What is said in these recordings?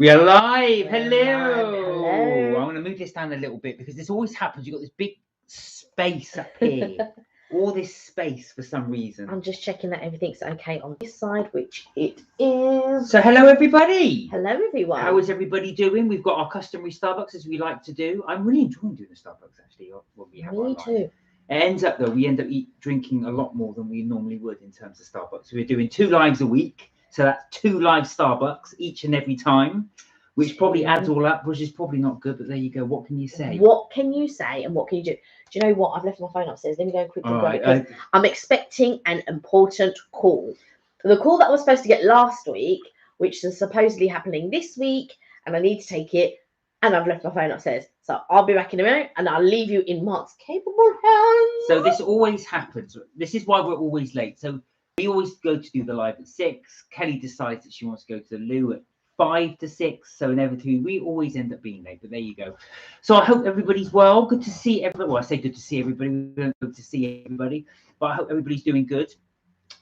We are live. Hello. Hello. I'm going to move this down a little bit because this always happens. You've got this big space up here. All this space for some reason. I'm just checking that everything's okay on this side, which it is. So hello everybody. Hello everyone. How is everybody doing? We've got our customary Starbucks as we like to do. I'm really enjoying doing the Starbucks actually. When we have Me too. It ends up though, we end up drinking a lot more than we normally would in terms of Starbucks. We're doing 2 lives a week. So that's 2 live Starbucks each and every time, which probably adds all up, which is probably not good, but there you go. What can you say? What can you say and what can you do? Do you know what? I've left my phone upstairs. Let me go and quickly grab it because I'm expecting an important call. The call that I was supposed to get last week, which is supposedly happening this week, and I need to take it, and I've left my phone upstairs. So I'll be back in a minute, and I'll leave you in Mark's capable hands. So this always happens. This is why we're always late. So we always go to do the live at 6. Kelly decides that she wants to go to the loo at 5 to 6. So inevitably, we always end up being late. But there you go. So I hope everybody's well. Good to see everybody. Well, I say good to see everybody. We don't good to see everybody, but I hope everybody's doing good.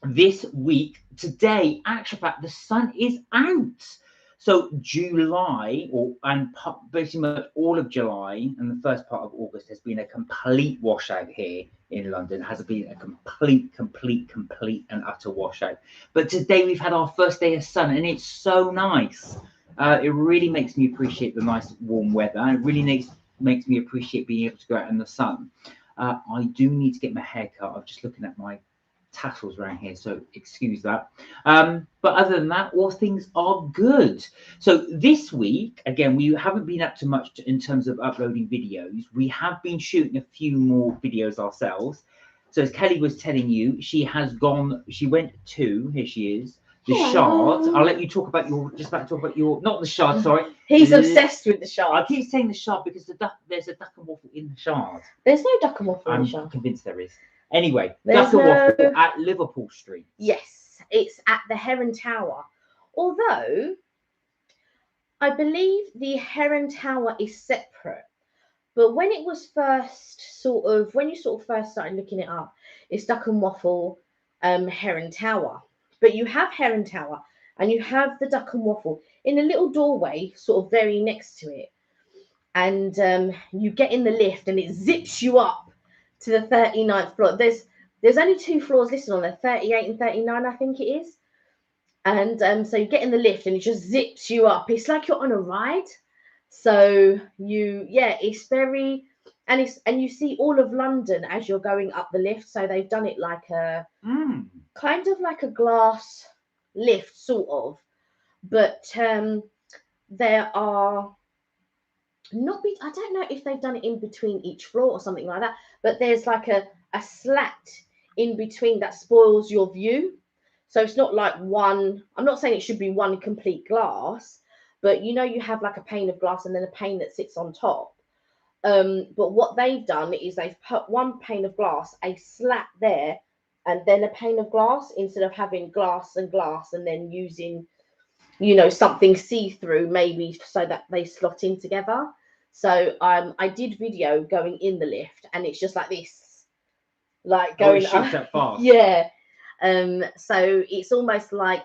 This week, today, actually, fact, the sun is out. So July, and basically much all of July and the first part of August has been a complete washout here in London. It has been a complete and utter washout. But today we've had our first day of sun, and it's so nice. It really makes me appreciate the nice warm weather. It really makes me appreciate being able to go out in the sun. I do need to get my hair cut. I'm just looking at my tassels around here, so excuse that. But other than that, all things are good. So this week, again, we haven't been up to much in terms of uploading videos. We have been shooting a few more videos ourselves. So as Kelly was telling you, she went to, here she is, the Shard. I'll let you talk about not the Shard, sorry. He's obsessed with the Shard. I keep saying the Shard because there's a duck and waffle in the Shard. There's no duck and waffle in the Shard. I'm convinced there is. Anyway, duck and waffle at Liverpool Street. Yes, it's at the Heron Tower. Although, I believe the Heron Tower is separate. But when it was first when you first started looking it up, it's duck and waffle Heron Tower. But you have Heron Tower and you have the duck and waffle in a little doorway, sort of very next to it. And you get in the lift and it zips you up to the 39th floor. There's only 2 floors listed on there, 38 and 39, I think it is. And so you get in the lift and it just zips you up. It's like you're on a ride. So it's very, and you see all of London as you're going up the lift. So they've done it like a kind of like a glass lift, sort of. But there are I don't know if they've done it in between each floor or something like that, but there's like a slat in between that spoils your view. So it's not like one, I'm not saying it should be one complete glass, but you have like a pane of glass and then a pane that sits on top. But what they've done is they've put one pane of glass, a slat there, and then a pane of glass instead of having glass and then using something see-through maybe so that they slot in together. So I did video going in the lift and it's just like this, like going it shoots up fast. Yeah. So it's almost like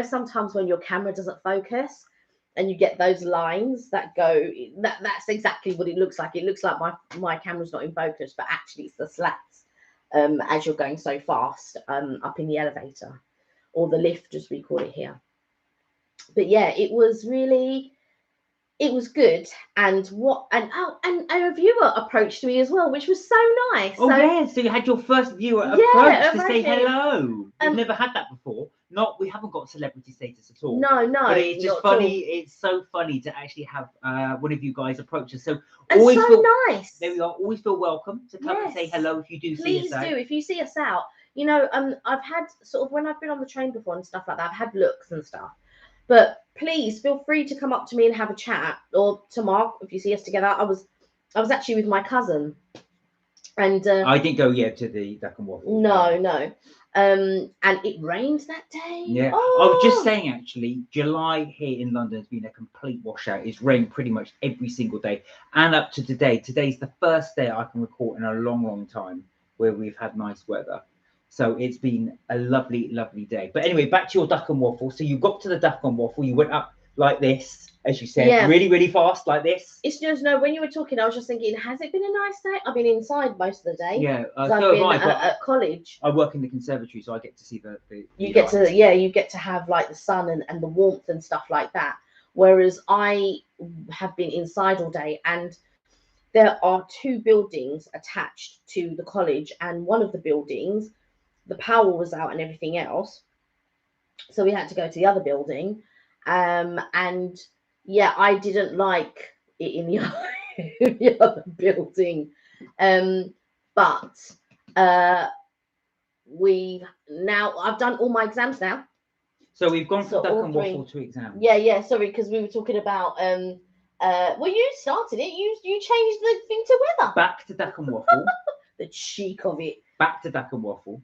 sometimes when your camera doesn't focus and you get those lines that go, that's exactly what it looks like. It looks like my camera's not in focus, but actually it's the slats as you're going so fast up in the elevator or the lift as we call it here. But yeah, it was good. And a viewer approached me as well, which was so nice. So you had your first viewer approach to say hello. You've never had that before. We haven't got celebrity status at all. No. But it's just funny. It's so funny to actually have one of you guys approach us. So always nice. There we are. Always feel welcome to come and say hello if you do see us out. Please do. If you see us out, I've had sort of when I've been on the train before and stuff like that, I've had looks and stuff. But please feel free to come up to me and have a chat, or to Mark if you see us together. I was actually with my cousin, and I didn't go to the duck and waffle. No. And it rained that day. Yeah. I was just saying actually, July here in London has been a complete washout. It's rained pretty much every single day, and up to today. Today's the first day I can recall in a long time where we've had nice weather. So it's been a lovely day. But anyway, back to your duck and waffle. So you got to the duck and waffle. You went up like this. as you said, Yeah. really, really fast like this. It's just no. When you were talking, I was just thinking, has it been a nice day? I've been inside most of the day. Yeah, 'cause so I've have been I. But at college. I work in the conservatory, so I get to see the You get lights. to you get to have like the sun and the warmth and stuff like that. Whereas I have been inside all day, and there are 2 buildings attached to the college, and one of the buildings, the power was out and everything else, so we had to go to the other building. And yeah, I didn't like it in the the other building. But I've done all my exams now. So we've gone So from duck all and three. waffle to exams. Yeah, sorry, because we were talking about well, you started it. You changed the thing to weather. Back to duck and waffle. The cheek of it. Back to duck and waffle.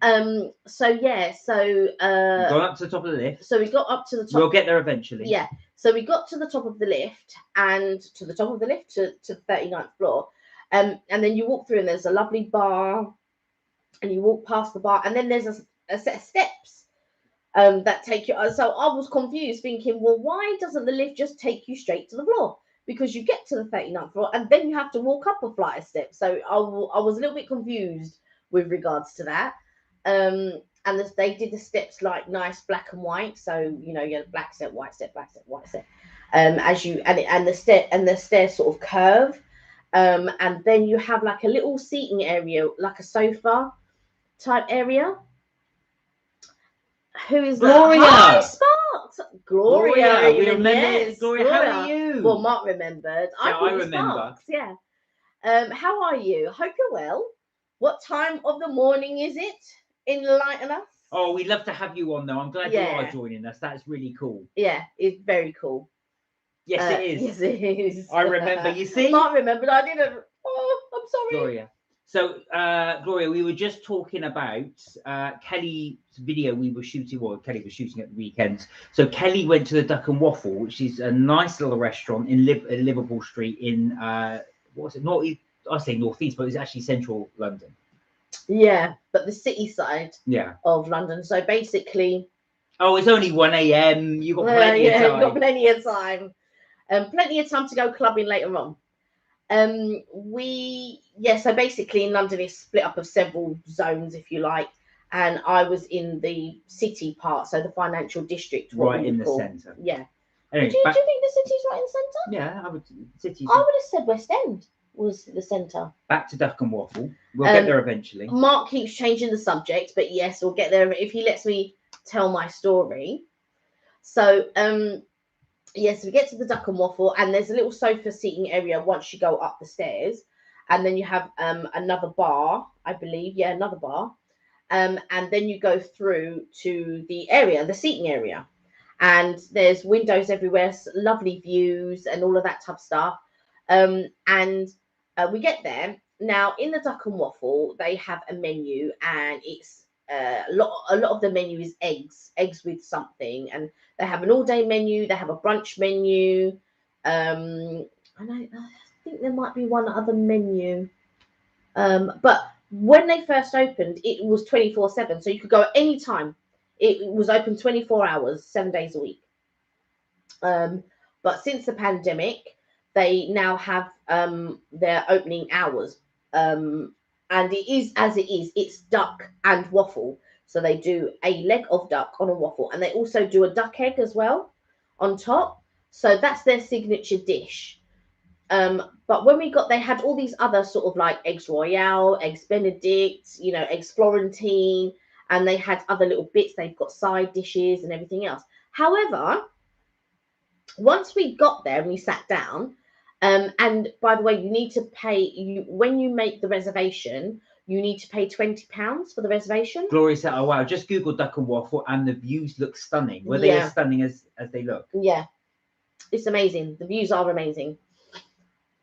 So yeah, so We've gone up to the top of the lift. so we got up to the top. We'll get there eventually. Yeah. So we got to the top of the lift, and to the top of the lift to the 39th floor. And then you walk through, and there's a lovely bar, and you walk past the bar, and then there's a set of steps that take you. So I was confused, thinking, well, why doesn't the lift just take you straight to the floor? Because you get to the 39th floor, and then you have to walk up a flight of steps. So I was a little bit confused with regards to that. And they did the steps like nice black and white. So you had black step, white step, black step, white step. As you and the stairs sort of curve. And then you have like a little seating area, like a sofa type area. Who is Gloria? That? Hi, Sparks. Gloria. We remember. Yes, Gloria, how are you? Well, Mark remembered. Yeah, I remember. Sparks, yeah. How are you? Hope you're well. What time of the morning is it? Enlighten us. Oh, we'd love to have you on though. I'm glad you are joining us. That's really cool. Yeah, it's very cool. Yes, it is. Yes, it is. I remember. You see? Mark remembered. I didn't. Oh, I'm sorry. Gloria. So, Gloria, we were just talking about Kelly's video we were shooting. Well, Kelly was shooting at the weekends. So Kelly went to the Duck and Waffle, which is a nice little restaurant in Liverpool Street in what was it? I say northeast, but it's actually central London. Yeah, but the city side. Yeah. Of London. So basically. Oh, it's only 1 a.m. You've got plenty of time. You've got plenty of time. Plenty of time to go clubbing later on. So basically in London it's split up of several zones, if you like, and I was in the city part, so the financial district, right in the centre. Yeah. Anyway, do you think the city's right in the centre? Yeah, I would have said West End was the centre. Back to Duck and Waffle. We'll get there eventually. Mark keeps changing the subject, but yes, we'll get there if he lets me tell my story. So yes, we get to the Duck and Waffle, and there's a little sofa seating area once you go up the stairs, and then you have another bar, I believe. Yeah, another bar. And then you go through to the seating area, and there's windows everywhere, lovely views, and all of that type of stuff. And we get there. Now, in the Duck and Waffle, they have a menu, and it's a lot of the menu is eggs with something, and they have an all-day menu, they have a brunch menu. I think there might be one other menu, but when they first opened, it was 24/7, so you could go at any time. It was open 24 hours, 7 days a week. But since the pandemic, they now have their opening hours, and it is as it is. It's duck and waffle. So they do a leg of duck on a waffle, and they also do a duck egg as well on top. So that's their signature dish. But when we got, they had all these other sort of like eggs royale, eggs benedict, eggs florentine, and they had other little bits. They've got side dishes and everything else. However, once we got there and we sat down, and by the way, you need to pay when you make the reservation. You need to pay £20 for the reservation. Gloria said, "Oh wow, just Google Duck and Waffle, and the views look stunning. Were they as stunning as they look?" Yeah, it's amazing. The views are amazing.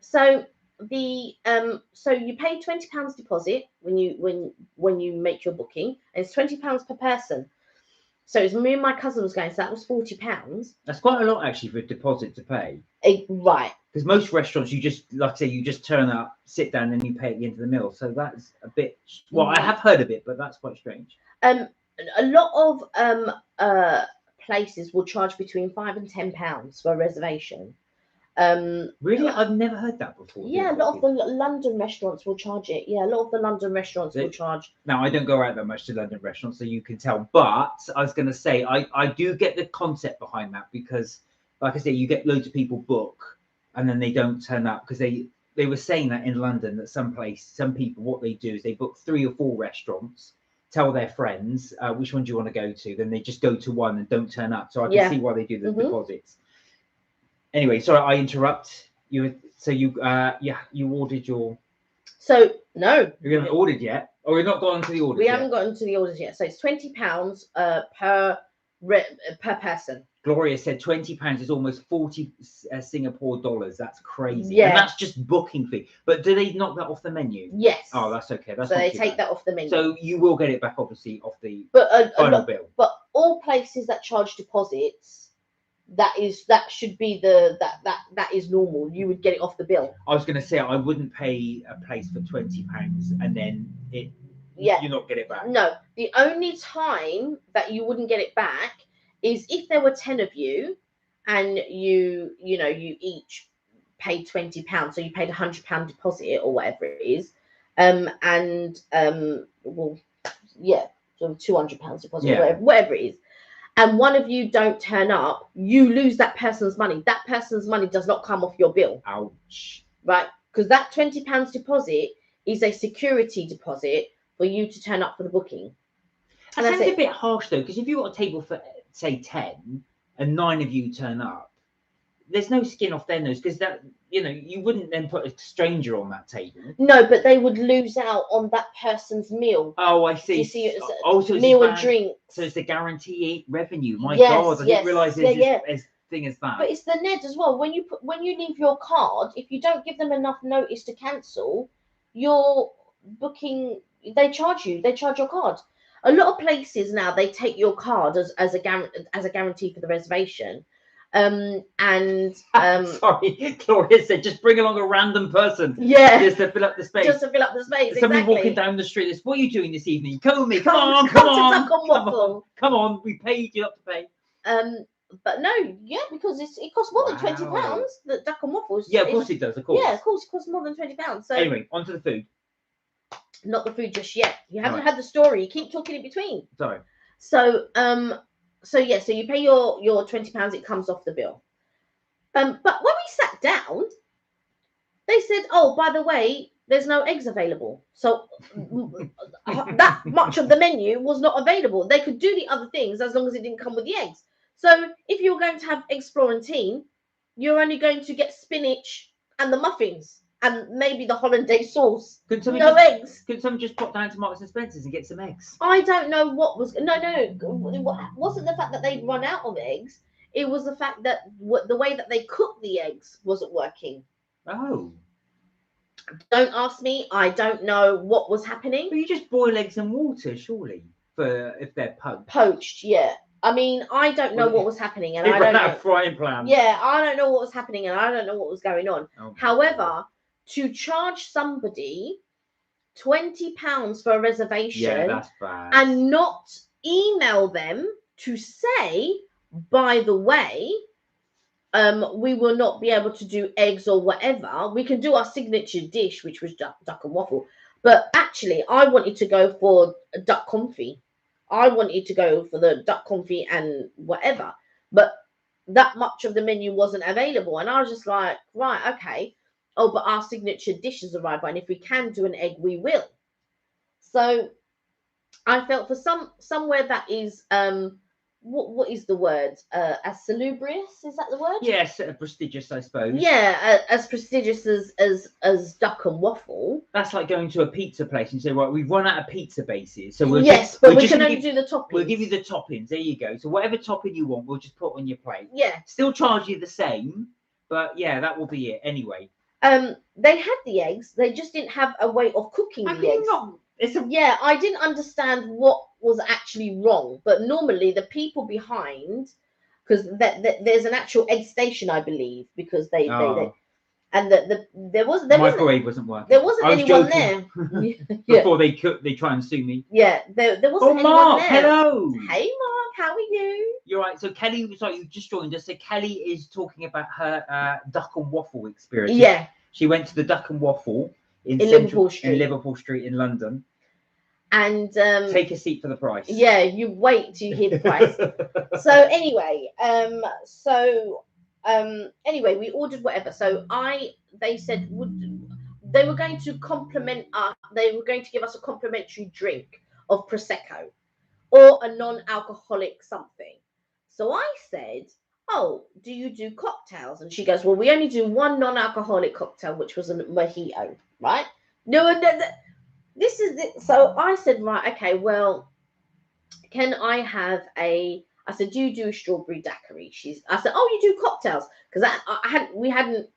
So so you pay £20 deposit when you make your booking, and it's £20 per person. So it's me and my cousin was going, so that was £40. That's quite a lot actually for a deposit to pay. Right. Because most restaurants, you just, like I say, you just turn up, sit down, and you pay at the end of the meal. So that's a bit. Well, I have heard of it, but that's quite strange. A lot of places will charge between £5 and £10 for a reservation. Really, I've never heard that before. Yeah, a lot of the London restaurants will charge it. Yeah, a lot of the London restaurants will charge. Now, I don't go out that much to London restaurants, so you can tell. But I was going to say, I do get the concept behind that because, like I say, you get loads of people book and then they don't turn up because they were saying that in London that some people, what they do is they book 3 or 4 restaurants, tell their friends which one do you want to go to, then they just go to one and don't turn up. So I can see why they do the deposits. Anyway, sorry, I interrupt you. So you ordered your. So no, you haven't ordered yet, or we've not gotten to the orders. We haven't gotten to the orders yet. So it's £20 per person. Gloria said £20 is almost 40 Singapore dollars. That's crazy. Yeah, and that's just booking fee. But do they knock that off the menu? Yes. Oh, that's okay. That's so they take that off the menu. So you will get it back, obviously, off the final bill. But all places that charge deposits, that should be that is normal. You would get it off the bill. I was going to say I wouldn't pay a place for £20 and then you not get it back. No, the only time that you wouldn't get it back is if there were 10 of you and you each paid £20, so you paid £100 deposit or whatever it is, so £200 deposit, whatever it is. And one of you don't turn up, you lose that person's money. That person's money does not come off your bill. Ouch. Right? Because that £20 deposit is a security deposit for you to turn up for the booking. That sounds a bit harsh though, because if you've got a table for, say, 10 and 9 of you turn up, there's no skin off their nose, because that, you wouldn't then put a stranger on that table. No, but they would lose out on that person's meal. Oh, I see. You see, it's so meal and drink. So it's the guaranteed revenue. My God, I didn't realise there's as thing as that. But it's the Ned as well. When you leave your card, if you don't give them enough notice to cancel, your booking, they charge you. They charge your card. A lot of places now, they take your card as a guarantee for the reservation. Sorry, Gloria said, just bring along a random person. Yeah. Just to fill up the space. Somebody walking down the street. What are you doing this evening? Come with me. Come on. Come on. We paid you not to pay. But no, because it costs more than £20. The duck and waffles. Yeah, of course it does. Of course. Yeah, of course, it costs more than £20. So anyway, on to the food. Not the food just yet. You haven't had the story. You keep talking in between. Sorry. So so you pay your £20. It comes off the bill. But when we sat down, they said, "Oh, by the way, there's no eggs available." So that much of the menu was not available. They could do the other things as long as it didn't come with the eggs. So if you're going to have eggs Florentine, you're only going to get spinach and the muffins and maybe the hollandaise sauce. Eggs. Could someone just pop down to Marks and Spencer's and get some eggs? I don't know what was. No. It wasn't the fact that they'd run out of eggs. It was the fact that the way that they cooked the eggs wasn't working. Oh. Don't ask me. I don't know what was happening. But you just boil eggs in water, surely, if they're poached. Poached, yeah. I mean, I don't know what was happening, and I don't know. Frying pan. Yeah, I don't know what was happening, and I don't know what was going on. Oh, however, to charge somebody £20 for a reservation, that's bad. And not email them to say, by the way, we will not be able to do eggs or whatever. We can do our signature dish, which was duck and waffle. But actually, I wanted to go for a duck confit. I wanted to go for the duck confit and whatever. But that much of the menu wasn't available. And I was just like, right, okay. Oh, but our signature dish has arrived. And if we can do an egg, we will. So I felt for somewhere that is what is the word? As salubrious, is that the word? Yes, prestigious, I suppose. Yeah, as prestigious as duck and waffle. That's like going to a pizza place and say, right, we've run out of pizza bases, so we can only do the toppings. We'll give you the toppings. There you go. So whatever topping you want, we'll just put on your plate. Yeah. Still charge you the same, but yeah, that will be it anyway. They had the eggs. They just didn't have a way of cooking the eggs. Yeah, I didn't understand what was actually wrong. But normally the people behind, because there's an actual egg station, I believe, because they and there wasn't wasn't working. there wasn't I was anyone joking. there. Before they try and sue me. Yeah, there wasn't anyone Mark, there. hello. Hey Mark, how are you? You're right. So Kelly was like, you just joined us. So Kelly is talking about her duck and waffle experience. Yeah, she went to the Duck and Waffle in Liverpool Street. in Liverpool Street in London. And take a seat for the price. Yeah, you wait till you hear the price. So anyway, anyway, we ordered whatever. So they said they were going to compliment us. They were going to give us a complimentary drink of prosecco or a non-alcoholic something. So I said, "Oh, do you do cocktails?" And she goes, "Well, we only do one non-alcoholic cocktail, which was a mojito, right?" No. This is it. So I said, right, okay, well, can I have I said, do you do a strawberry daiquiri? I said, oh, you do cocktails? Because we hadn't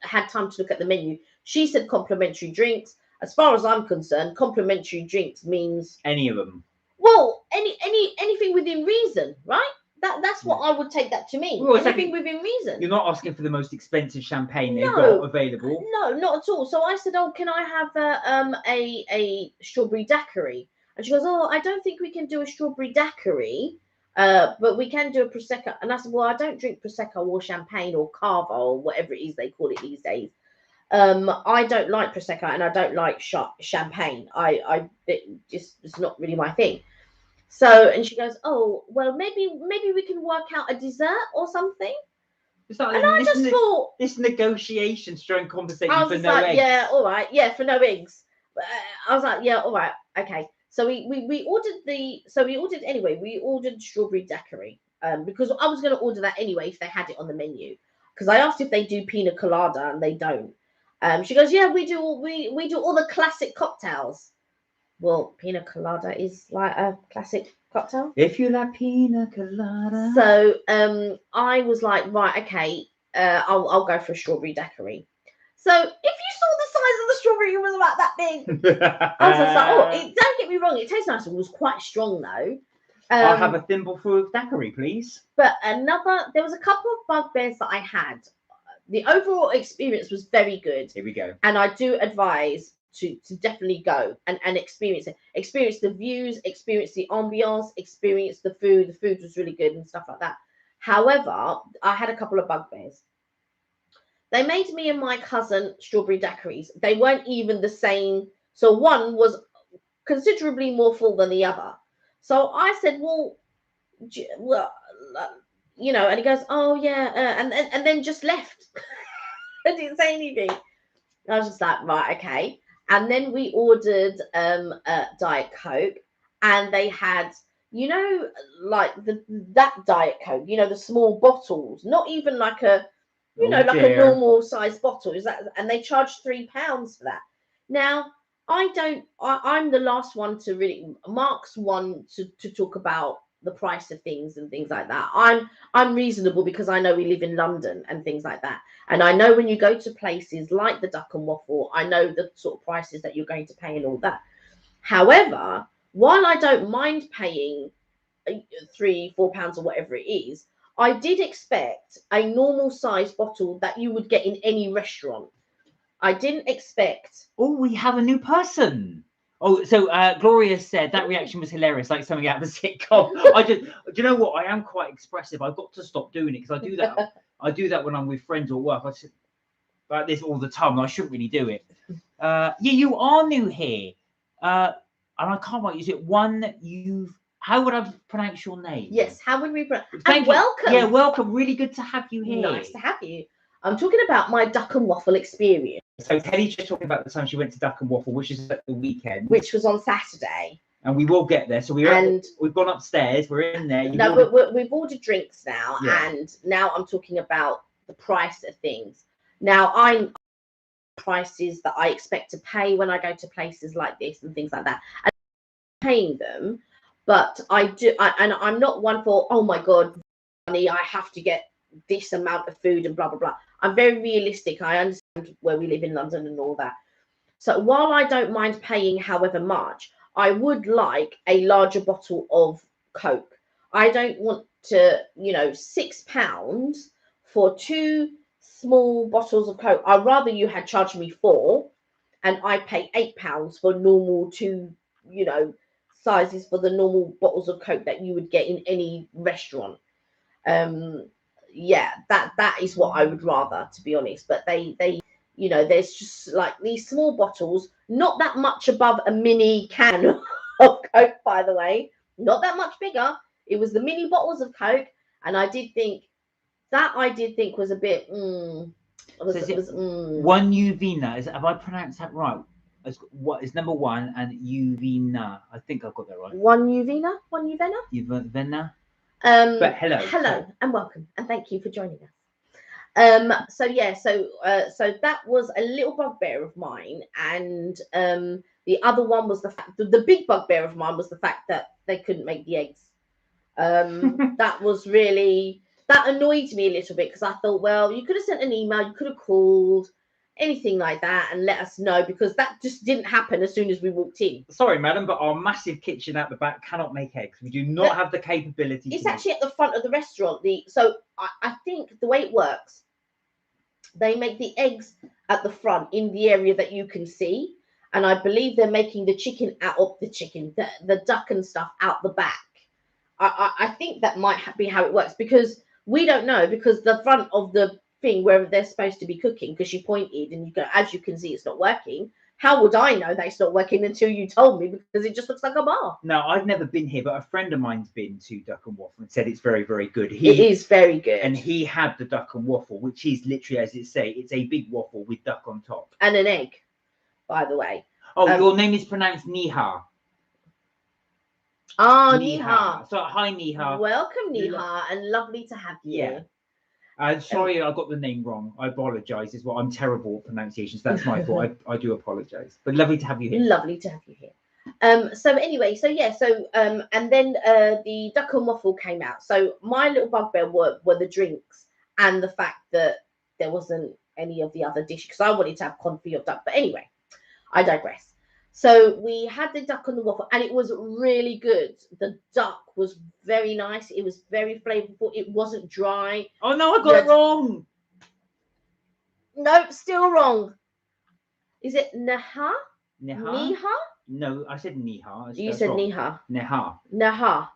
had time to look at the menu. She said complimentary drinks. As far as I'm concerned, complimentary drinks means any of them. Well, anything within reason, right? That's what I would take that to mean. Well, anything within reason. You're not asking for the most expensive champagne they've got available. No, not at all. So I said, "Oh, can I have a strawberry daiquiri?" And she goes, "Oh, I don't think we can do a strawberry daiquiri, but we can do a prosecco." And I said, "Well, I don't drink prosecco or champagne or cava or whatever it is they call it these days. I don't like prosecco and I don't like champagne. It's not really my thing." So, and she goes, "Oh, well, maybe we can work out a dessert or something." It's like, and I just thought this negotiation during conversation I was for just no like, eggs. yeah, all right, yeah, for no eggs. I was like, yeah, all right, okay. So we ordered anyway. We ordered strawberry daiquiri because I was going to order that anyway if they had it on the menu. Because I asked if they do pina colada and they don't. She goes, yeah, we do all the classic cocktails. Well, pina colada is like a classic cocktail. If you like pina colada. So I was like, right, okay, I'll go for a strawberry daiquiri. So if you saw the size of the strawberry, it was about that big. I was just like, oh, don't get me wrong, it tastes nice. It was quite strong though. I'll have a thimbleful of daiquiri, please. But there was a couple of bugbears that I had. The overall experience was very good. Here we go. And I do advise to definitely go and experience it. Experience the views, experience the ambiance, experience the food. The food was really good and stuff like that. However, I had a couple of bugbears. They made me and my cousin strawberry daiquiris. They weren't even the same. So one was considerably more full than the other. So I said, well, you know, and he goes, oh yeah, and then just left. I didn't say anything. I was just like, right, okay. And then we ordered Diet Coke, and they had, you know, like that Diet Coke, you know, the small bottles, not even like a, you know, like a normal size bottle. Is that? And they charged £3 for that. Now, I'm the last one to really, Mark's one to talk about the price of things and things like that. I'm reasonable because I know we live in London and things like that. And I know when you go to places like the Duck and Waffle, I know the sort of prices that you're going to pay and all that. However, while I don't mind paying £3-4 or whatever it is, I did expect a normal size bottle that you would get in any restaurant. I didn't expect. Oh, we have a new person. Oh, so Gloria said that reaction was hilarious, like something out of a sitcom. Do you know what? I am quite expressive. I've got to stop doing it because I do that. I do that when I'm with friends or work. I say like this all the time. And I shouldn't really do it. Yeah, you are new here, and I can't wait. Is it one you've? How would I pronounce your name? Yes, how would we pronounce? Thank you. Welcome. Yeah, welcome. Really good to have you here. Nice to have you. I'm talking about my Duck and Waffle experience. So Kelly's just talking about the time she went to Duck and Waffle, which is at the weekend. Which was on Saturday. And we will get there. So we've gone upstairs. We're in there. We've ordered drinks now. Yeah. And now I'm talking about the price of things. Now I'm prices that I expect to pay when I go to places like this and things like that. And I'm paying them. But I'm not one for, oh my God, money, I have to get this amount of food and blah, blah, blah. I'm very realistic. I understand where we live in London and all that. So while I don't mind paying however much, I would like a larger bottle of Coke. I don't want to, you know, £6 for two small bottles of Coke. I'd rather you had charged me 4 and I pay £8 for normal 2, sizes for the normal bottles of Coke that you would get in any restaurant. Yeah, that is what I would rather, to be honest. But they there's just like these small bottles, not that much above a mini can of Coke, by the way, not that much bigger. It was the mini bottles of Coke, and I did think was a bit. One Uvina? Have I pronounced that right? What is number 1 and Uvina? I think I've got that right. One Uvina, Uvina. But hello, and welcome, and thank you for joining us. So that was a little bugbear of mine, and the other one was the big bugbear of mine was the fact that they couldn't make the eggs. That annoyed me a little bit, because I thought, well, you could have sent an email, you could have called, anything like that, and let us know, because that just didn't happen as soon as we walked in. Sorry, madam, but our massive kitchen at the back cannot make eggs. We do not have the capability. It's actually at the front of the restaurant. So I think the way it works, they make the eggs at the front in the area that you can see, and I believe they're making the chicken out of the duck and stuff out the back. I think that might be how it works, because we don't know, because the front of the thing where they're supposed to be cooking, because you pointed and you go, as you can see, it's not working. How would I know that it's not working until you told me? Because it just looks like a bar. No, I've never been here, but a friend of mine's been to Duck and Waffle and said it's very, very good. It is very good. And he had the Duck and Waffle, which is literally, as it say, it's a big waffle with duck on top. And an egg, by the way. Oh, your name is pronounced Niha. Ah, Niha. So, hi, Niha. Welcome, Niha, and lovely to have you. Yeah. Sorry, I got the name wrong. I apologise. I'm terrible at pronunciations. That's my fault. I do apologise. But lovely to have you here. Lovely to have you here. So anyway, and then the Duck and Waffle came out. So my little bugbear were the drinks and the fact that there wasn't any of the other dishes, because I wanted to have confit or duck. But anyway, I digress. So we had the Duck and the Waffle, and it was really good. The duck was very nice. It was very flavorful. It wasn't dry. Oh no, I got it wrong. Nope, still wrong. Is it Neha? Niha? No, I said Niha. You said Niha. Neha.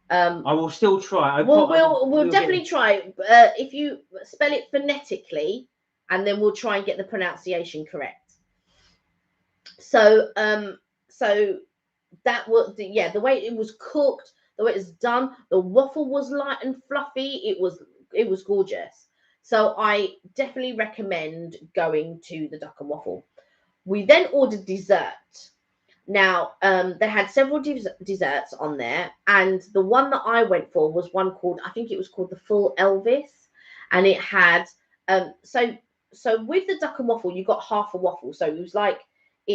I will still try. We'll definitely try. If you spell it phonetically, and then we'll try and get the pronunciation correct. So that was the way it was cooked, the way it was done. The waffle was light and fluffy. It was gorgeous. So I definitely recommend going to the Duck and Waffle. We then ordered dessert. Now they had several desserts on there, and the one that I went for was one called, I think it was called the Full Elvis, and it had so with the Duck and Waffle you got half a waffle, so it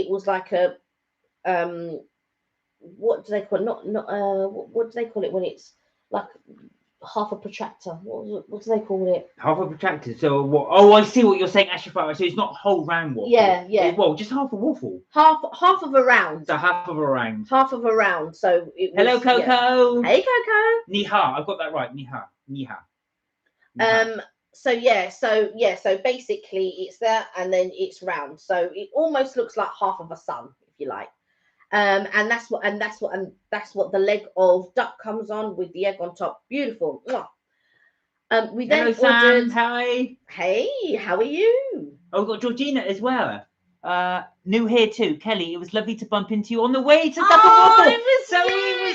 was like a what do they call it? What do they call it when it's like half a protractor? What do they call it? Half a protractor. So what? Oh, I see what you're saying, Ashraf. So it's not whole round waffle. Yeah. Well, just half a waffle. Half of a round. So half of a round. Half of a round. So it was, hello, Coco. Yeah. Hey, Coco. Niha. I've got that right. Niha. So basically it's that, and then it's round, so it almost looks like half of a sun, if you like. And that's what the leg of duck comes on with the egg on top. Beautiful. We then ordered. Sam. Hi. Hey, how are you? Oh, we've got Georgina as well. New here too, Kelly. It was lovely to bump into you on the way to Duck and Waffle. It was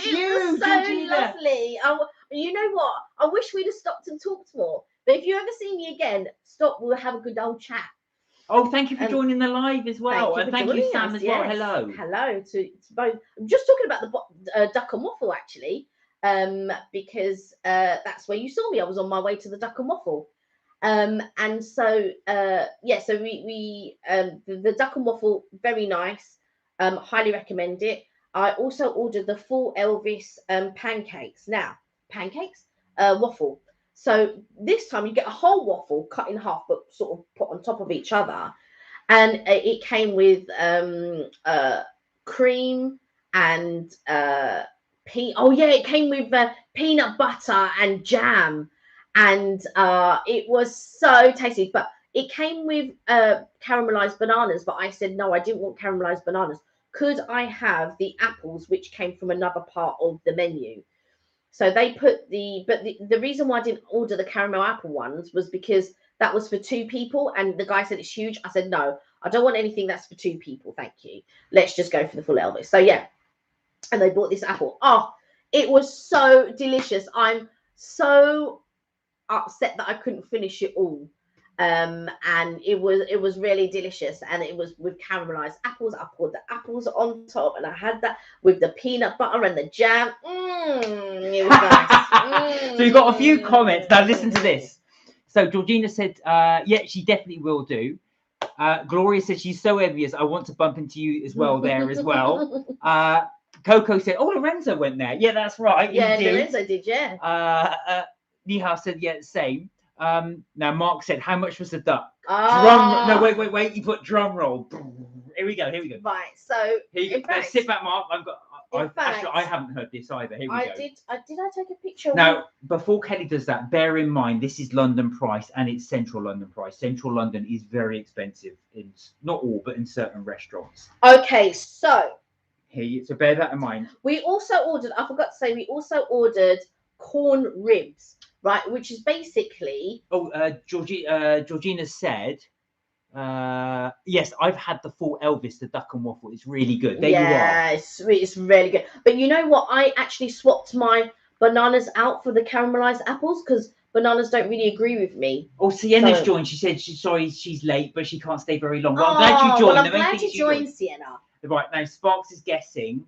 you, so Georgina. Lovely. You know what? I wish we'd have stopped and talked more. But if you ever see me again, stop. We'll have a good old chat. Oh, thank you for joining the live as well. Thank you, Sam, as well. Hello. Hello to both. I'm just talking about the Duck and Waffle, actually, because that's where you saw me. I was on my way to the Duck and Waffle. So we the Duck and Waffle, very nice. Highly recommend it. I also ordered the Full Elvis pancakes. Now, waffle. So this time you get a whole waffle cut in half, but sort of put on top of each other. And it came with cream and it came with peanut butter and jam. and it was so tasty. But it came with caramelized bananas, but I said no, I didn't want caramelized bananas. Could I have the apples, which came from another part of the menu? So they put the reason why I didn't order the caramel apple ones was because that was for 2 people, and the guy said it's huge. I said no, I don't want anything that's for 2 people, thank you. Let's just go for the full Elvis. So yeah, and they bought this apple. Oh, it was so delicious. I'm so upset that I couldn't finish it all. And it was really delicious, and it was with caramelized apples. I poured the apples on top, and I had that with the peanut butter and the jam. It was nice. So you've got a few comments. Now listen to this. So Georgina said, yeah, she definitely will do. Gloria said she's so envious. I want to bump into you as well there as well. Coco said, oh, Lorenzo went there. Yeah, that's right. Yeah, Lorenzo did, yeah. Nihal said, yeah, same. Now Mark said, how much was the duck? Oh. No, wait. You put drum roll. Here we go. Right. So in fact, sit back, Mark. I haven't heard this either. Here we go. Did I take a picture? Now, before Kelly does that, bear in mind this is London price, and it's Central London price. Central London is very expensive in not all, but in certain restaurants. Okay, so bear that in mind. We also ordered. I forgot to say we also ordered corn ribs. Right, which is basically. Georgina said, yes, I've had the full Elvis, the duck and waffle. It's really good. There you are. It's really good. But you know what? I actually swapped my bananas out for the caramelized apples because bananas don't really agree with me. Oh, Sienna's joined. She said she's late, but she can't stay very long. Well, I'm glad you joined. Well, I'm glad you joined, Sienna. Right, now Sparks is guessing.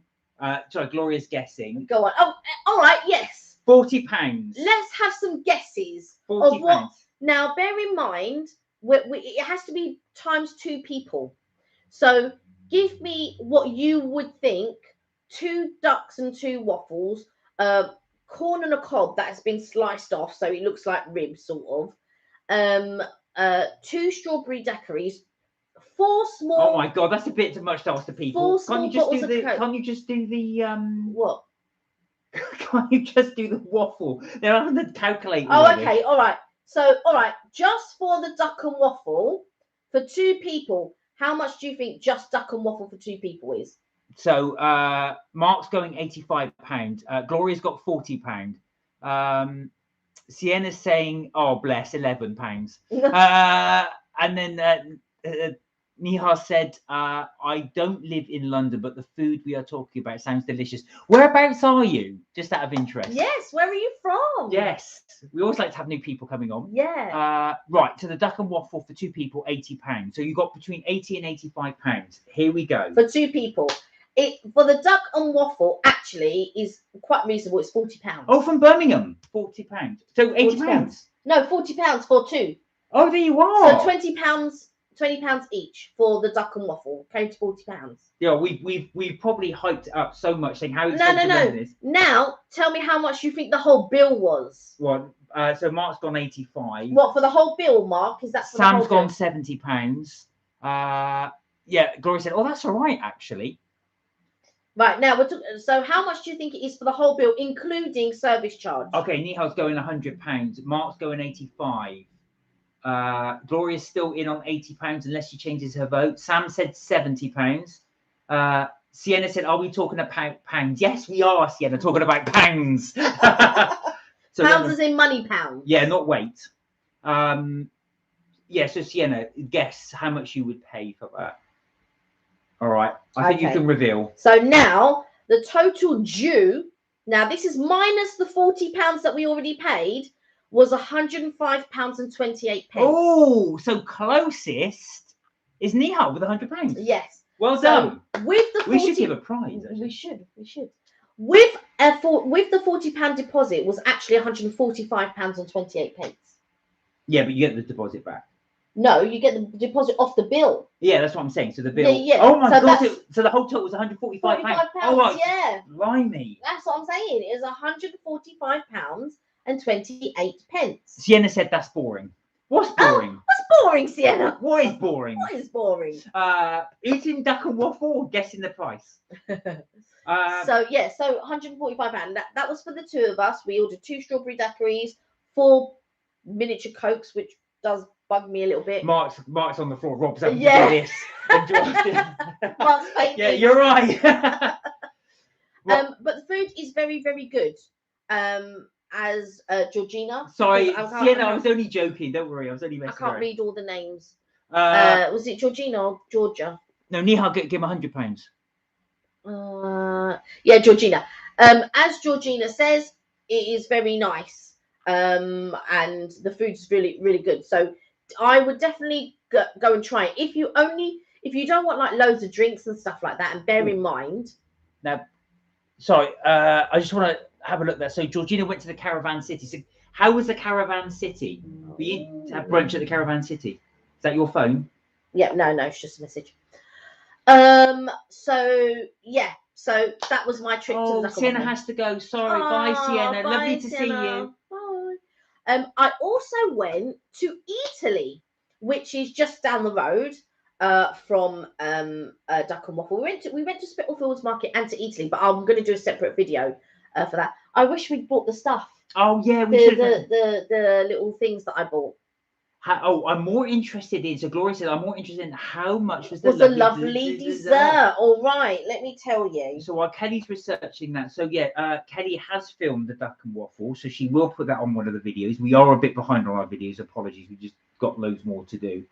Gloria's guessing. Go on. Oh, all right, yes. £40. Let's have some guesses £40. of what. Now, bear in mind, it has to be times 2 people. So give me what you would think: 2 ducks and 2 waffles, corn and a cob that has been sliced off, so it looks like ribs, sort of. 2 strawberry daiquiris, 4 small. Oh my God, that's a bit too much to ask the people. Can't you just do the what? Can't you just do the waffle? They're on the calculator. Oh, okay, all right. So, all right, just for the duck and waffle for 2 people, how much do you think just duck and waffle for 2 people is? So, Mark's going £85. Gloria's got £40. Sienna's saying, oh, bless, £11. And then Nihal said, I don't live in London, but the food we are talking about sounds delicious. Whereabouts are you? Just out of interest. Yes, where are you from? Yes. We always like to have new people coming on. Yeah. Right, so the duck and waffle for 2 people, £80. So you got between £80 and £85. Here we go. For 2 people. For the duck and waffle actually is quite reasonable. It's £40. Oh, from Birmingham. £40. So £80. No, £40 for 2. Oh, there you are. So £20 each for the duck and waffle. Came to £40. Yeah, we've probably hyped it up so much, saying how expensive it is. Now tell me how much you think the whole bill was. What? So Mark's gone 85. What for the whole bill, Mark? Is that for Sam's the whole gone £70. Yeah, Gloria said, "Oh, that's all right, actually." Right now, so how much do you think it is for the whole bill, including service charge? Okay, Nihal's going £100. Mark's going 85. Gloria's still in on £80 unless she changes her vote. Sam said £70. Sienna said, "Are we talking about pounds?" Yes, we are, Sienna, talking about pounds. So pounds as in money pounds. Yeah, not weight. Yeah, so Sienna, guess how much you would pay for that. All right, I think you can reveal. So now the total due. Now this is minus the £40 that we already paid. Was £105.28. Oh, so closest is Nihal with £100. Yes. Well done. With the 40, we should give a prize. Actually. We should. With the £40 deposit was actually £145.28. Yeah, but you get the deposit back. No, you get the deposit off the bill. Yeah, that's what I'm saying. So the bill. Yeah. Oh my God! So the whole total was £145. Oh, right. Yeah. Blimey. That's what I'm saying. It is £145.28. Sienna said that's boring. What's boring? What's boring, Sienna? What is boring? What is boring? Eating duck and waffle or guessing the price. So £145. That was for the 2 of us. We ordered 2 strawberry daiquiris, 4 miniature Cokes, which does bug me a little bit. Mark's on the floor. Rob's having Yeah. to do this. Mark's faking. Yeah, you're right. But the food is very, very good. As Georgina. Sorry, I Sienna, I was only joking. Don't worry, I was only I messing can't around. read all the names. Was it Georgina or Georgia? No, Nihal, give him £100. Yeah, Georgina. As Georgina says, it is very nice. And the food's really, really good. So I would definitely go and try it. If you don't want like loads of drinks and stuff like that, and bear in mind. Now, sorry, I just want to have a look there. So Georgina went to the Caravan City. So how was the Caravan City? Were you to have brunch at the Caravan City? Is that your phone? Yeah, no, it's just a message. So yeah, so that was my trip to the Sienna has to go. Sorry, bye, Sienna. Bye, Lovely to Sienna. see you. Bye. I also went to Italy, which is just down the road from Duck and Waffle. We went to Spitalfields Market and to Italy, but I'm going to do a separate video for that. I wish we'd bought the stuff. Oh yeah, we should. The little things that I bought. I'm more interested in. So Gloria said, I'm more interested in how much was the lovely dessert. All right, let me tell you. So while Kelly's researching that, so yeah, Kelly has filmed the Duck and Waffle, so she will put that on one of the videos. We are a bit behind on our videos. Apologies, we just got loads more to do.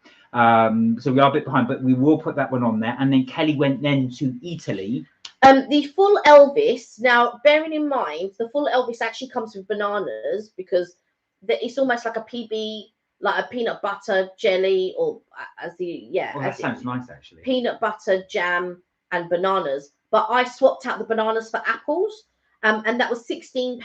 So we are a bit behind, but we will put that one on there. And then Kelly went then to Italy. The full Elvis. Now, bearing in mind, the full Elvis actually comes with bananas because it's almost like a PB. Like a peanut butter jelly, or that sounds nice actually. Peanut butter jam and bananas, but I swapped out the bananas for apples, and that was £16.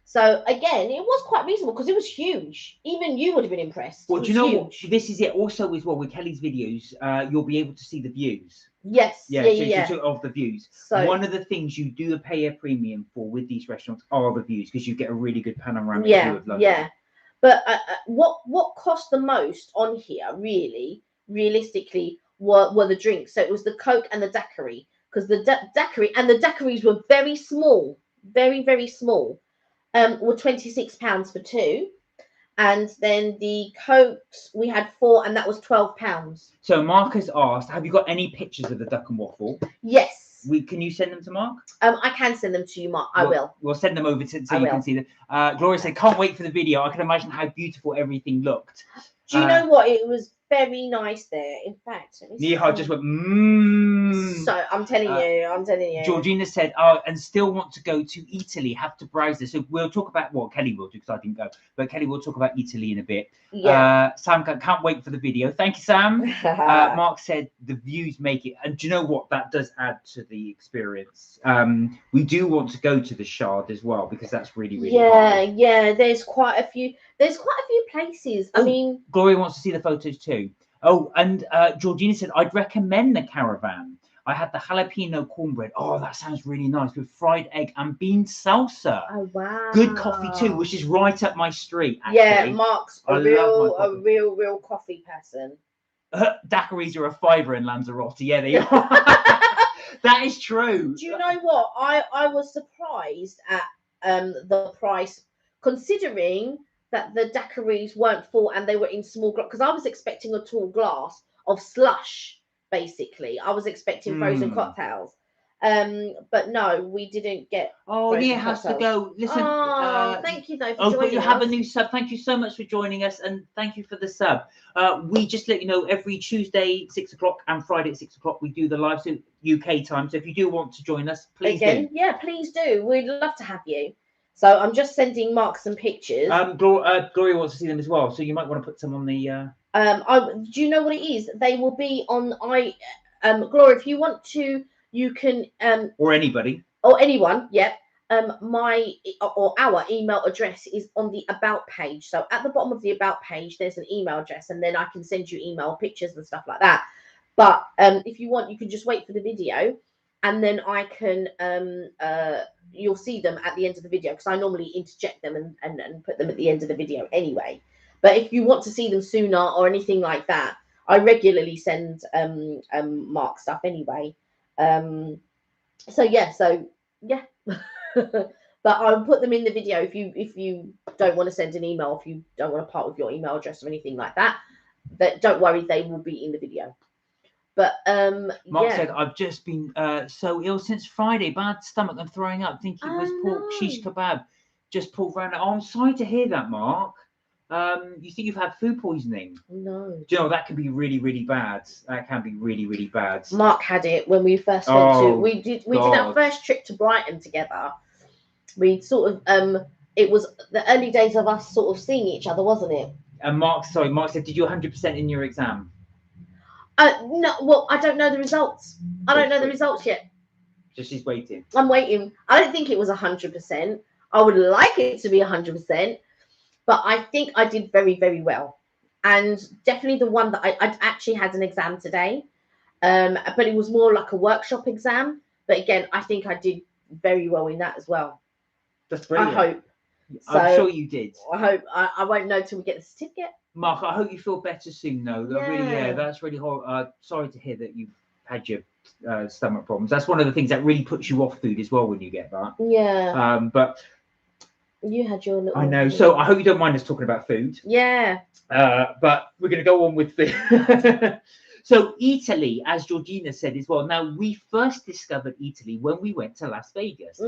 So again, it was quite reasonable because it was huge. Even you would have been impressed. Well, do you know what? This is it. Also, as well with Kelly's videos, you'll be able to see the views. Yes. Yeah. Of the views. So one of the things you do pay a premium for with these restaurants are the views because you get a really good panoramic view of London. Yeah. But what cost the most on here, realistically, were the drinks. So it was the Coke and the daiquiri, because the daiquiri and the daiquiris were very small, very, very small. Were £26 for two, and then the Cokes we had 4, and that was £12. So Mark has asked, have you got any pictures of the Duck and Waffle? Yes. Can you send them to Mark? I can send them to you, Mark. I will. We'll send them over so you can see them. Gloria said, can't wait for the video. I can imagine how beautiful everything looked. Do you know what? It was very nice there. In fact, Nihal just went, mmm. So I'm telling you. Georgina said, and still want to go to Italy, have to browse this. So we'll talk about what Kelly will do because I didn't go, but Kelly will talk about Italy in a bit. Yeah. Sam can't wait for the video. Thank you, Sam. Mark said the views make it, and do you know what? That does add to the experience. We do want to go to the Shard as well because that's really, really hard. Yeah. There's quite a few places. I mean, Gloria wants to see the photos too. Oh, and Georgina said, I'd recommend the Caravan. I had the jalapeno cornbread. Oh, that sounds really nice with fried egg and bean salsa. Oh, wow. Good coffee too, which is right up my street, actually. Yeah, Mark's a real coffee person. Daiquiris are a £5 in Lanzarote. Yeah, they are. That is true. Do you know what? I was surprised at the price, considering that the daiquiris weren't full and they were in small glass, because I was expecting a tall glass of slush, basically. I was expecting frozen cocktails. But no, we didn't get. Nia has to go. Listen. Thank you though for joining but you have us. a new sub. Thank you so much for joining us, and thank you for the sub. We just let you know every Tuesday 6 o'clock and Friday at 6 o'clock we do the live UK time. So if you do want to join us, please do. Yeah, please do. We'd love to have you. So I'm just sending Mark some pictures. Gloria wants to see them as well, so you might want to put some on the. Do you know what it is? They will be on. Gloria, if you want to, you can. Or anybody. Or anyone. Yep. Our email address is on the about page. So at the bottom of the about page, there's an email address, and then I can send you email pictures and stuff like that. But if you want, you can just wait for the video, and then I can. You'll see them at the end of the video because I normally interject them and put them at the end of the video anyway. But if you want to see them sooner or anything like that, I regularly send Mark stuff anyway. So yeah. But But I'll put them in the video if you don't want to send an email, if you don't want to part with your email address or anything like that. That don't worry, they will be in the video. But Mark yeah. said, I've just been so ill since Friday, bad stomach and throwing up. Think it was pork shish kebab. Just pulled round. Oh, I'm sorry to hear that, Mark. You think you've had food poisoning? No. Do you know that can be really, really bad? That can be really, really bad. Mark had it when we first went to. We did our God. first trip to Brighton together. We sort of it was the early days of us sort of seeing each other, wasn't it? And Mark said, did you 100% in your exam? No, well, I don't know the results. I don't know the results yet. So she's waiting. I'm waiting. I don't think it was 100%. I would like it to be 100%, but I think I did very, very well. And definitely the one that I actually had an exam today, but it was more like a workshop exam. But again, I think I did very well in that as well. That's brilliant. I hope. I'm sure you did. I hope. I won't know till we get the certificate. Mark, I hope you feel better soon, though. Yeah. That's really horrible. Sorry to hear that you've had your stomach problems. That's one of the things that really puts you off food as well when you get that. Yeah. But you had your little. I know. So I hope you don't mind us talking about food. Yeah. But we're going to go on with food. So Italy, as Georgina said as well. Now, we first discovered Italy when we went to Las Vegas.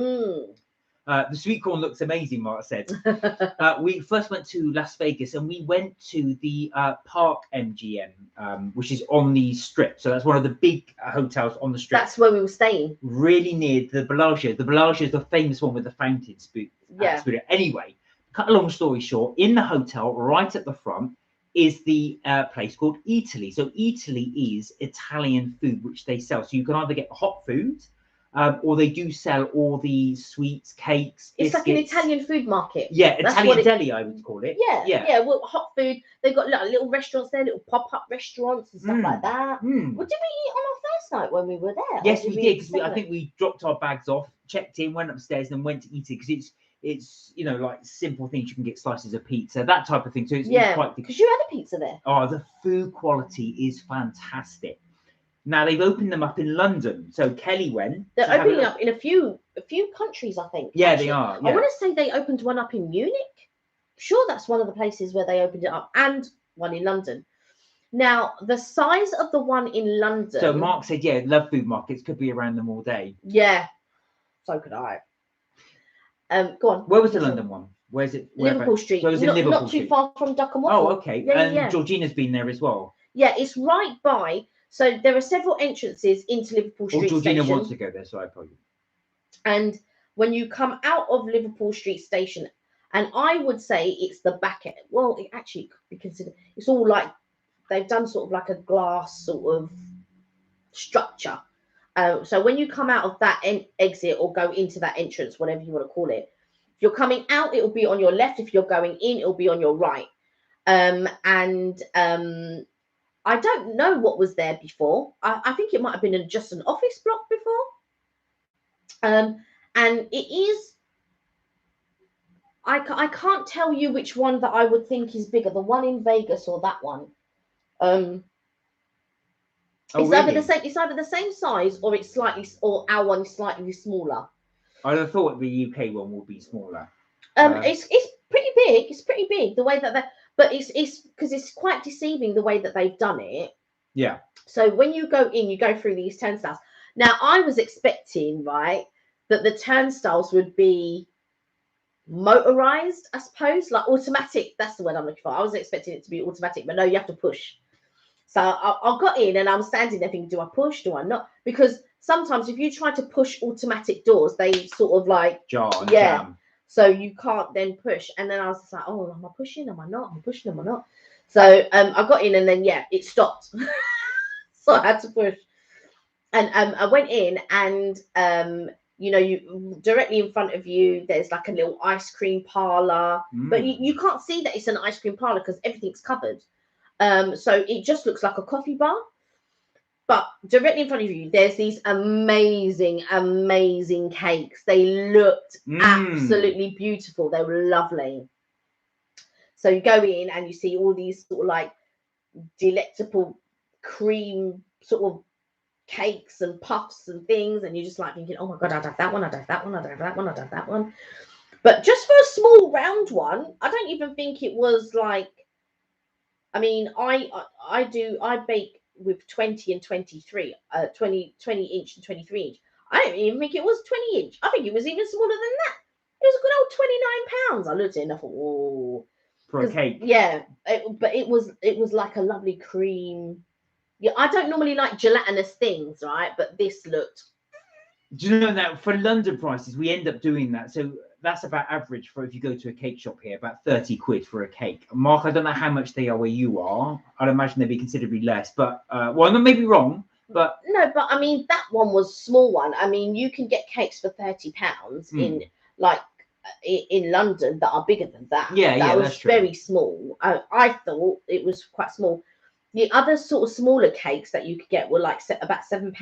The sweet corn looks amazing, Mark said. We first went to Las Vegas and we went to the Park MGM, which is on the Strip. So that's one of the big hotels on the Strip. That's where we were staying. Really near the Bellagio. The Bellagio is the famous one with the fountain spout. Yeah. Anyway, cut a long story short, in the hotel, right at the front, is the place called Italy. So Italy is Italian food, which they sell. So you can either get hot food, or they do sell all the sweets, cakes, It's biscuits. like an Italian food market. Yeah, Italian deli, I would call it. Yeah. Well, hot food. They've got little restaurants there, little pop-up restaurants and stuff like that. Well, did we eat on our first night when we were there? Yes, we did. Because I think we dropped our bags off, checked in, went upstairs, and went to eat it. Because it's like simple things. You can get slices of pizza, that type of thing. So it's quite good. Because you had a pizza there. Oh, the food quality is fantastic. Now they've opened them up in London. So Kelly went. They're opening up in a few countries, I think. Yeah, actually. They are. Yeah. I want to say they opened one up in Munich. Sure, that's one of the places where they opened it up, and one in London. Now, the size of the one in London. So Mark said, "Yeah, love food markets. Could be around them all day." Yeah, so could I. Go on. Where was the London one? Where's it? Liverpool Street. So it was in Liverpool not Street. too far from Duck and Waffle. Oh, okay. Yeah. Georgina's been there as well. Yeah, it's right by. So there are several entrances into Liverpool Street Georgina Station. wants to go there, so I probably. And when you come out of Liverpool Street Station, and I would say it's the back end. Well, it actually could be considered. It's all like they've done sort of like a glass sort of structure. So when you come out of that exit or go into that entrance, whatever you want to call it, if you're coming out, it will be on your left. If you're going in, it will be on your right. I don't know what was there before. I think it might have been just an office block before. And it is. I can't tell you which one that I would think is bigger, the one in Vegas or that one. It's either the same size or it's our one is slightly smaller. I'd have thought the UK one would be smaller. It's pretty big. It's pretty big the way that but it's because it's quite deceiving the way that they've done it. Yeah. So when you go in, you go through these turnstiles. Now I was expecting, right, that the turnstiles would be motorized, I suppose, like automatic. That's the word I'm looking for. I was expecting it to be automatic, but no, you have to push. So I got in and I was standing there thinking, do I push? Do I not? Because sometimes if you try to push automatic doors, they sort of like jar. Yeah. Jam. So you can't then push. And then I was just like, oh, am I pushing? Am I not? Am I pushing? Am I not? So I got in and then, it stopped. So I had to push. And I went in and, you directly in front of you, there's like a little ice cream parlor. But you can't see that it's an ice cream parlor because everything's covered. So it just looks like a coffee bar. But directly in front of you, there's these amazing, amazing cakes. They looked absolutely beautiful. They were lovely. So you go in and you see all these sort of like delectable cream sort of cakes and puffs and things, and you're just like thinking, oh my god, I'd have that one, I'd have that one, I'd have that one, I'd have that one. But just for a small round one, I don't even think it was like. I mean, I bake with 20 and 23, 20 inch and 23 inch. I don't even think it was 20 inch. I think it was even smaller than that. It was a good old 29 pounds. I looked at it and I thought, oh, For a cake. yeah, but it was like a lovely cream. Yeah, I don't normally like gelatinous things, right? But this looked. Do you know that for London prices, we end up doing that? So that's about average for if you go to a cake shop here, about 30 quid for a cake. Mark, I don't know how much they are where you are. I'd imagine they'd be considerably less, but well, I may be wrong, but no, but I mean that one was a small one. I mean, you can get cakes for £30 in like in London that are bigger than that. Yeah, that was that's true. very small. I thought it was quite small. The other sort of smaller cakes that you could get were like about £7.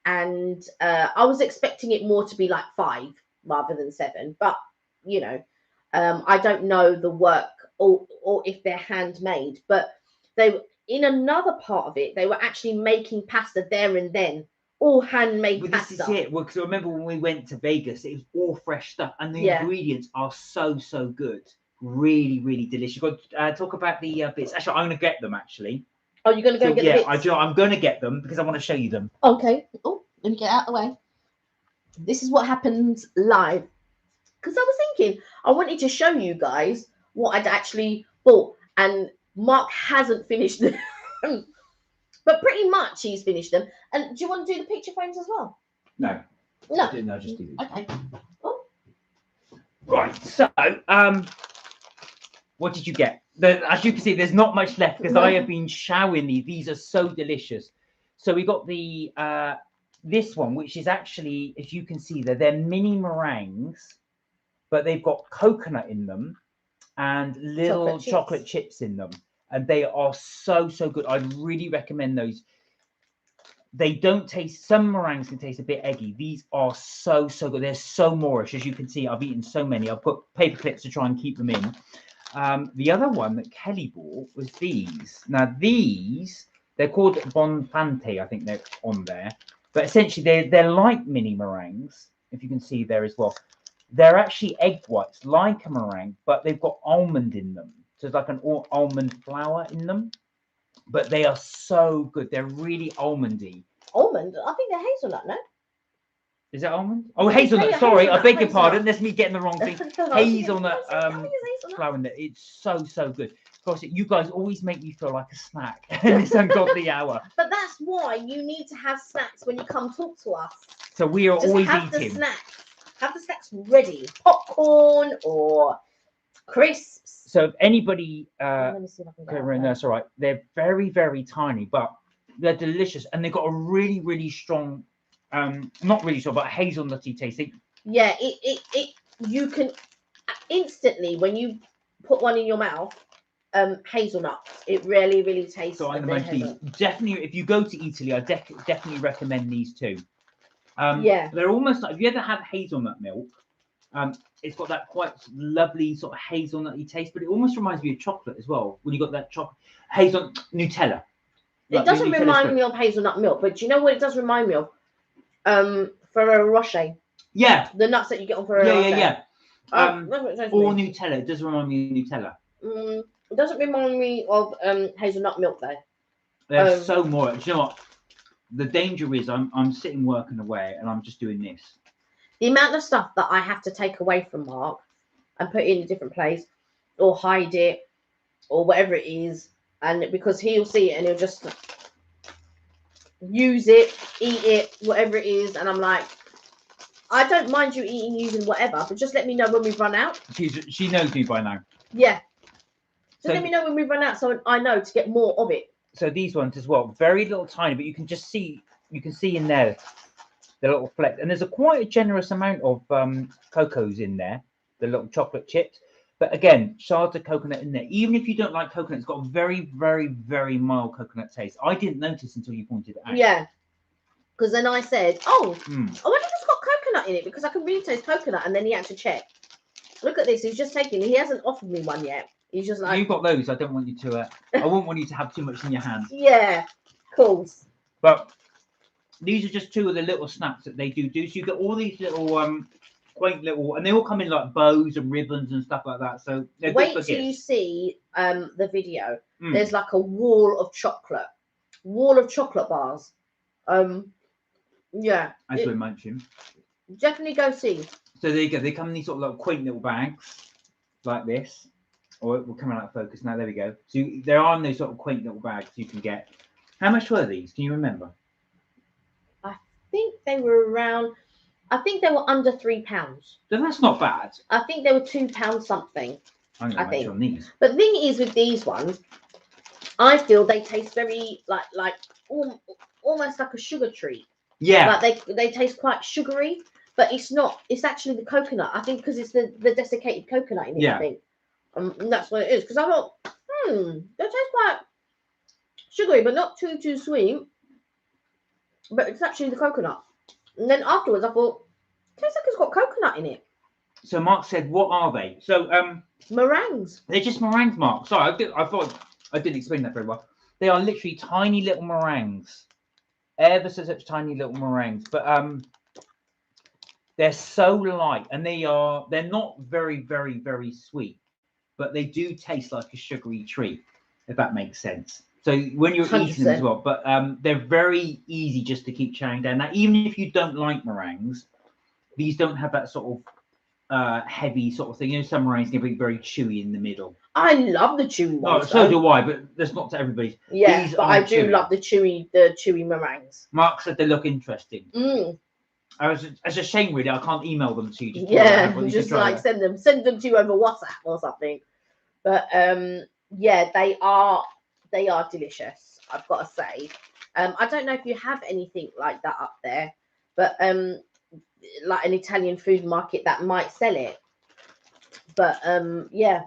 And I was expecting it more to be like 5 rather than 7, but you know, I don't know the work or if they're handmade, but they in another part of it they were actually making pasta there and then, all handmade but pasta. this is it. Well, because I remember when we went to Vegas, it was all fresh stuff, and the ingredients are so good, really, really delicious. You've got to talk about the bits. Actually, I'm going to get them actually. Oh, you're going to go get the bits? I'm going to get them because I want to show you them. Okay. Oh, let me get out of the way. This is what happens live. Because I was thinking, I wanted to show you guys what I'd actually bought. And Mark hasn't finished them. But pretty much he's finished them. And do you want to do the picture frames as well? No. No. No, just do these. Okay. Oh. Right. So, what did you get? As you can see, there's not much left because I have been showering these. These are so delicious. So we got the this one, which is actually, as you can see, they're mini meringues, but they've got coconut in them and little chocolate chips in them, and they are so good. I'd really recommend those. They don't taste. Some meringues can taste a bit eggy. These are so good. They're so moreish, as you can see. I've eaten so many. I've put paper clips to try and keep them in. The other one that Kelly bought was these. Now these, they're called Bonfante, I think they're on there. But essentially they're like mini meringues, if you can see there as well. They're actually egg whites, like a meringue, but they've got almond in them. So it's like an almond flour in them. But they are so good. They're really almondy. Almond? I think they're hazelnut, no? Is that almond? Oh, hazelnut. Sorry, I beg your pardon. That's me getting the wrong thing. Hazelnut flour in there. It's so good. Of course, you guys always make me feel like a snack in this ungodly hour. But that's why you need to have snacks when you come talk to us. So we are always have eating. The snacks. Have the snacks ready. Popcorn or crisps. So if anybody, let me see if I can get that's all right. They're very tiny, but they're delicious, and they've got a really strong. Not really strong, but hazelnutty taste. Yeah, you can instantly when you put one in your mouth, hazelnut. It really tastes. So I'm going to make these. Definitely, if you go to Italy, I definitely recommend these two. Yeah, they're almost like, have you ever had hazelnut milk? It's got that quite lovely sort of hazelnutty taste, but it almost reminds me of chocolate as well. When you got that chocolate hazelnut Nutella. It doesn't remind me of hazelnut milk, but do you know what it does remind me of? Ferrero Rocher. Yeah. The nuts that you get on Ferrero Rocher. Yeah. Or Nutella. It does remind me of Nutella. It doesn't remind me of hazelnut milk though. They're so more. Do you know what? The danger is I'm sitting working away and I'm just doing this. The amount of stuff that I have to take away from Mark and put in a different place or hide it or whatever it is, and because he'll see it and he'll just use it, eat it, whatever it is, and I'm like, I don't mind you eating, using whatever, but just let me know when we've run out. She knows me by now. Yeah. Just let me know when we've run out so I know to get more of it. So these ones as well, very little tiny, but you can see in there the little fleck, and there's quite a generous amount of cocos in there, the little chocolate chips. But again, shards of coconut in there. Even if you don't like coconut, it's got a very mild coconut taste. I didn't notice until you pointed it out. Yeah, because then I said, I wonder if it's got coconut in it, because I can really taste coconut. And then he had to check. Look at this. He's just taking. He hasn't offered me one yet. He's just like, you've got those. I don't want you to. I won't want you to have too much in your hand. Yeah, cool. But these are just two of the little snaps that they do. So you get all these little quaint little, and they all come in like bows and ribbons and stuff like that. So they're Wait good for till you gifts. see the video. Mm. There's like a wall of chocolate bars. Yeah, As we mentioned. definitely go see. So there you go. They come in these sort of like quaint little bags like this. Or it will come out of focus now. There we go. So there are those sort of quaint little bags you can get. How much were these? Can you remember? I think they were around. I think they were under £3. So that's not bad. I think they were £2 something. I'm going to make sure on these. But the thing is with these ones, I feel they taste very like almost like a sugar treat. Yeah. Like they taste quite sugary, but it's not. It's actually the coconut. I think because it's the desiccated coconut in it. Yeah. I think. And that's what it is. Because I thought, they taste quite sugary, but not too sweet. But it's actually the coconut. And then afterwards, I thought, it tastes like it's got coconut in it. So Mark said, what are they? So Meringues. they're just meringues, Mark. Sorry, I thought I didn't explain that very well. They are literally tiny little meringues. Ever so such tiny little meringues. But they're so light, and they're not very, very, very sweet. But they do taste like a sugary treat, if that makes sense. So when you're 100%. eating them as well, but they're very easy just to keep chowing down. Now, even if you don't like meringues, these don't have that sort of heavy sort of thing. You know, some meringues can be very chewy in the middle. I love the chewy ones. Oh, so do I, but that's not to everybody. Yeah, These but I aren't do chewy. love the chewy meringues. Mark said they look interesting. Mm. It's a shame, really. I can't email them to you. Just like send them to you over WhatsApp or something. But yeah, they are delicious, I've got to say. I don't know if you have anything like that up there, but like an Italian food market that might sell it. But yeah,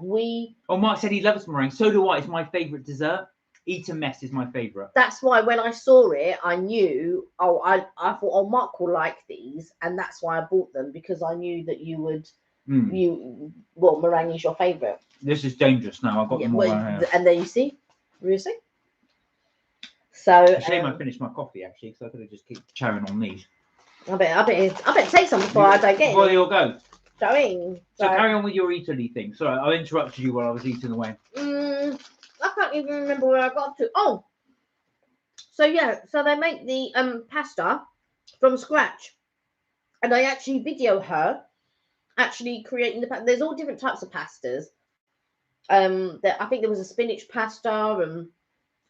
Oh, Mark said he loves meringue. So do I. It's my favourite dessert. Eat a mess is my favourite. That's why when I saw it, I knew. Oh, I thought, oh, Mark will like these, and that's why I bought them, because I knew that you would. Meringue is your favourite. This is dangerous now. I've got them all around here. And then you see. So It's a shame I finished my coffee, actually, because I could have just keep chowing on these. I bet take some before I don't get it. Before they all go. Going. So carry on with your Italy thing. Sorry, I interrupted you while I was eating away. I can't even remember where I got to. Oh, so yeah, so they make the pasta from scratch, and I actually video her actually creating the pasta. There's all different types of pastas. I think there was a spinach pasta,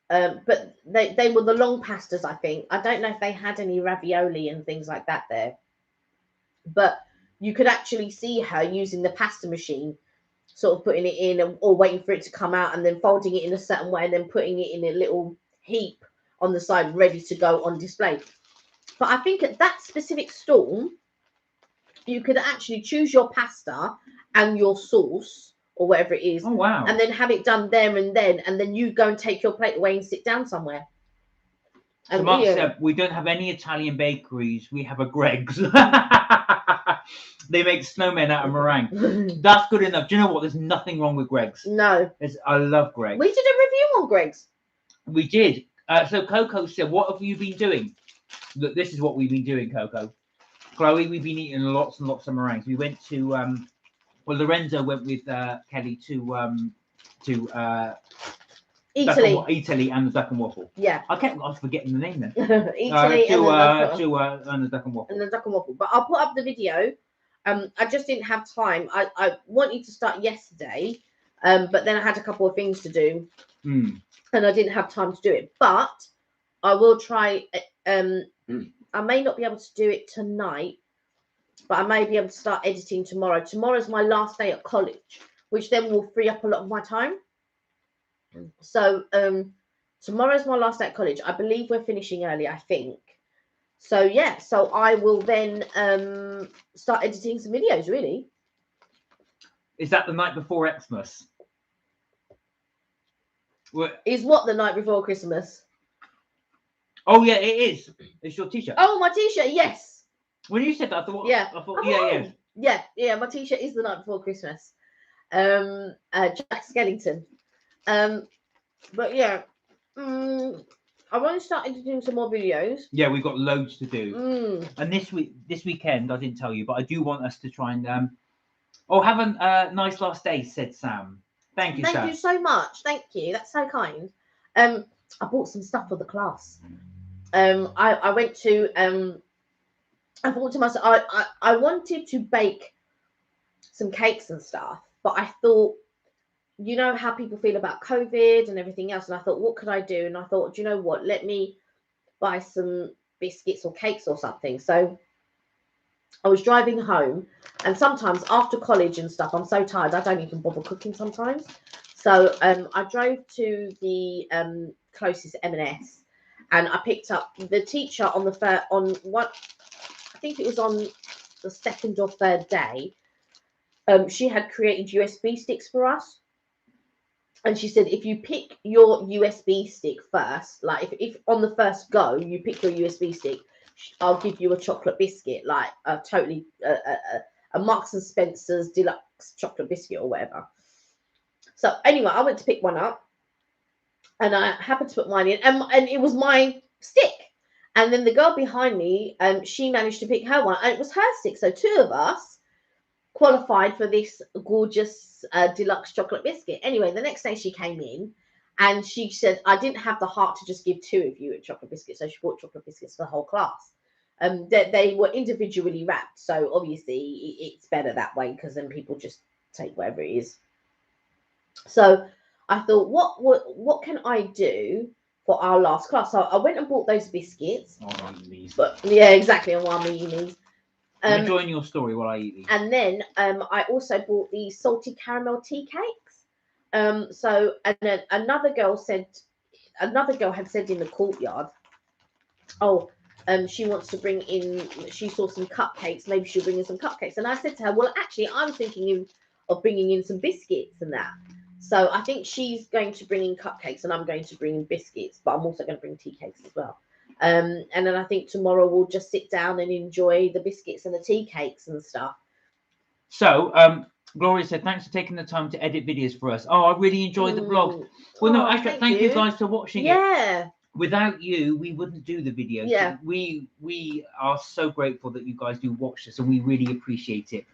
and but they were the long pastas. I think I don't know if they had any ravioli and things like that there, but you could actually see her using the pasta machine, sort of putting it in or waiting for it to come out, and then folding it in a certain way, and then putting it in a little heap on the side, ready to go on display. But I think at that specific stall, you could actually choose your pasta and your sauce or whatever it is. Oh, wow. And then have it done there and then you go and take your plate away and sit down somewhere. So Mark said, we don't have any Italian bakeries. We have a Greg's. They make snowmen out of meringue. That's good enough. Do you know what? There's nothing wrong with Greg's. No. I love Greg's. We did a review on Greg's. We did. So Coco said, what have you been doing? Look, this is what we've been doing, Coco. Chloe, we've been eating lots and lots of meringues. We went to, well, Lorenzo went with Kelly to Italy and the Duck and Waffle. Yeah. I was forgetting the name then. Italy and the Duck and Waffle. And the Duck and Waffle. But I'll put up the video. I just didn't have time. I wanted to start yesterday, but then I had a couple of things to do, and I didn't have time to do it. But I will try. I may not be able to do it tonight, but I may be able to start editing tomorrow. Tomorrow's my last day at college, which then will free up a lot of my time. So tomorrow's my last day at college. I believe we're finishing early, I think. So yeah, so I will then start editing some videos, really. Is that the night before Xmas? Is what the night before Christmas? Oh yeah, it is. It's your t-shirt. Oh, my t-shirt, yes. When you said that, I thought, yeah. I thought, yeah. My t-shirt is the night before Christmas. Jack Skellington. But yeah, I've only started to do some more videos. Yeah, we've got loads to do. Mm. And this weekend, I didn't tell you, but I do want us to try and have a nice last day, said Sam. Thank you, Thank Sam. you so much. Thank you. That's so kind. I bought some stuff for the class. I went to I thought to myself, I wanted to bake some cakes and stuff, but I thought, you know how people feel about COVID and everything else, and I thought, what could I do? And I thought, do you know what? Let me buy some biscuits or cakes or something. So I was driving home, and sometimes after college and stuff, I'm so tired I don't even bother cooking sometimes. So I drove to the closest M&S, and I picked up the teacher on I think it was on the second or third day. She had created USB sticks for us, and she said if you pick your USB stick first, like if on the first go you pick your USB stick, I'll give you a chocolate biscuit, like a totally a Marks and Spencer's deluxe chocolate biscuit or whatever. So anyway, I went to pick one up, and I happened to put mine in, and it was my stick. And then the girl behind me, she managed to pick her one, and it was her stick. So two of us qualified for this gorgeous deluxe chocolate biscuit. Anyway, the next day she came in, and she said, I didn't have the heart to just give two of you a chocolate biscuit, so she bought chocolate biscuits for the whole class. They were individually wrapped, so obviously it's better that way, because then people just take whatever it is. So I thought, what can I do for our last class? So I went and bought those biscuits. Oh, I'm eating these. But yeah, exactly. And while I'm eating these, I'm enjoying your story while I eat these. and then I also bought the salty caramel tea cakes. So and then another girl had said in the courtyard, oh, she wants to bring in. She saw some cupcakes. Maybe she'll bring in some cupcakes. And I said to her, well, actually, I'm thinking of bringing in some biscuits and that. So I think she's going to bring in cupcakes, and I'm going to bring in biscuits. But I'm also going to bring tea cakes as well. And then I think tomorrow we'll just sit down and enjoy the biscuits and the tea cakes and stuff. So, Gloria said, thanks for taking the time to edit videos for us. Oh, I really enjoyed the vlog. Well, no, actually, thank you guys for watching it. Yeah. Without you, we wouldn't do the videos. Yeah. We are so grateful that you guys do watch this, and we really appreciate it.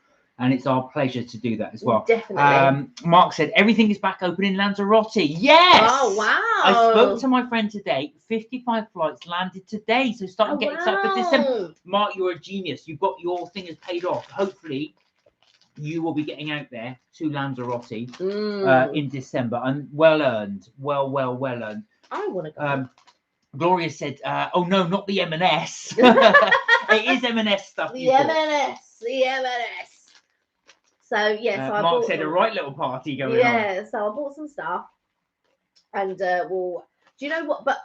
And it's our pleasure to do that as well. Definitely. Mark said, everything is back open in Lanzarote. Yes! Oh, wow. I spoke to my friend today. 55 flights landed today. So start and get excited for December. Mark, you're a genius. You've got your thing has paid off. Hopefully, you will be getting out there to Lanzarote in December. And well earned. Well earned. I want to go. Gloria said, oh, no, not the M&S. It is M&S stuff. The M&S. So yes, Mark bought said a right little party going on. Yeah, so I bought some stuff, and do you know what? But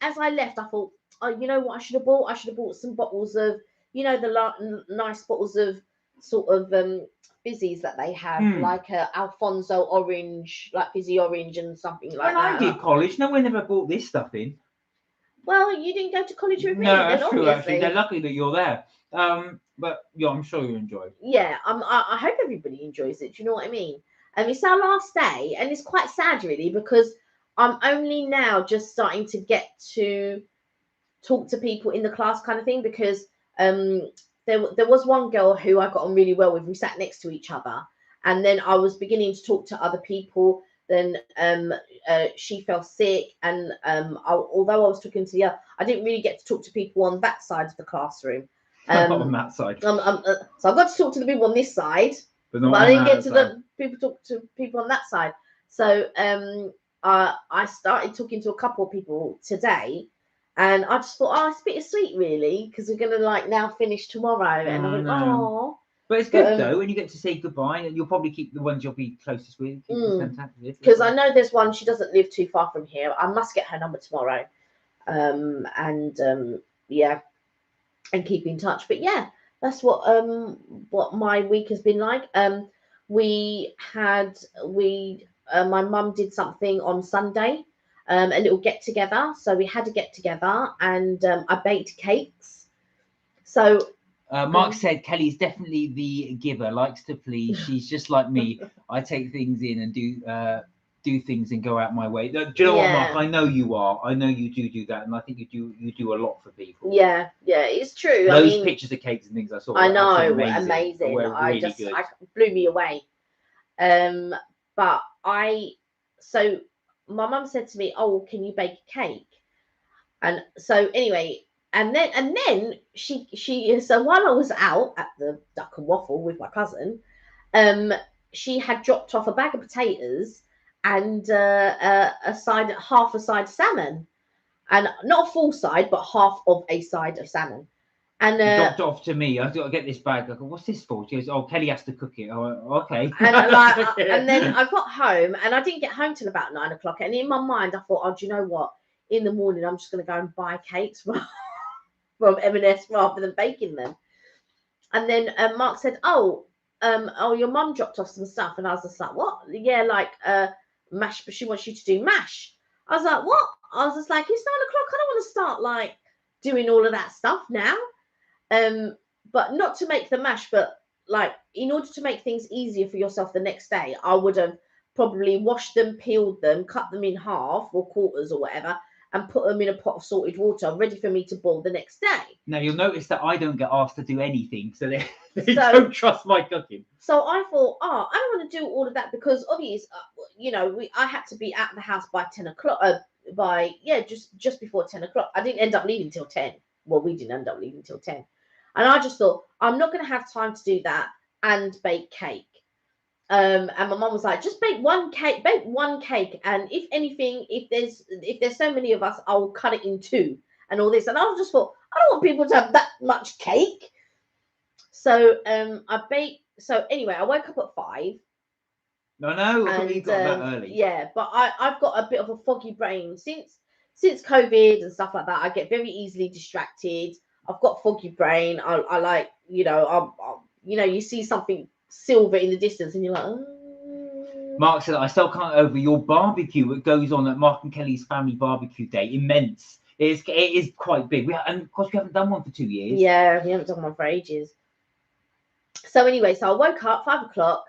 as I left, I thought, oh, you know what? I should have bought some bottles of, you know, the nice bottles of sort of fizzies that they have, like Alfonso orange, like fizzy orange and something like that. I did college. No one ever bought this stuff in. Well, you didn't go to college with me. No, then, that's true. obviously. Actually, they're lucky that you're there. But yeah, I'm sure you enjoy. Yeah, I hope everybody enjoys it. Do you know what I mean? It's our last day, and it's quite sad, really, because I'm only now just starting to get to talk to people in the class, kind of thing. Because there was one girl who I got on really well with. We sat next to each other, and then I was beginning to talk to other people. Then she fell sick, and although I was talking to the other, I didn't really get to talk to people on that side of the classroom. On that side. So I got to talk to the people on this side, but I didn't get to talk to people on that side. So I started talking to a couple of people today, and I just thought, oh, it's a bit sweet, really, because we're gonna like now finish tomorrow, and I went, oh. But it's good though, and you get to say goodbye, and you'll probably keep the ones you'll be closest with. Because I know there's one, she doesn't live too far from here. I must get her number tomorrow, yeah, and keep in touch. But yeah, that's what my week has been like. My mum did something on Sunday, a little get together. So we had a get together, and I baked cakes. So. Mark said Kelly's definitely the giver, likes to please. She's just like me. I take things in and do do things and go out my way. Do you know what, Yeah. Mark? I know you are. I know you do that, and I think you do a lot for people. Yeah, it's true. Those I mean, pictures of cakes and things I saw. I Were absolutely know, amazing. Were really good. I blew me away. But so my mum said to me, "Oh, can you bake a cake?" And so anyway, and then she so while I was out at the Duck and Waffle with my cousin, she had dropped off a bag of potatoes and half a side of salmon, and not a full side, but half of a side of salmon. And dropped off to me. I got to get this bag. I go, what's this for? She goes, oh, Kelly has to cook it. I went, okay. And then I got home, and I didn't get home till about 9 o'clock. And in my mind, I thought, oh, do you know what? In the morning, I'm just going to go and buy cakes from M&S rather than baking them. And then Mark said, oh, your mum dropped off some stuff. And I was just like, what? Yeah, like mash, but she wants you to do mash. I was like, what? I was just like, it's 9 o'clock. I don't want to start like doing all of that stuff now. But not to make the mash, but like in order to make things easier for yourself the next day, I would have probably washed them, peeled them, cut them in half or quarters or whatever, and put them in a pot of salted water ready for me to boil the next day. Now you'll notice that I don't get asked to do anything, so they don't trust my cooking. So I thought, I don't want to do all of that because obviously, I had to be at the house by 10 o'clock. Just before 10 o'clock. I didn't end up leaving till 10. Well, we didn't end up leaving till 10. And I just thought, I'm not going to have time to do that and bake cake. And my mum was like, just bake one cake. And if anything, if there's so many of us, I'll cut it in two and all this. And I just thought, I don't want people to have that much cake. So I baked. So anyway, I woke up at 5. No, you got that early. Yeah, but I've got a bit of a foggy brain since COVID and stuff like that. I get very easily distracted. I've got foggy brain. I like, you see something silver in the distance and you're like, oh. Mark said, I still can't over your barbecue. It goes on at Mark and Kelly's family barbecue day. Immense. It is quite big. And of course, we haven't done one for 2 years. Yeah, we haven't done one for ages. So anyway, so I woke up 5 o'clock.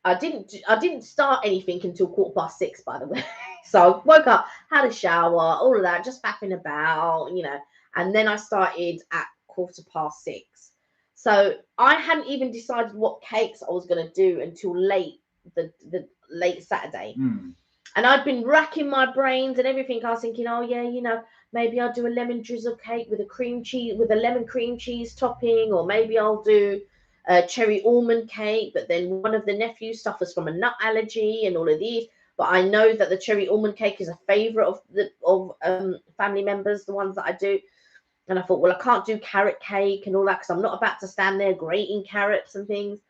I didn't start anything until 6:15, by the way. So I woke up, had a shower, all of that, just faffing about, and then I started at 6:15. So I hadn't even decided what cakes I was going to do until late late Saturday. And I'd been racking my brains and everything. I was thinking, oh yeah, maybe I'll do a lemon drizzle cake with a lemon cream cheese topping, or maybe I'll do a cherry almond cake. But then one of the nephews suffers from a nut allergy and all of these. But I know that the cherry almond cake is a favorite of family members, the ones that I do. And I thought, well, I can't do carrot cake and all that because I'm not about to stand there grating carrots and things.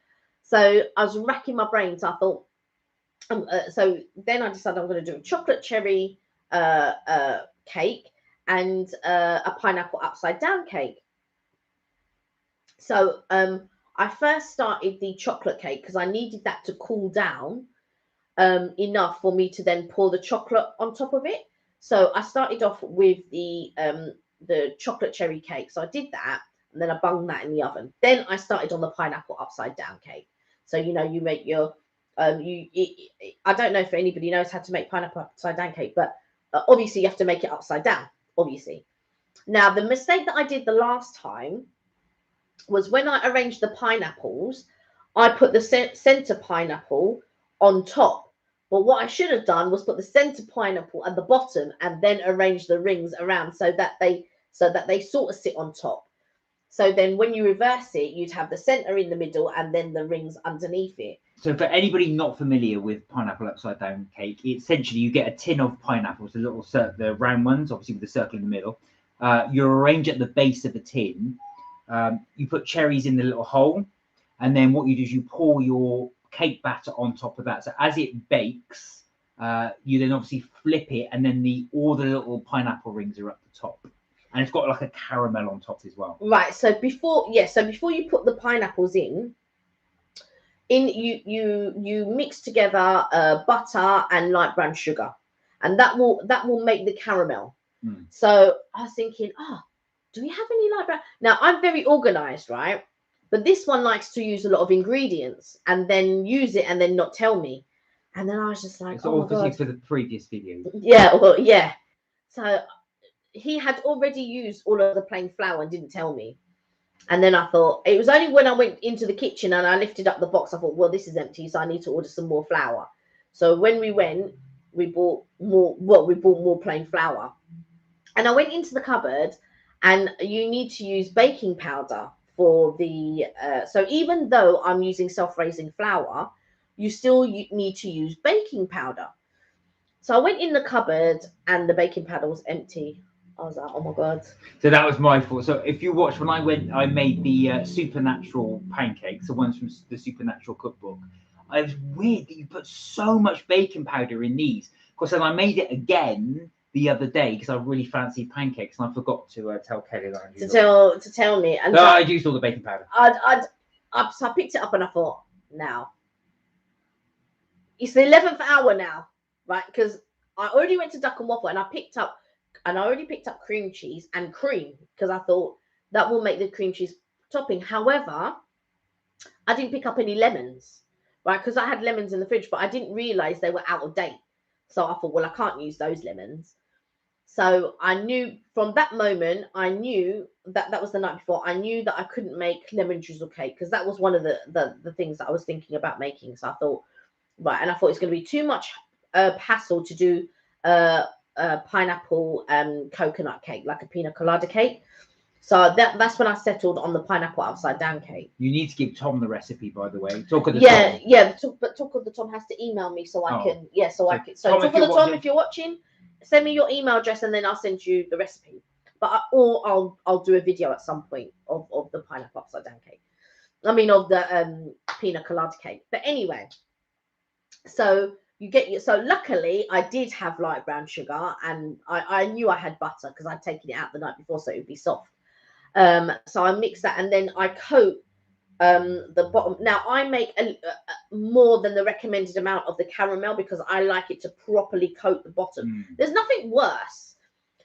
So I was racking my brains. So I thought, so then I decided I'm going to do a chocolate cherry cake and a pineapple upside down cake. So I first started the chocolate cake because I needed that to cool down enough for me to then pour the chocolate on top of it. So I started off with the chocolate cherry cake. So I did that, and then I bunged that in the oven. Then I started on the pineapple upside down cake. So you make your I don't know if anybody knows how to make pineapple upside down cake, but obviously you have to make it upside down. Obviously, now the mistake that I did the last time was when I arranged the pineapples, I put the center pineapple on top. But what I should have done was put the center pineapple at the bottom and then arrange the rings around so that they sort of sit on top. So then when you reverse it, you'd have the center in the middle and then the rings underneath it. So for anybody not familiar with pineapple upside down cake, essentially you get a tin of pineapples, the round ones, obviously with the circle in the middle. You arrange at the base of the tin. You put cherries in the little hole, and then what you do is you pour your cake batter on top of that. So as it bakes, you then obviously flip it, and then all the little pineapple rings are at the top, and it's got like a caramel on top as well. Right. So before you put the pineapples in you mix together butter and light brown sugar, and that will make the caramel. So I was thinking, do we have any light brown? Now I'm very organized, right? But this one likes to use a lot of ingredients and then use it and then not tell me. And then I was just like, It's oh my obviously God. for the previous video. Yeah, well, yeah. So he had already used all of the plain flour and didn't tell me. And then I thought, it was only when I went into the kitchen and I lifted up the box, I thought, well, this is empty, so I need to order some more flour. So when we went, we bought more plain flour. And I went into the cupboard, and you need to use baking powder for the, so even though I'm using self-raising flour, you still need to use baking powder. So I went in the cupboard and the baking powder was empty. I was like, oh my God. So that was my fault. So if you watch, when I went, I made the supernatural pancakes, the ones from the Supernatural cookbook. It was weird that you put so much baking powder in these. Of course, then I made it again the other day because I really fancied pancakes, and I forgot to tell Kelly that I used to tell me. And no, I used all the baking powder. So I picked it up and I thought, now it's the 11th hour now, right? Because I already went to Duck and Waffle and I already picked up cream cheese and cream because I thought that will make the cream cheese topping. However, I didn't pick up any lemons, right? Because I had lemons in the fridge, but I didn't realize they were out of date. So I thought, well, I can't use those lemons. So I knew from that moment, I knew that was the night before. I knew that I couldn't make lemon drizzle cake because that was one of the things that I was thinking about making. So I thought, right, and I thought it's going to be too much hassle to do pineapple coconut cake, like a pina colada cake. So that's when I settled on the pineapple upside down cake. You need to give Tom the recipe, by the way. Talk of the Tom. Yeah, but Talk of the Tom has to email me so I can. Yeah, so I can. So Tom, Talk of the Tom, if you're watching, send me your email address and then I'll send you the recipe. Or I'll do a video at some point of the pineapple upside down cake. I mean, of the pina colada cake. But anyway, so luckily I did have light brown sugar, and I knew I had butter because I'd taken it out the night before so it would be soft. So I mix that and then I coat the bottom. Now I make more than the recommended amount of the caramel because I like it to properly coat the bottom. There's nothing worse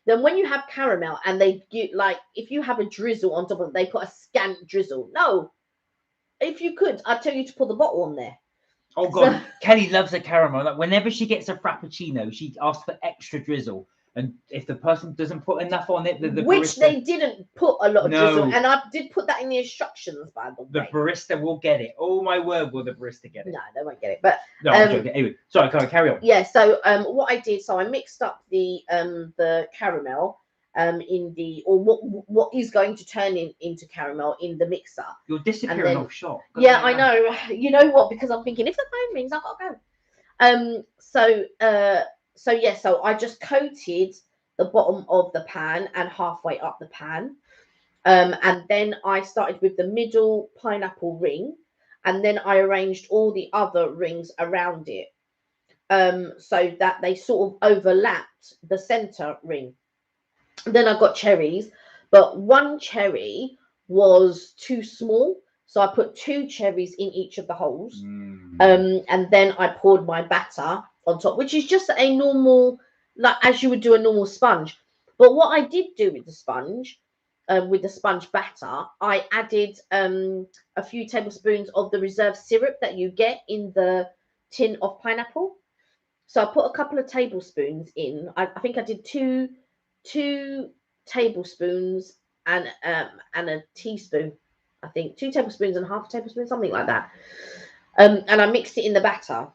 than when you have caramel and they get, like, if you have a drizzle on top of it, they put a scant drizzle. No, if you could, I'd tell you to put the bottle on there. Oh God, Kelly loves a caramel. Like whenever she gets a frappuccino, she asks for extra drizzle. And if the person doesn't put enough on it, which barista, they didn't put a lot of drizzle, and I did put that in the instructions, by the way. The barista will get it. Oh my word, will the barista get it? No, they won't get it. But no, I'm joking. Anyway, sorry, can I carry on? Yeah. So what I did, so I mixed up the caramel in the, or what is going to turn into caramel in the mixer. You're disappearing off shot. Yeah, I know. You know what? Because I'm thinking if the phone rings, I've got to go. So I just coated the bottom of the pan and halfway up the pan. And then I started with the middle pineapple ring, and then I arranged all the other rings around it, so that they sort of overlapped the center ring. Then I got cherries, but one cherry was too small, so I put 2 cherries in each of the holes. And then I poured my batter on top, which is just a normal, like as you would do a normal sponge. But what I did do with the sponge batter, I added a few tablespoons of the reserve syrup that you get in the tin of pineapple. So I put a couple of tablespoons in. I think I did two tablespoons and a teaspoon. I think 2 tablespoons and half a tablespoon, something like that. And I mixed it in the batter.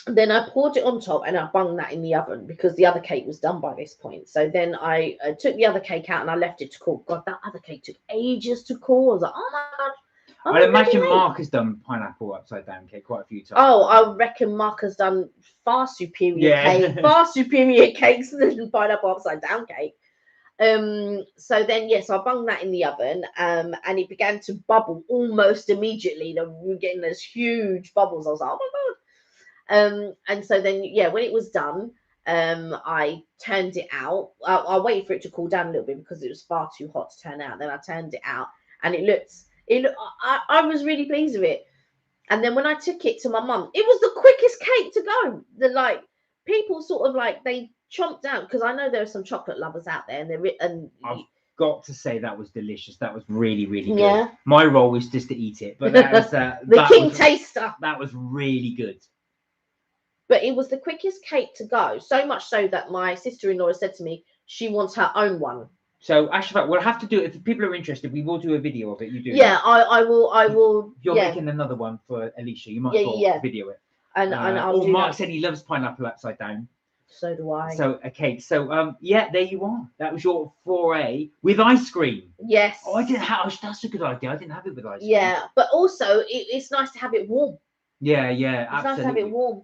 Then I poured it on top and I bung that in the oven because the other cake was done by this point. So then I took the other cake out and I left it to cool. God, that other cake took ages to cool. I was like, oh my God. I'd imagine Mark has done pineapple upside down cake quite a few times. Oh, I reckon Mark has done far superior cakes than pineapple upside down cake. So then yes, I bunged that in the oven, and it began to bubble almost immediately. We were getting those huge bubbles. I was like, oh my God. And so then when it was done, I turned it out. I waited for it to cool down a little bit because it was far too hot to turn out. Then I turned it out, and I was really pleased with it. And then when I took it to my mum, it was the quickest cake to go. People sort of they chomped out, because I know there are some chocolate lovers out there, and I've got to say that was delicious. That was really, really good. Yeah. My role was just to eat it, but that was the king taster. That was really good. But it was the quickest cake to go. So much so that my sister-in-law has said to me she wants her own one. So actually, we'll have to do it. If people are interested, we will do a video of it. You do. Yeah, I will. If you're yeah. making another one for Alicia, you might as well video it. And I'll do Mark that. said he loves pineapple upside down. So do I. So okay, so yeah, there you are. That was your foray with ice cream. Yes. Oh, I didn't have. That's a good idea. I didn't have it with ice cream. Yeah, but also it's nice to have it warm. Yeah, It's absolutely. nice to have it warm.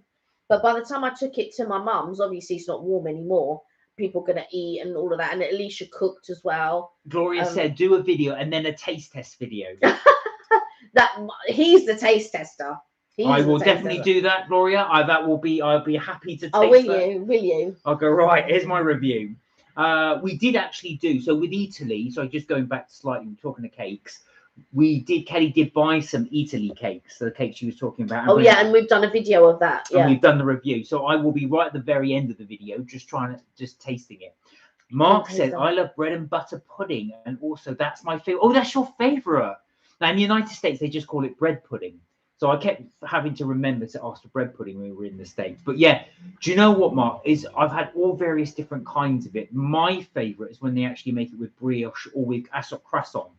But by the time I took it to my mum's, obviously it's not warm anymore. People are gonna eat and all of that. And Alicia cooked as well. Gloria said, do a video and then a taste test video. That he's the taste tester. I will definitely do that, Gloria. I'll be happy to taste will you? Will you? I'll go, right, here's my review. We did actually do, so with Italy, so just going back slightly, we're talking to cakes. Kelly did buy some Italy cakes, the cakes she was talking about. Oh, yeah, and we've done a video of that. Yeah. And we've done the review. So I will be right at the very end of the video, just tasting it. Mark said, I love bread and butter pudding. And also, that's my favorite. Oh, that's your favorite. Now, in the United States, they just call it bread pudding. So I kept having to remember to ask for bread pudding when we were in the States. But yeah, do you know what, Mark? I've had all various different kinds of it. My favorite is when they actually make it with brioche or with croissant.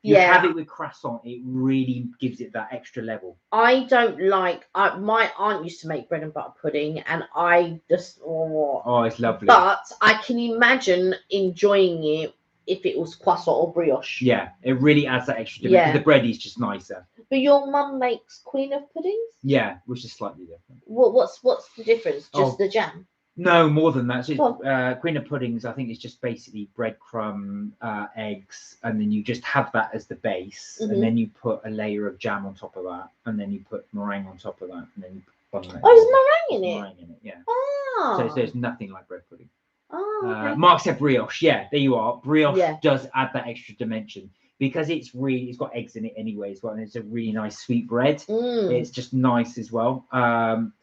You have it with croissant, it really gives it that extra level. I don't like. My aunt used to make bread and butter pudding, and I just oh, it's lovely. But I can imagine enjoying it if it was croissant or brioche. Yeah, it really adds that extra dimension. Yeah. The bread is just nicer. But your mum makes queen of puddings? Yeah, which is slightly different. What's the difference? Just the jam? No, more than that. So queen of puddings, I think, is just basically breadcrumb, eggs, and then you just have that as the base, and then you put a layer of jam on top of that, and then you put meringue on top of that, and then you put on that. Oh, there's meringue in it? Meringue in it, yeah. Oh. So there's nothing like bread pudding. Oh, okay. Mark said brioche. Yeah, there you are. Brioche does add that extra dimension because it's got eggs in it anyway as well, and it's a really nice sweet bread. It's just nice as well.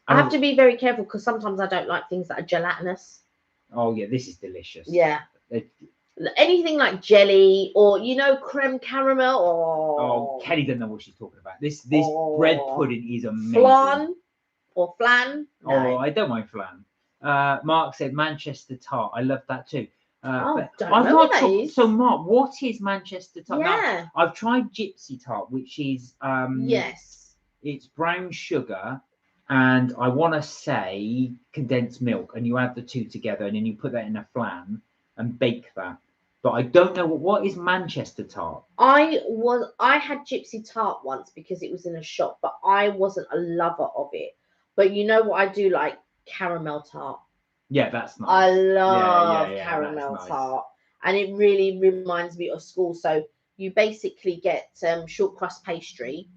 I have to be very careful because sometimes I don't like things that are gelatinous. Oh yeah, this is delicious. Yeah. Anything like jelly or creme caramel or Kelly doesn't know what she's talking about. This bread pudding is amazing. Flan. No. Oh, I don't mind flan. Mark said Manchester tart. I love that too. Don't know what that is. So Mark, what is Manchester tart? Yeah. Now, I've tried gypsy tart, which is yes, it's brown sugar and I want to say condensed milk, and you add the two together and then you put that in a flan and bake that. But I don't know what is Manchester tart. I had gypsy tart once because it was in a shop, but I wasn't a lover of it. But you know what I do like? Caramel tart. Yeah, that's nice. I love caramel tart, and it really reminds me of school. So you basically get short crust pastry,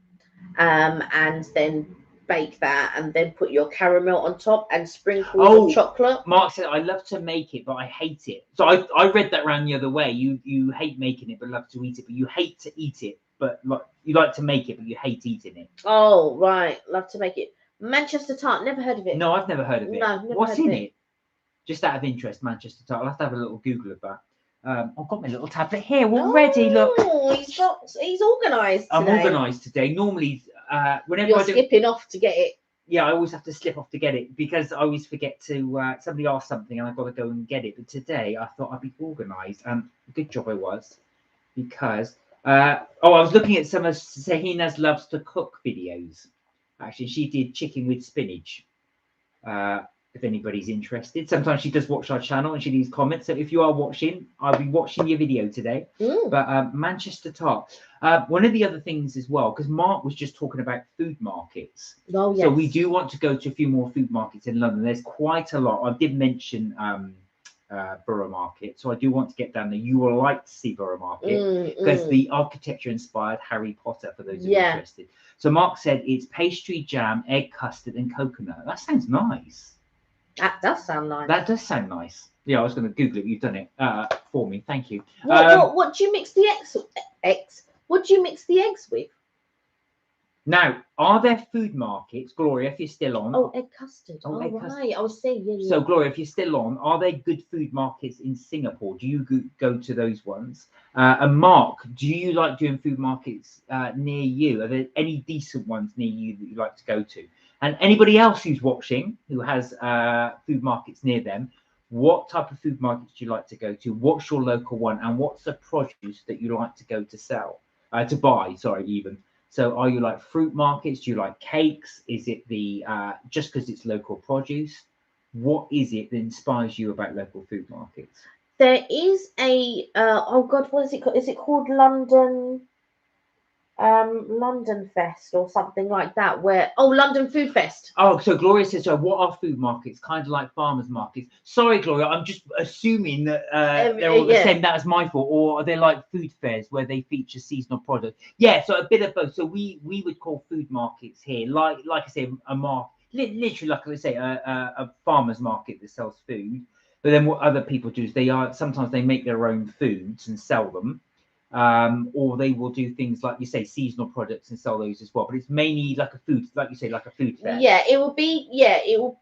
and then bake that, and then put your caramel on top and sprinkle chocolate. Mark said, I love to make it, but I hate it. So I read that round the other way. You hate making it, but love to eat it. But you hate to eat it, but you like to make it, but you hate eating it. Oh, right. Love to make it. Manchester tart, never heard of it. No, I've never heard of it. No, never What's heard in of it? Just out of interest, Manchester tart. I'll have to have a little Google of that. I've got my little tablet here already. Look, he's organised. I'm organised today. Normally, whenever you're skipping off to get it. Yeah, I always have to slip off to get it because I always forget to. Somebody asks something and I've got to go and get it. But today I thought I'd be organised, and good job I was, because I was looking at some of SAHENAAZ loves to cook videos. Actually, she did chicken with spinach. If anybody's interested, sometimes she does watch our channel and she leaves comments. So if you are watching, I'll be watching your video today. But Manchester tart. One of the other things as well, because Mark was just talking about food markets. Oh, yes. So we do want to go to a few more food markets in London. There's quite a lot. I did mention Borough Market, so I do want to get down there. You will like to see Borough Market because the architecture inspired Harry Potter, for those who are interested. So Mark said it's pastry, jam, egg custard and coconut. That sounds nice. That does sound nice. That does sound nice. Yeah, I was going to Google it. You've done it for me. Thank you. What do you mix the eggs? What do you mix the eggs with? Now, are there food markets, Gloria, if you're still on? Oh, egg custard. Oh, egg custard. I was saying, yeah. So, Gloria, if you're still on, are there good food markets in Singapore? Do you go to those ones? And Mark, do you like doing food markets near you? Are there any decent ones near you that you like to go to? And anybody else who's watching who has food markets near them, what type of food markets do you like to go to? What's your local one? And what's the produce that you like to go to to buy, sorry, even. So are you like fruit markets? Do you like cakes? Is it the just because it's local produce? What is it that inspires you about local food markets? There is a oh God, what is it called? Is it called London Fest or something like that? Where London Food Fest. Oh, so Gloria says, so what are food markets? Kind of like farmers markets. Sorry, Gloria, I'm just assuming that they're all the same. That is my fault. Or are they like food fairs where they feature seasonal products? Yeah, so a bit of both. So we would call food markets here, like I say, literally like I say, a farmers market that sells food. But then what other people do is sometimes they make their own foods and sell them. Or they will do things like you say, seasonal products and sell those as well. But it's mainly like a food, like you say, like a food fair. Yeah, it will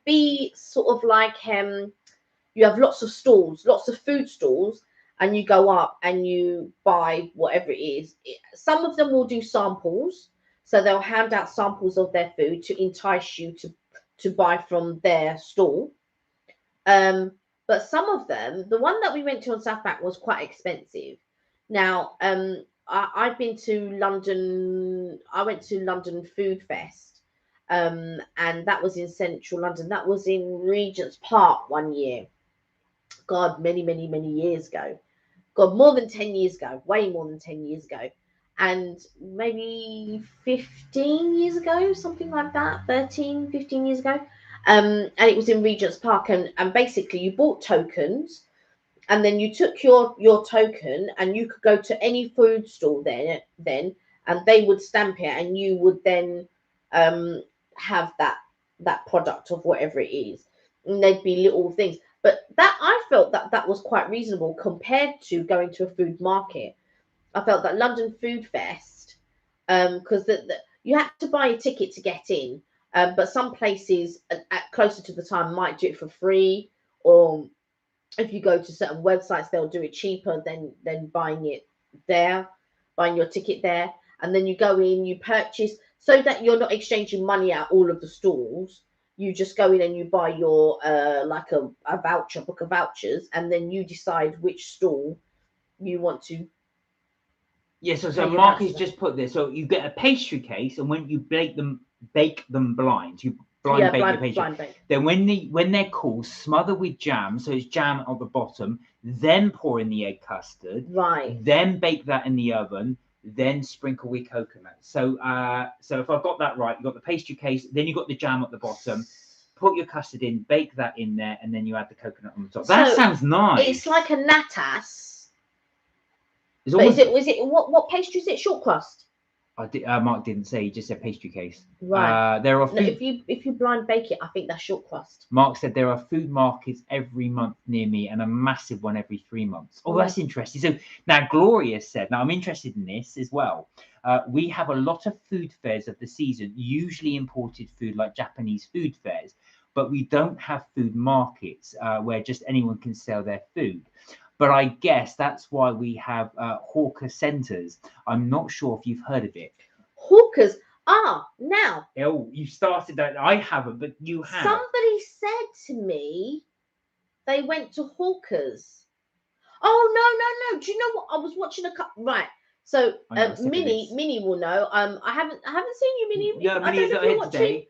be sort of like you have lots of stalls, lots of food stalls, and you go up and you buy whatever it is. Some of them will do samples, so they'll hand out samples of their food to entice you to buy from their stall. But some of them, the one that we went to on South Bank was quite expensive. Now, I've been to London. I went to London Food Fest, and that was in central London. That was in Regent's Park one year. God, many, many, many years ago. God, more than 10 years ago. Way more than 10 years ago. And maybe 15 years ago, something like that. 13, 15 years ago. And it was in Regent's Park. And basically, you bought tokens. And then you took your token and you could go to any food stall then and they would stamp it and you would then have that product of whatever it is, and there'd be little things. But that I felt that was quite reasonable compared to going to a food market. I felt that London Food Fest, because you had to buy a ticket to get in, but some places at closer to the time might do it for free, or if you go to certain websites, they'll do it cheaper than buying your ticket there. And then you go in, you purchase, so that you're not exchanging money at all of the stalls. You just go in and you buy your like a voucher, book of vouchers, and then you decide which stall you want to. Yeah, so Mark has just put this. So you get a pastry case, and when you bake them blind, you blind bake your pastry. Blind bake. Then when they're cool, smother with jam. So it's jam at the bottom. Then pour in the egg custard. Right. Then bake that in the oven. Then sprinkle with coconut. So so if I've got that right, you've got the pastry case. Then you've got the jam at the bottom. Put your custard in, bake that in there, and then you add the coconut on the top. That sounds nice. It's like a natas. Almost, is it what pastry is it? Short crust? Mark didn't say. He just said pastry case. Right. There are if you blind bake it, I think that's short crust. Mark said there are food markets every month near me and a massive one every 3 months. Oh, that's interesting. So now Gloria said, now I'm interested in this as well. We have a lot of food fairs of the season, usually imported food like Japanese food fairs, but we don't have food markets where just anyone can sell their food. But I guess that's why we have hawker centres. I'm not sure if you've heard of it. Hawkers? Now. Oh, you started that. I haven't, but you have. Somebody said to me they went to hawkers. Oh, no. Do you know what? I was watching right. So Minnie will know. I haven't seen you, Minnie. Yeah, Minnie's not here today.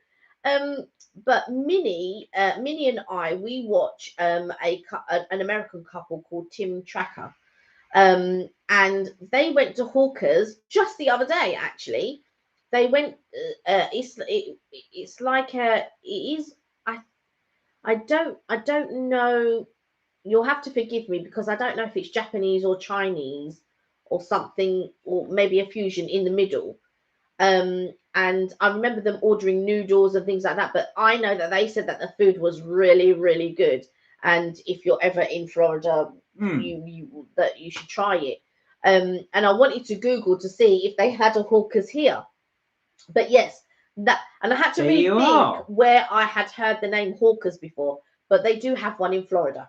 But Minnie and I, we watch an American couple called Tim Tracker, and they went to Hawkers just the other day. Actually, they went. It's like it is. I don't know. You'll have to forgive me because I don't know if it's Japanese or Chinese or something, or maybe a fusion in the middle. And I remember them ordering noodles and things like that, but I know that they said that the food was really, really good. And if you're ever in Florida, you should try it. And I wanted to Google to see if they had a Hawkers here. But yes, and I had to really think where I had heard the name Hawkers before, but they do have one in Florida.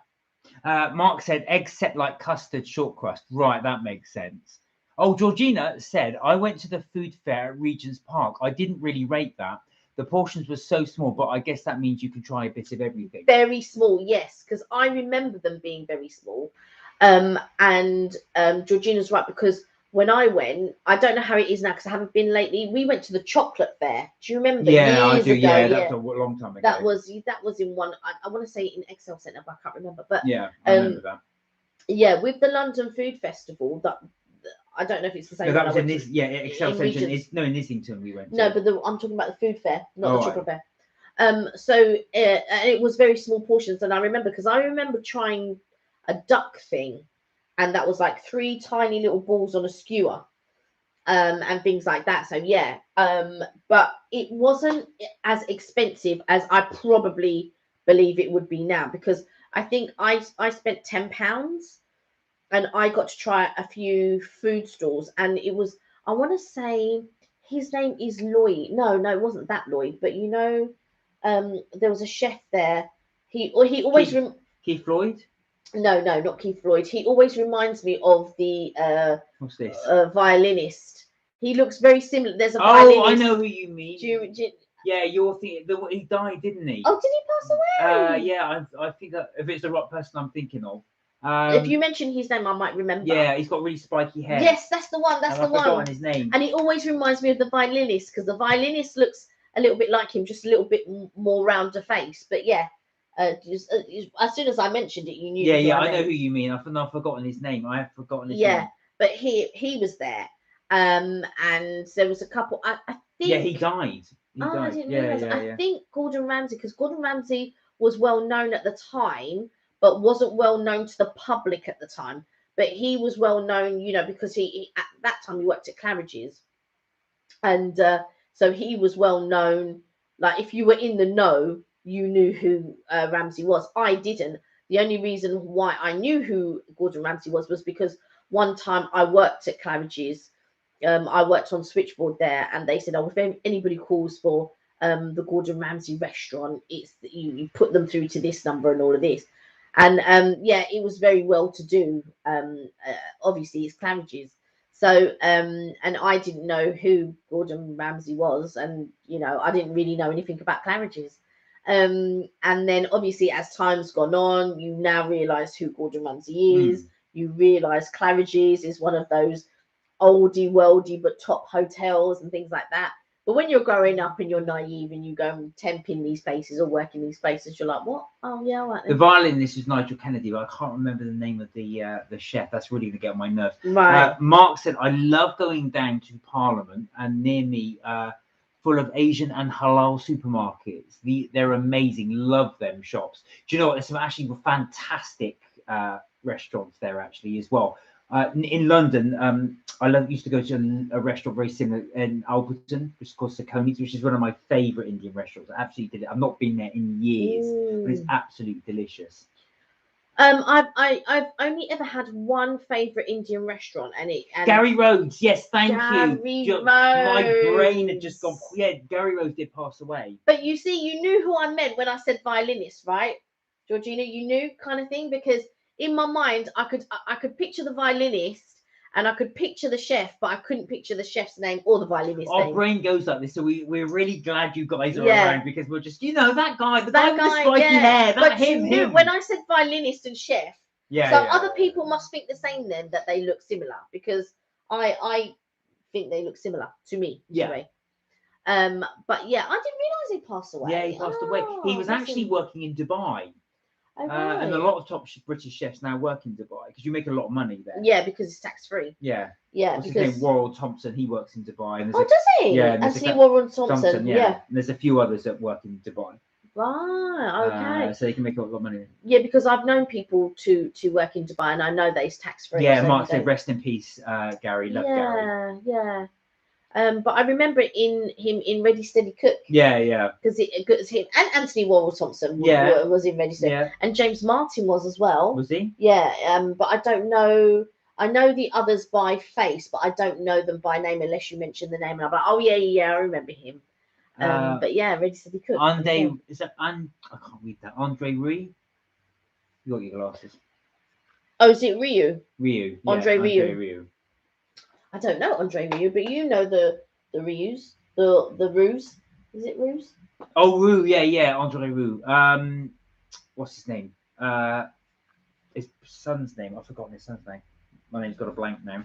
Mark said eggs set like custard short crust. Right, that makes sense. Oh, Georgina said, I went to the food fair at Regent's Park. I didn't really rate that. The portions were so small, but I guess that means you can try a bit of everything. Very small, yes, because I remember them being very small. And Georgina's right, because when I went, I don't know how it is now because I haven't been lately. We went to the chocolate fair. Do you remember? Yeah, years I do. ago, Yeah, that was a long time ago. That was in one. I want to say in Excel Centre, but I can't remember. But yeah, I remember that. Yeah, with the London Food Festival, that I don't know if it's the same. No, that was in this. Yeah, Excel Centre is in Islington. We went to. No, but I'm talking about the food fair, not the chocolate right. fair. So and it was very small portions, and I remember because I remember trying a duck thing, and that was like 3 tiny little balls on a skewer, and things like that. So yeah, but it wasn't as expensive as I probably believe it would be now, because I think I spent £10 and I got to try a few food stalls, and it was, I want to say his name is Lloyd. No, it wasn't that Lloyd, but you know, there was a chef there. He always Keith Floyd. No, not Keith Floyd. He always reminds me of the What's this? Violinist. He looks very similar. There's a violinist. violinist. I know who you mean. Yeah, you're thinking. He died, didn't he? Oh, did he pass away? Yeah, I think that if it's the right person I'm thinking of. If you mention his name, I might remember. Yeah, he's got really spiky hair. Yes, that's the one. That's the one. I've forgotten his name. And he always reminds me of the violinist, because the violinist looks a little bit like him, just a little bit more rounder face. But yeah, just, as soon as I mentioned it, you knew. Yeah, I know who you mean. I've forgotten his name. I have forgotten his name. Yeah, but he was there. And there was a couple. I think. Yeah, he died. I didn't realize. I think Gordon Ramsay, because Gordon Ramsay was well known at the time, but wasn't well known to the public at the time. But he was well known, you know, because he at that time he worked at Claridge's, and so he was well known. Like if you were in the know, you knew who Ramsay was. I didn't. The only reason why I knew who Gordon Ramsay was because one time I worked at Claridge's. I worked on switchboard there, and they said, "Oh, if anybody calls for the Gordon Ramsay restaurant, it's you put them through to this number and all of this." And yeah, it was very well to do. Obviously, it's Claridge's. So and I didn't know who Gordon Ramsay was, and you know, I didn't really know anything about Claridge's. And then obviously, as time's gone on, you now realise who Gordon Ramsay is. You realise Claridge's is one of those oldie worldy but top hotels and things like that. But when you're growing up and you're naive and you go and temp in these places or work in these places, you're like, what? Oh yeah, all right then. The violinist is Nigel Kennedy, but I can't remember the name of the chef. That's really gonna get on my nerves. Right. Mark said, I love going down to Parliament, and near me full of Asian and halal supermarkets. They're amazing. Love them shops. Do you know what? There's some actually fantastic restaurants there actually as well. In London, I used to go to a restaurant very similar in Alberton, which is called Sacconi's, which is one of my favourite Indian restaurants. I absolutely did it. I've not been there in years, but it's absolutely delicious. I've only ever had one favourite Indian restaurant, and Gary Rhodes. Yes, thank you. Rhodes. My brain had just gone. Yeah, Gary Rhodes did pass away. But you see, you knew who I meant when I said violinist, right, Georgina? You knew, kind of thing, because in my mind, I could picture the violinist and I could picture the chef, but I couldn't picture the chef's name or the violinist's name. Our brain goes like this, so we're really glad you guys are around, because we're just, that guy, the guy with the spiky hair, him. When I said violinist and chef, other people must think the same then, that they look similar, because I think they look similar to me. Anyway. But yeah, I didn't realise he passed away. Yeah, he passed away. He was actually working in Dubai. And a lot of top British chefs now work in Dubai because you make a lot of money there. Yeah, because it's tax free. Yeah. What's his name? Warrell Thompson. He works in Dubai. And does he? Yeah. Anthony Warrell Thompson. Yeah. And there's a few others that work in Dubai. Right. Okay. So they can make a lot of money. Yeah, because I've known people to work in Dubai, and I know that it's tax free. Yeah. Mark said, "Rest in peace, Gary." Love Gary. Yeah. But I remember him in Ready Steady Cook. Yeah. Because him and Anthony Warrell Thompson was in Ready Steady. Yeah. And James Martin was as well. Was he? Yeah. But I don't know. I know the others by face, but I don't know them by name unless you mention the name. And I'm like, oh yeah, I remember him. But yeah, Ready Steady Cook. I can't read that. Andre Rieu. You got your glasses. Oh, is it Rieu? Rieu. Yeah, Andre Rieu. I don't know Andre Rieu, but you know the Rieus, the Roos. Is it Ruse? Oh, Roux, yeah, Andre Roux. What's his name? His son's name. I've forgotten his son's name. My name's got a blank now.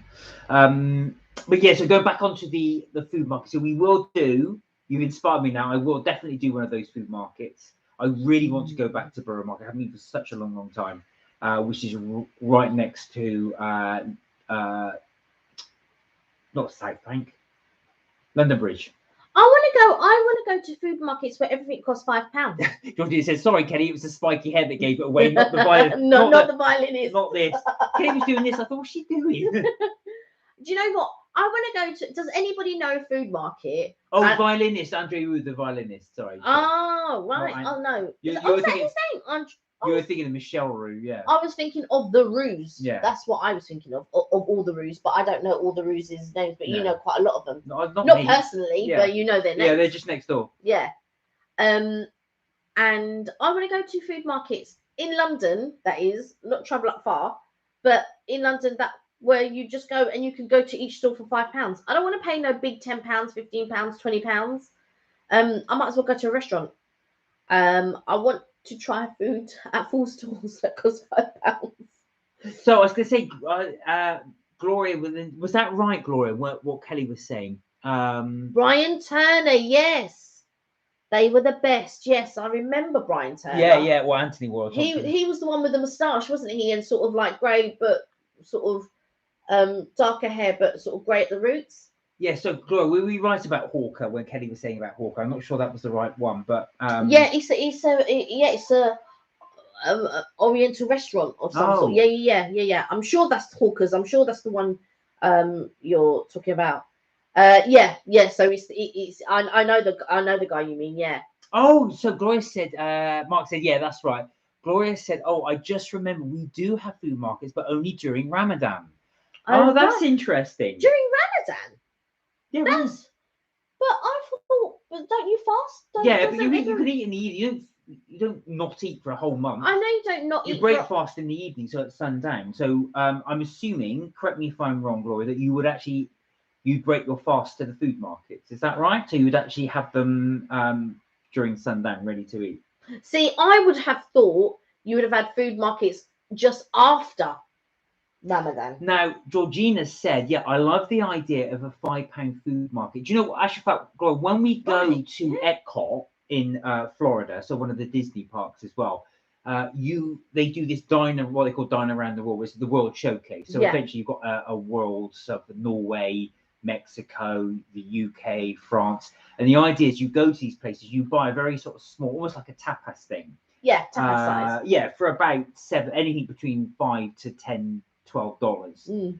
But yeah, so go back onto the food market. So we will do. You've inspired me now. I will definitely do one of those food markets. I really want to go back to Borough Market. I haven't been for such a long time. Which is right next to not South Bank, London Bridge. I want to go to food markets where everything costs £5. Georgie said, "Sorry, Kelly, it was the spiky hair that gave it away, not the violin." not the violinist. Not this. Kelly was doing this. I thought, what's she doing? Do you know what? I want to go to. Does anybody know a food market? Oh, violinist, Andre Roux, the violinist. Sorry. Oh, right. Oh no. You're Is that thinking, his name? You were thinking of Michelle Roux, yeah. I was thinking of the Roux. Yeah. That's what I was thinking of all the Roux, but I don't know all the Roux' names, but you know quite a lot of them. Not Personally, but you know their names. Yeah, they're just next door. Yeah. And I want to go to food markets in London, that is, not travel up far, but in London where you just go and you can go to each store for £5. I don't want to pay no big £10, £15, £20. I might as well go to a restaurant. I want to try food at full stores that cost £5. So I was going to say, Gloria, was that right, Gloria? What Kelly was saying? Brian Turner, yes, they were the best. Yes, I remember Brian Turner. Yeah. Well, Anthony was. He was the one with the moustache, wasn't he? And sort of like grey, but sort of darker hair, but sort of grey at the roots. Yeah, so Gloria, were we right about Hawker when Kelly was saying about Hawker? I'm not sure that was the right one, but yeah, it's a Oriental restaurant of some sort. Yeah. I'm sure that's Hawker's. I'm sure that's the one you're talking about. Yeah. So it's I know the guy you mean. Yeah. Oh, so Gloria said, Mark said, yeah, that's right. Gloria said, oh, I just remember we do have food markets, but only during Ramadan. Oh, that's interesting. During Ramadan. Yeah, but I thought, but don't you fast? But you can eat in the evening. You don't not eat for a whole month. I know you don't not eat. You break fast in the evening, so it's sundown. So I'm assuming, correct me if I'm wrong, Gloria, that you break your fast to the food markets. Is that right? So you would actually have them during sundown, ready to eat. See, I would have thought you would have had food markets just after Ramadan. Now, Georgina said, yeah, I love the idea of a £5 food market. Do you know what? Actually, Gloria, when we go to Epcot in Florida, so one of the Disney parks as well, they do this what they call Dine Around the World, which is the World Showcase. So eventually you've got a world of Norway, Mexico, the UK, France. And the idea is you go to these places, you buy a very sort of small, almost like a tapas thing. Yeah, tapas size. Yeah, for about anything between $5 to $12.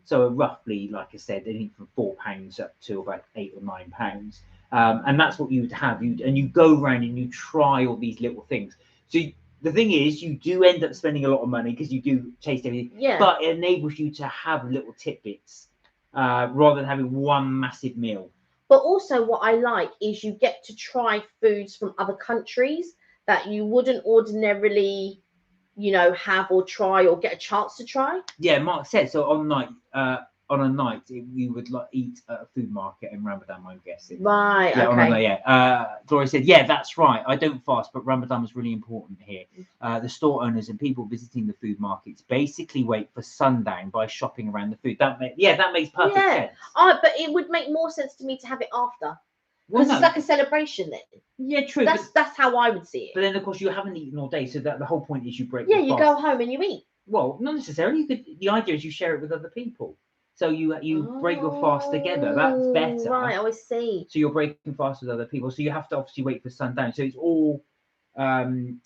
So roughly, like I said, anything from £4 up to about £8 or £9. And that's what you would have. You go around and you try all these little things. So the thing is, you do end up spending a lot of money because you do taste everything. Yeah. But it enables you to have little tidbits rather than having one massive meal. But also, what I like is you get to try foods from other countries that you wouldn't ordinarily, have or try or get a chance to try. Yeah, Mark said so. On a night, we would eat at a food market in Ramadan, I'm guessing. Right. Yeah. Okay. Gloria said, yeah, that's right. I don't fast, but Ramadan was really important here. The store owners and people visiting the food markets basically wait for sundown by shopping around the food. That makes perfect sense. But it would make more sense to me to have it after. Because it's like a celebration then. Yeah, true. That's how I would see it. But then, of course, you haven't eaten all day, so that the whole point is you break. Yeah, you go home and you eat. Well, not necessarily. The idea is you share it with other people. So you break your fast together. That's better. Right, I see. So you're breaking fast with other people. So you have to obviously wait for sundown. So it's all Ramadan's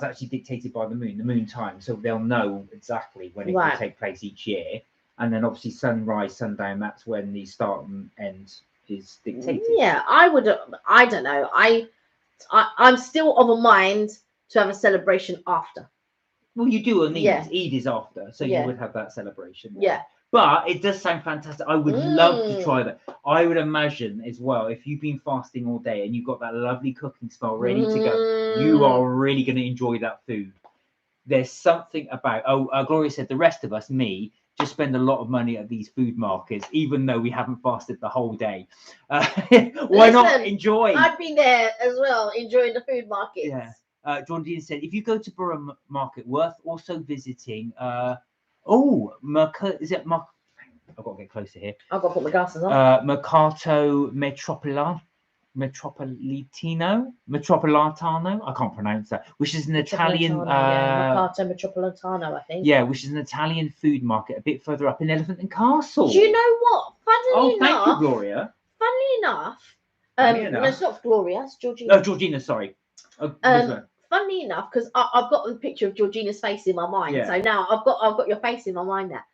actually dictated by the moon time. So they'll know exactly when it will take place each year. And then obviously sunrise, sundown, that's when the start and end is dictated. Yeah, I don't know. I'm still of a mind to have a celebration after. Well, you do on Eid. Eid is after, so you would have that celebration. Yeah. But it does sound fantastic. I would love to try that. I would imagine as well, if you've been fasting all day and you've got that lovely cooking smell ready to go, you are really going to enjoy that food. There's something about, Gloria said, the rest of us, me, just spend a lot of money at these food markets, even though we haven't fasted the whole day. Why not enjoy? I've been there as well, enjoying the food markets. Yeah. John Dean said, if you go to Borough Market, worth also visiting. Is it Mark? I've got to get closer here. I've got to put my glasses on. Mercato Metropolitano. I can't pronounce that. Which is an Italian. Mercato Metropolitano, I think. Yeah, which is an Italian food market a bit further up in Elephant and Castle. Do you know what? Funnily enough. Thank you, Gloria. Funnily enough. No, it's not Gloria. It's Georgina. Oh, Georgina. Sorry. Funnily enough, because I've got the picture of Georgina's face in my mind, so now I've got your face in my mind there.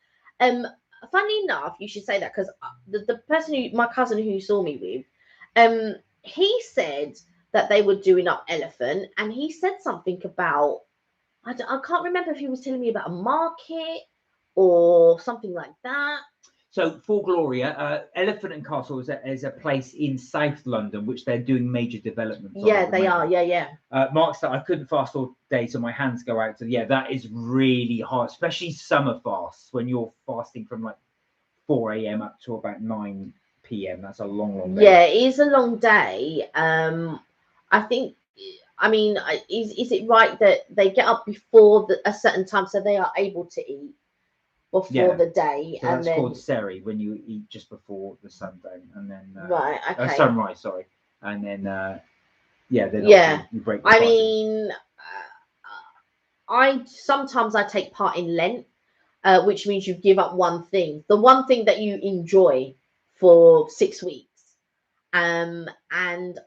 Funnily enough, you should say that because the person my cousin who saw me with, he said that they were doing up Elephant, and he said something about I can't remember if he was telling me about a market or something like that. So for Gloria, Elephant and Castle is a place in South London, which they're doing major developments. Yeah, they are. Yeah. Mark said, I couldn't fast all day, so my hands go out. So yeah, that is really hard, especially summer fasts when you're fasting from like 4 a.m. up to about 9 p.m. That's a long day. Yeah, it is a long day. I think. I mean, is it right that they get up before a certain time so they are able to eat before the day? So that's called seri, when you eat just before the sundown, and then right, okay, sunrise, sorry, and then you break. I mean, sometimes I take part in Lent, which means you give up one thing, the one thing that you enjoy for 6 weeks. And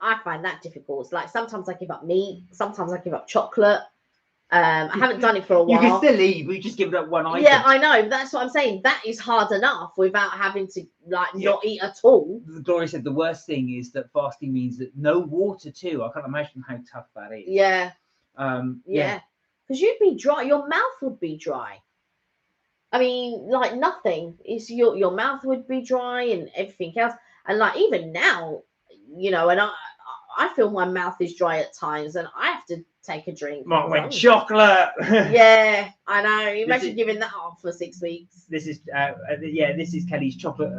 I find that difficult. It's like sometimes I give up meat, sometimes I give up chocolate. I haven't done it for a while. You can still eat, but you just give it up one item. Yeah, I know. That's what I'm saying. That is hard enough without having to not eat at all. Gloria said the worst thing is that fasting means that no water too. I can't imagine how tough that is. Yeah. Because you'd be dry. Your mouth would be dry. I mean, like nothing. Is your mouth would be dry and everything else. And like even now, and I feel my mouth is dry at times, and I have to take a drink. Mark went chocolate. Yeah, I know. Imagine giving that up for 6 weeks. This is Kelly's chocolate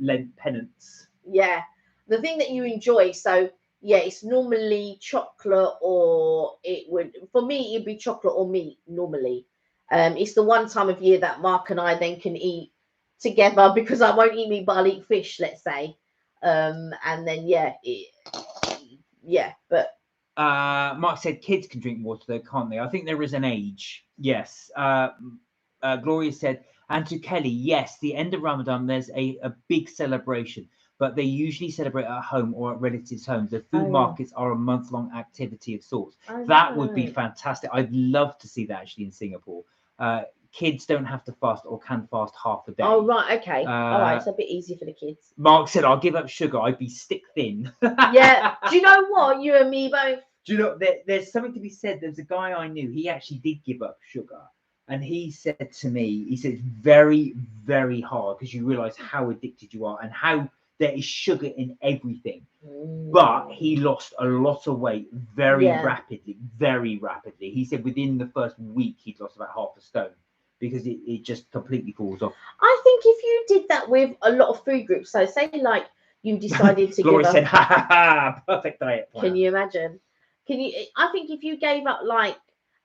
Lent penance. Yeah, the thing that you enjoy. So yeah, it's normally chocolate, or for me it'd be chocolate or meat normally. It's the one time of year that Mark and I then can eat together, because I won't eat meat but I'll eat fish, let's say, and then but Mark said kids can drink water though, can't they? I think there is an age. Yes. Gloria said, and to Kelly, yes, the end of Ramadan there's a big celebration, but they usually celebrate at home or at relatives' homes. The food markets are a month-long activity of sorts. That would be fantastic. I'd love to see that actually in Singapore. Kids don't have to fast or can fast half a day. Oh, right. Okay. All right. It's a bit easy for the kids. Mark said, I'll give up sugar. I'd be stick thin. Yeah. Do you know what? You and me both. Do you know, there's something to be said. There's a guy I knew. He actually did give up sugar. And he said to me, it's very, very hard because you realize how addicted you are and how there is sugar in everything. But he lost a lot of weight very rapidly. He said within the first week, he'd lost about half a stone, because it just completely falls off. I think if you did that with a lot of food groups, so say like you decided to Gloria said, perfect diet plan. Can you imagine? I think if you gave up like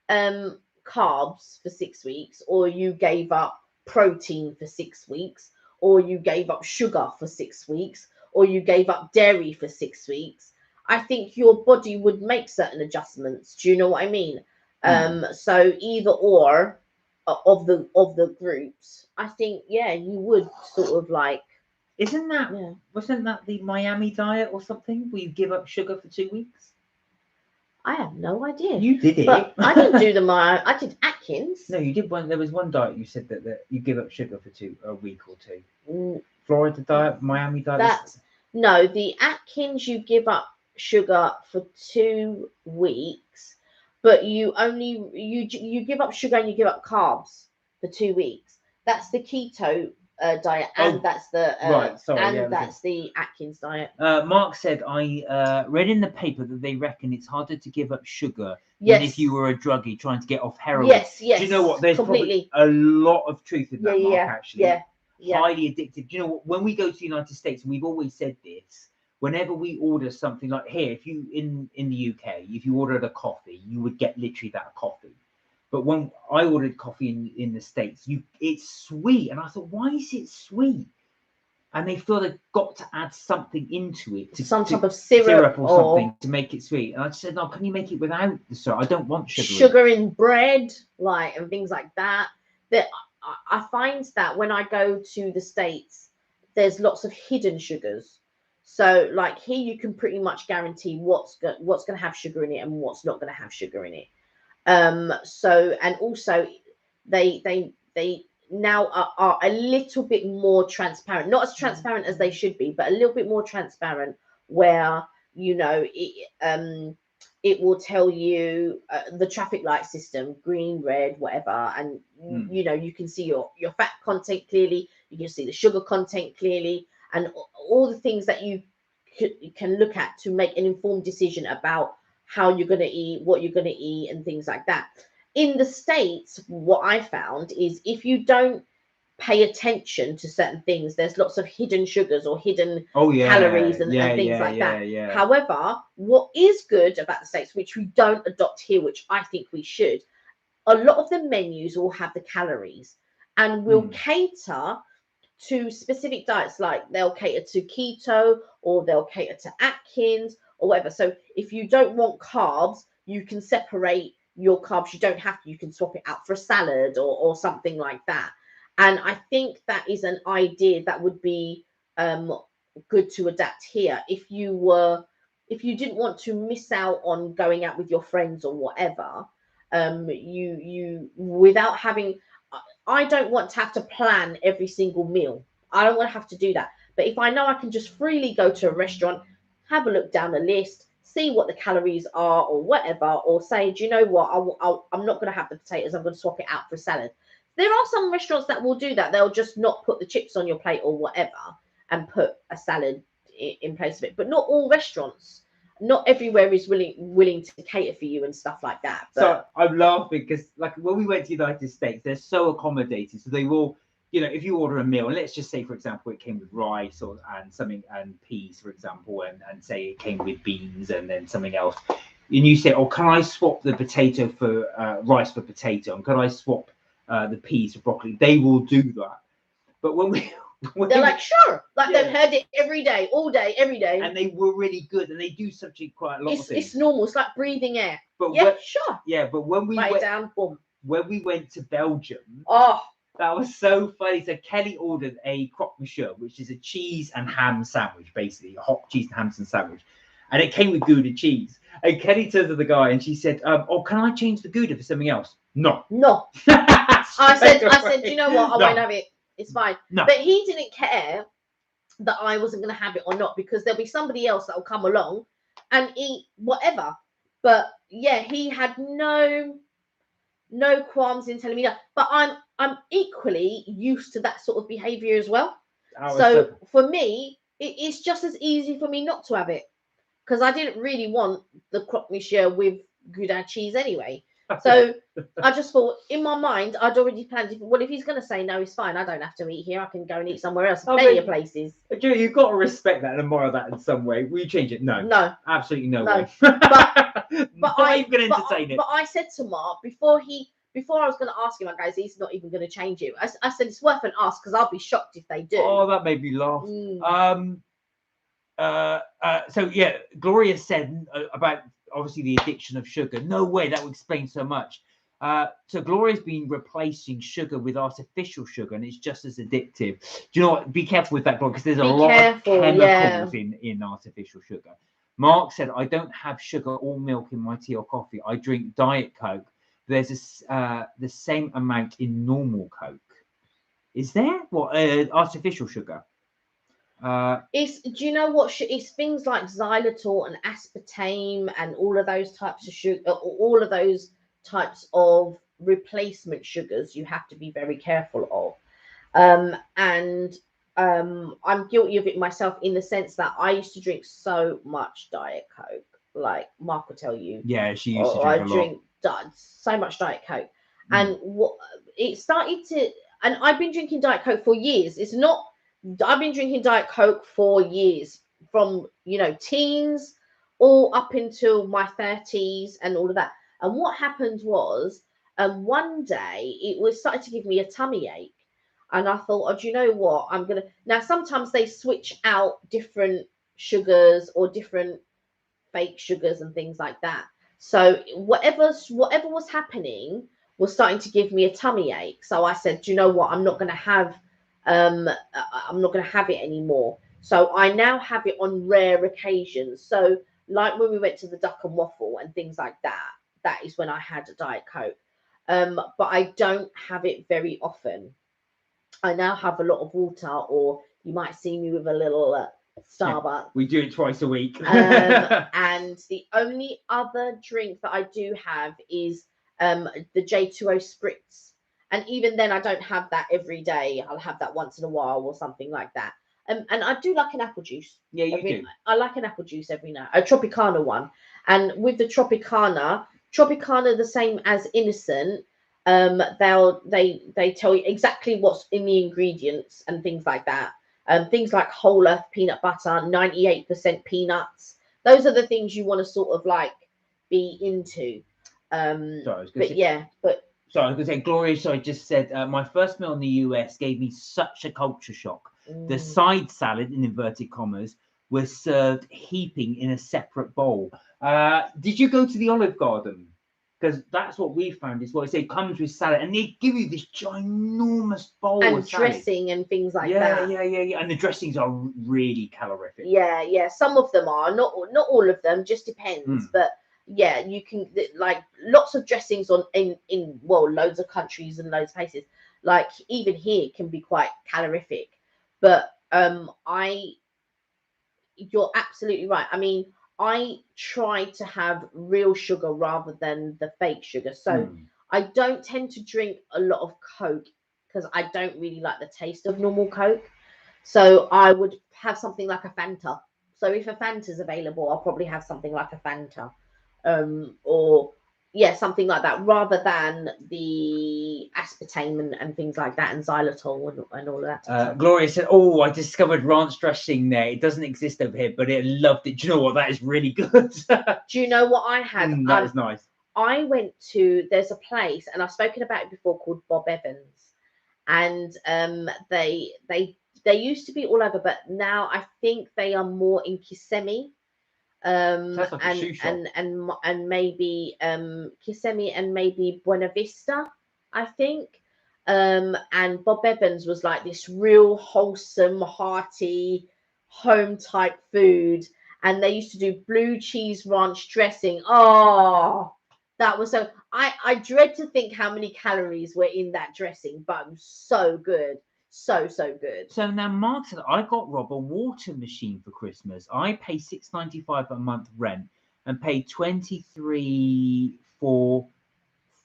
carbs for 6 weeks, or you gave up protein for 6 weeks, or you gave up sugar for 6 weeks, or you gave up dairy for 6 weeks, I think your body would make certain adjustments. Do you know what I mean? So either or of the groups, I think you would sort of like. Wasn't that the Miami diet or something, where you give up sugar for 2 weeks? I have no idea. You did it. But I didn't do I did Atkins. No, you did one. There was one diet you said that you give up sugar for a week or two. Florida diet, Miami diet. No, the Atkins, you give up sugar for 2 weeks, but you give up sugar and you give up carbs for 2 weeks. That's the keto diet, and that's the right. Sorry, and yeah, that's the Atkins diet. Mark said, I read in the paper that they reckon it's harder to give up sugar Yes. than if you were a druggie trying to get off heroin. Yes. Do you know what? There's completely. probably a lot of truth in that, Mark, actually. Yeah. Highly addictive. Do you know what? When we go to the United States, and we've always said this, whenever we order something like here, if you in the UK, if you ordered a coffee, you would get literally that coffee. But when I ordered coffee in the States, it's sweet. And I thought, why is it sweet? And they feel they've got to add something into it, some type of syrup or something to make it sweet. And I just said, no, can you make it without the syrup? I don't want sugar. Sugar in bread, like, and things like that. That I find that when I go to the States, there's lots of hidden sugars. So, like here, you can pretty much guarantee what's going to have sugar in it and what's not going to have sugar in it. So, and also they now are a little bit more transparent, not as transparent as they should be, but a little bit more transparent, where it will tell you the traffic light system, green, red, whatever, and you can see your fat content clearly, you can see the sugar content clearly, and all the things that you can look at to make an informed decision about how you're going to eat, what you're going to eat, and things like that. In the States, what I found is if you don't pay attention to certain things, there's lots of hidden sugars or hidden calories and things like that. However, what is good about the States, which we don't adopt here, which I think we should, a lot of the menus will have the calories and will cater to specific diets, like they'll cater to keto or they'll cater to Atkins or whatever. So if you don't want carbs, you can separate your carbs. You don't have to, you can swap it out for a salad or something like that. And I think that is an idea that would be good to adapt here. If you didn't want to miss out on going out with your friends or whatever, you without having, I don't want to have to plan every single meal. I don't want to have to do that. But if I know I can just freely go to a restaurant, have a look down the list, see what the calories are or whatever, or say, do you know what, I'm not going to have the potatoes, I'm going to swap it out for a salad. There are some restaurants that will do that. They'll just not put the chips on your plate or whatever and put a salad in place of it. But not all restaurants, not everywhere is willing to cater for you and stuff like that. But so I'm laughing because, like, when we went to the United States, they're so accommodating. So they will, if you order a meal, and let's just say, for example, it came with rice and peas, for example, and say it came with beans and then something else, and you say, oh, can I swap the potato for rice for potato, and can I swap the peas for broccoli? They will do that. But they're like, sure, like they've heard it every day, all day, every day, and they were really good, and they do quite a lot of things. It's normal. It's like breathing air. But sure. Yeah, but when we when we went to Belgium, that was so funny. So Kelly ordered a croque monsieur, which is a cheese and ham sandwich, basically a hot cheese and ham sandwich, and it came with Gouda cheese. And Kelly turned to the guy and she said, "Oh, can I change the Gouda for something else?" No. I said, do you know what? I won't have it. It's fine. No. But he didn't care that I wasn't going to have it or not, because there'll be somebody else that will come along and eat whatever. But yeah, he had no qualms in telling me that. But I'm equally used to that sort of behavior as well. So for me, it's just as easy for me not to have it, because I didn't really want the croque monsieur with Gouda cheese anyway. So I just thought, in my mind, I'd already planned, if he's going to say no, it's fine, I don't have to eat here, I can go and eat somewhere else. Plenty of places. You've got to respect that and admire that in some way. Will you change it? No, absolutely no way. But I'm going to entertain it. But I said to Mark, before I was going to ask him, like, guys, he's not even going to change it. I said it's worth an ask, because I'll be shocked if they do. Oh, that made me laugh. So yeah, Gloria said about obviously the addiction of sugar. No way, that would explain so much. So Gloria's been replacing sugar with artificial sugar, and it's just as addictive. Do you know what? Be careful with that, because there's a lot of chemicals in artificial sugar. Mark said, I don't have sugar or milk in my tea or coffee. I drink Diet Coke. There's the same amount in normal Coke. Is there artificial sugar? Do you know what? It's things like xylitol and aspartame and all of those types of sugar, all of those types of replacement sugars you have to be very careful And I'm guilty of it myself in the sense that I used to drink so much Diet Coke. Like Mark will tell you, Yeah, she used to or I drink a lot. drink so much Diet Coke, Mm. and what it started to, and I've been drinking Diet Coke for years. It's not, I've been drinking Diet Coke for years, from teens all up until my 30s and all of that. And what happened was, one day it was started to give me a tummy ache, and I thought, oh, do you know what? I'm gonna now. Sometimes they switch out different sugars or different fake sugars and things like that. So whatever was happening was starting to give me a tummy ache. So I said, do you know what? I'm not going to have it anymore. So I now have it on rare occasions. So like when we went to the Duck and Waffle and things like that, that is when I had a Diet Coke. But I don't have it very often. I now have a lot of water, or you might see me with a little Starbucks. We do it twice a week. And the only other drink that I do have is the J2O Spritz. And even then, I don't have that every day. I'll have that once in a while or something like that. And I do like an apple juice. Yeah, you do. I like an apple juice every now, a Tropicana one. And with the Tropicana the same as Innocent, they tell you exactly what's in the ingredients and things like that. Things like whole earth peanut butter, 98% peanuts. Those are the things you want to sort of like be into. So I was going to say, Gloria, just said, my first meal in the US gave me such a culture shock. The side salad, in inverted commas, was served heaping in a separate bowl. Did you go to the Olive Garden? Because that's what we found is what it comes with salad, and they give you this ginormous bowl and of salad. dressing and things like that. Yeah. And the dressings are really calorific. Yeah. Some of them are, not all of them, just depends. But yeah, you can like lots of dressings in loads of countries and loads of places. Like even here can be quite calorific. But you're absolutely right. I mean, I try to have real sugar rather than the fake sugar. So I don't tend to drink a lot of Coke because I don't really like the taste of normal Coke. So I would have something like a Fanta. So if a Fanta is available, I'll probably have something like a Fanta. Or something like that, rather than the aspartame and things like that, and xylitol and all of that. Gloria said, "Oh, I discovered ranch dressing there. It doesn't exist over here, but I loved it. Do you know what? That is really good." Do you know what I had? That is nice. I went to, there's a place, and I've spoken about it before, called Bob Evans, and they used to be all over, but now I think they are more in Kissimmee. Like and maybe Kissimmee and maybe Buena Vista, I think. And Bob Evans was like this real wholesome, hearty, home type food. And they used to do blue cheese ranch dressing. Oh, that was so. I dread to think how many calories were in that dressing, but it was so good. So good. So now Mark said, I got Rob a water machine for Christmas. I pay $6.95 a month rent and pay $23 for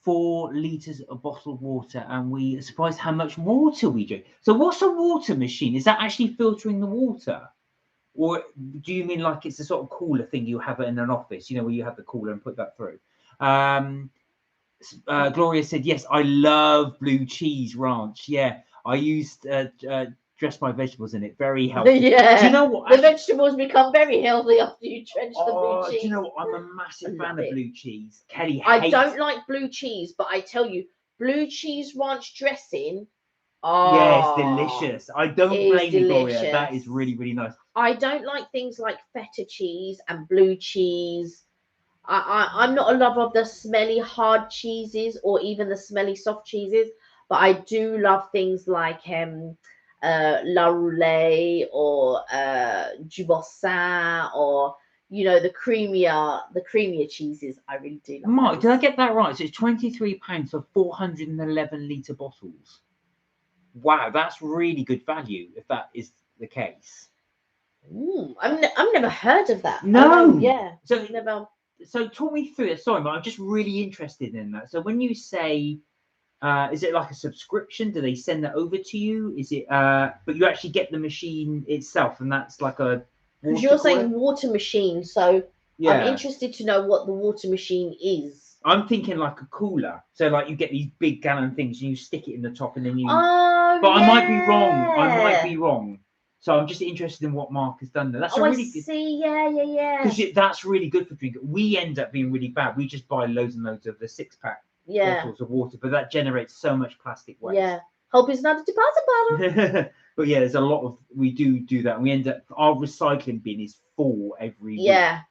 4 liters of bottled water, and we are surprised how much water we drink. So what's a water machine? Is that actually filtering the water? Or do you mean like it's a sort of cooler thing you have in an office, where you have the cooler and put that through? Gloria said, yes, I love blue cheese ranch. Yeah, I used dress my vegetables in it. Very healthy. Yeah. Do you know what? The vegetables become very healthy after you drench the blue cheese. Do you know what? I'm a massive fan of blue cheese. Kelly hates... I don't like blue cheese, but I tell you, blue cheese ranch dressing. Yeah, it's delicious. I don't blame you, Gloria. That is really, really nice. I don't like things like feta cheese and blue cheese. I'm not a lover of the smelly hard cheeses or even the smelly soft cheeses, but I do love things like La Roulette or Du Boursin, or the creamier cheeses. I really do love. Mark, did I get that right? So it's £23 for 411 litre bottles. Wow, that's really good value if that is the case. I've never heard of that. No. Yeah. So never. So talk me through it. Sorry, but I'm just really interested in that. So when you say Is it like a subscription? Do they send that over to you? Is it? But you actually get the machine itself, and that's like a. Because you're saying water machine, so I'm Yeah. interested to know what the water machine is. I'm thinking like a cooler. So like you get these big gallon things and you stick it in the top and then you. Oh, But yeah. I might be wrong. I might be wrong. So I'm just interested in what Mark has done there. That's a really good. See. Yeah. Because that's really good for drinking. We end up being really bad. We just buy loads and loads of the 6-pack bottles of water, but that generates so much plastic waste. Yeah. Hope it's not a deposit bottle. But yeah, there's a lot of we do that. And we end up our recycling bin is full every week. Yeah.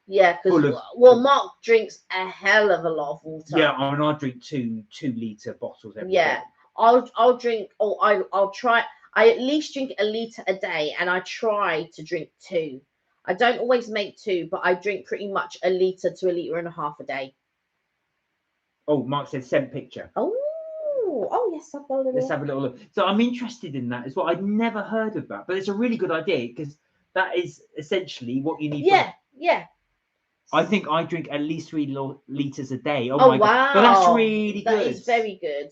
Because Mark drinks a hell of a lot of water. Yeah, I mean I drink 2-litre bottles every day. Yeah. I'll drink. I'll try. I at least drink a litre a day, and I try to drink 2. I don't always make 2, but I drink pretty much a litre to a litre and a half a day. Oh, Mark said send picture. Oh yes, I've got a little. Let's have a little look. So I'm interested in that as well. I'd never heard of that, but it's a really good idea because that is essentially what you need. Yeah. I think I drink at least 3 litres a day. Oh my wow. God. But that's really good. That is very good.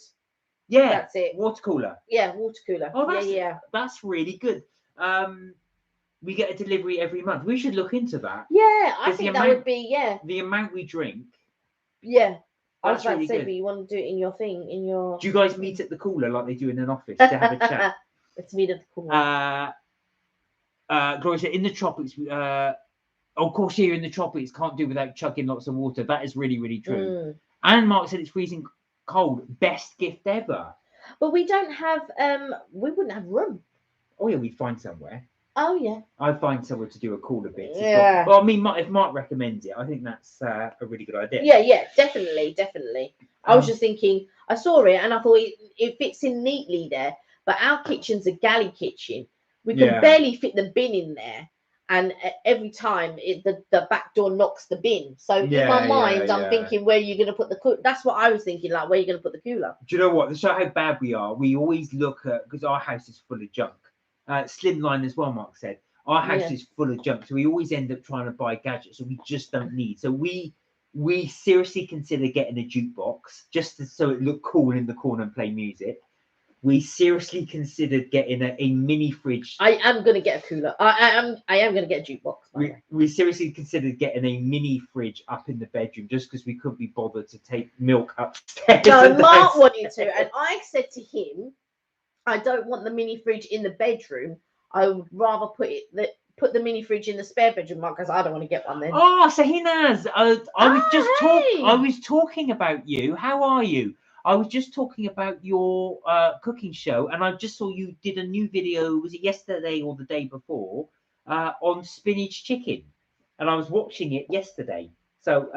Yeah. That's it. Water cooler. Yeah, water cooler. Oh, yeah. That's really good. We get a delivery every month. We should look into that. Yeah, I think that would be, the amount we drink. Yeah. I was That's about really to say, good. but you want to do it in your thing, in your. Do you guys meet at the cooler like they do in an office to have a chat? Let's meet at the cooler. Gloria said, in the tropics, of course, here in the tropics, can't do without chugging lots of water. That is really, really true. And Mark said it's freezing cold. Best gift ever. But we don't have, we wouldn't have room. Oh, yeah, we'd find somewhere. Oh, yeah. I'd find somewhere to do a cooler bit. Yeah. Well, I mean, if Mark recommends it, I think that's a really good idea. Yeah, definitely. I was just thinking, I saw it and I thought it fits in neatly there. But our kitchen's a galley kitchen. We can barely fit the bin in there. And every time the back door knocks the bin. So in my mind, I'm thinking, where are you going to put the cooler? That's what I was thinking, like, where are you going to put the cooler? Do you know what? To show how bad we are, we always look at, because our house is full of junk. Slimline as well, Mark said. Our house is full of junk. So we always end up trying to buy gadgets that we just don't need. So we seriously consider getting a jukebox just so it look cool in the corner and play music. We seriously considered getting a mini fridge. I am going to get a cooler. I am going to get a jukebox. We seriously considered getting a mini fridge up in the bedroom just because we couldn't be bothered to take milk upstairs. No, Mark wanted to. And I said to him, I don't want the mini fridge in the bedroom. I would rather put the mini fridge in the spare bedroom, Mark, because I don't want to get one then. Oh, SAHENAAZ, I was talking about you. How are you? I was just talking about your cooking show, and I just saw you did a new video. Was it yesterday or the day before on spinach chicken? And I was watching it yesterday. So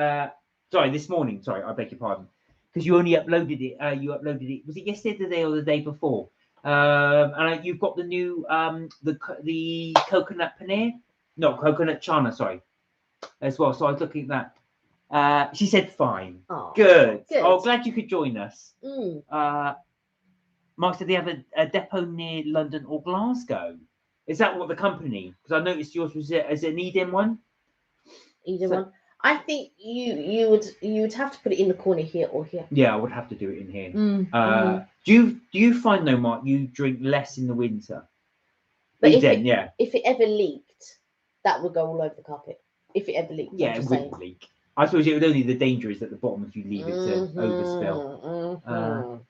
this morning. Sorry, I beg your pardon, because you only uploaded it. You uploaded it. Was it yesterday or the day before? And you've got the new the coconut paneer, no, coconut chana, sorry, as well. So I was looking at that. She said fine. Oh, good. Oh, glad you could join us. Mark said they have a depot near London or Glasgow. Is that what the company? Because I noticed yours was as an Eden one. Eden one. I think you would have to put it in the corner here or here. Yeah, I would have to do it in here. Do you find though, Mark, you drink less in the winter? But if it ever leaked, that would go all over the carpet. If it ever leaked. Yeah, it would leak. I suppose it would only the danger is at the bottom if you leave it to overspill.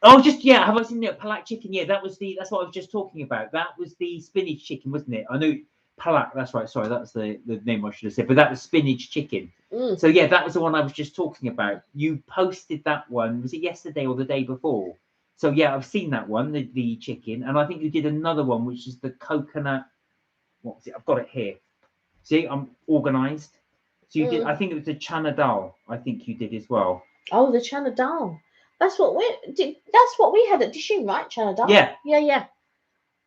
Have I seen the palak chicken? Yeah, that's what I was just talking about. That was the spinach chicken, wasn't it? I know palak, that's right. Sorry, that's the name I should have said. But that was spinach chicken. So yeah, that was the one I was just talking about. You posted that one. Was it yesterday or the day before? So yeah, I've seen that one, the chicken, and I think you did another one, which is the coconut. What was it? I've got it here. See, I'm organised. So you did. I think it was the chana dal. I think you did as well. Oh, the chana dal. That's what we had at Dishin, right? Chana dal. Yeah.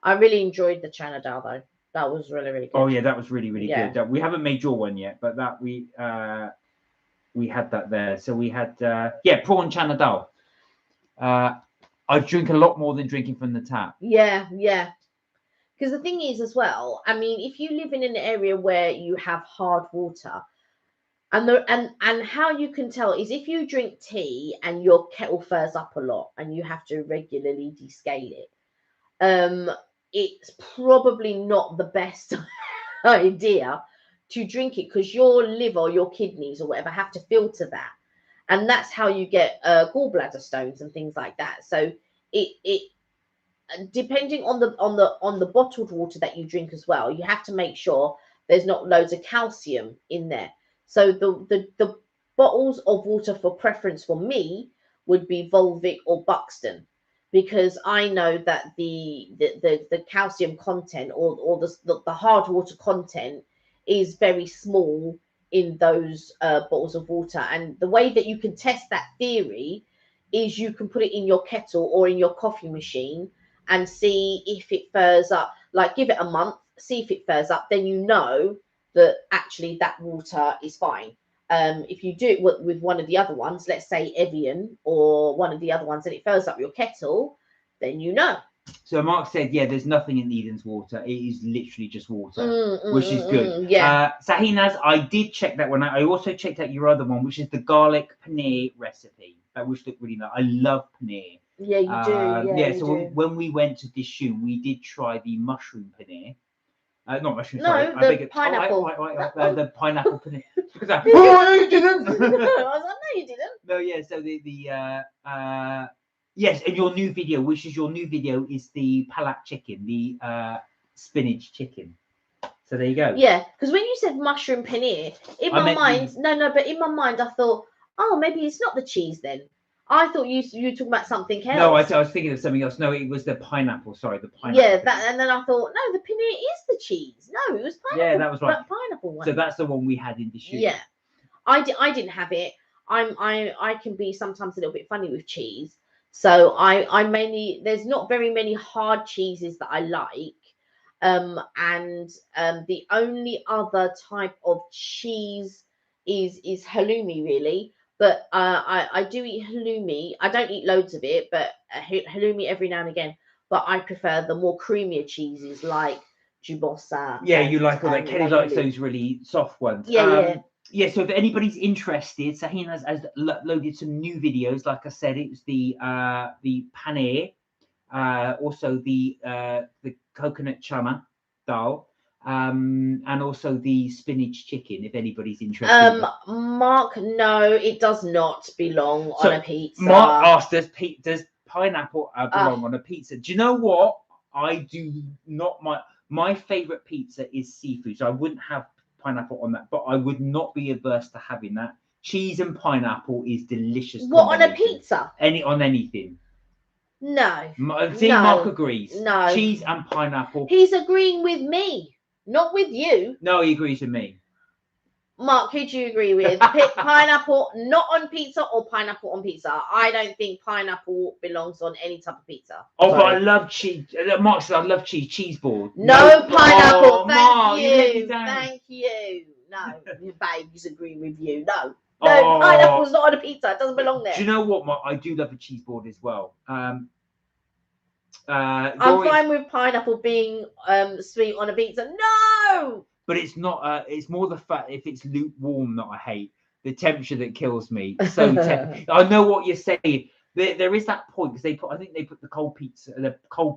I really enjoyed the chana dal though. That was really, really good. Oh yeah, that was really, really good. We haven't made your one yet, but that we had that there. So we had prawn chana dal. I drink a lot more than drinking from the tap. Yeah. Because the thing is as well, I mean, if you live in an area where you have hard water, And how you can tell is if you drink tea and your kettle furs up a lot and you have to regularly descale it, it's probably not the best idea to drink it, because your liver or your kidneys or whatever have to filter that, and that's how you get gallbladder stones and things like that. So it depending on the bottled water that you drink as well, you have to make sure there's not loads of calcium in there. So the bottles of water for preference for me would be Volvic or Buxton, because I know that the calcium content or the hard water content is very small in those bottles of water. And the way that you can test that theory is you can put it in your kettle or in your coffee machine and see if it furs up. Like, give it a month, see if it furs up, then you know that actually that water is fine. If you do it with one of the other ones, let's say Evian or one of the other ones, and it furs up your kettle, then you know. So Mark said, yeah, there's nothing in Eden's water. It is literally just water, which is good. Yeah. SAHENAAZ, I did check that one out. I also checked out your other one, which is the garlic paneer recipe. That which looked really nice. I love paneer. Yeah, you do. Yeah, so when we went to Dishoom, we did try the mushroom paneer. Not mushroom, No, sorry. the pineapple. The pineapple paneer. Oh, you didn't. I was like, no, you didn't. No, yeah. So yes, and your new video, which is your new video, is the palak chicken, the spinach chicken. So there you go. Yeah, because when you said mushroom paneer, in my mind, but in my mind, I thought, oh, maybe it's not the cheese then. I thought you talking about something else. No, I was thinking of something else. No, it was the pineapple. Sorry, the pineapple. Yeah, and then I thought, no, the paneer is the cheese. No, it was pineapple. Yeah, that was right. Pineapple one. So that's the one we had in the shoot. Yeah, I didn't have it. I can be sometimes a little bit funny with cheese. So I mainly, there's not very many hard cheeses that I like. And the only other type of cheese is halloumi, really. But I do eat halloumi. I don't eat loads of it, but halloumi every now and again. But I prefer the more creamier cheeses like Jubosa. Yeah, you like all that. Kelly likes those really soft ones. Yeah. Yeah, so if anybody's interested, SAHENAAZ has loaded some new videos. Like I said, it was the paneer, also the coconut chana dal, and also the spinach chicken. If anybody's interested. Mark, no, it does not belong on a pizza. Mark asked us, does pineapple belong on a pizza? Do you know what? I do not. My favorite pizza is seafood, so I wouldn't have pineapple on that, but I would not be averse to having that. Cheese and pineapple is delicious. What, on a pizza? On anything. No. Mark agrees. No. Cheese and pineapple. He's agreeing with me, not with you. No, he agrees with me. Mark, who do you agree with? Pineapple not on pizza or pineapple on pizza? I don't think pineapple belongs on any type of pizza. Oh, but I love cheese. Mark said I love cheese. Cheese board. No pineapple. Oh, Mark, you. Thank you. No, babe, he's agreeing with you. No, pineapple's not on a pizza. It doesn't belong there. Do you know what, Mark? I do love a cheese board as well. I'm fine with pineapple being sweet on a pizza. No. But it's not. It's more the fact if it's lukewarm that I hate. The temperature that kills me. So I know what you're saying. There is that point because I think they put the cold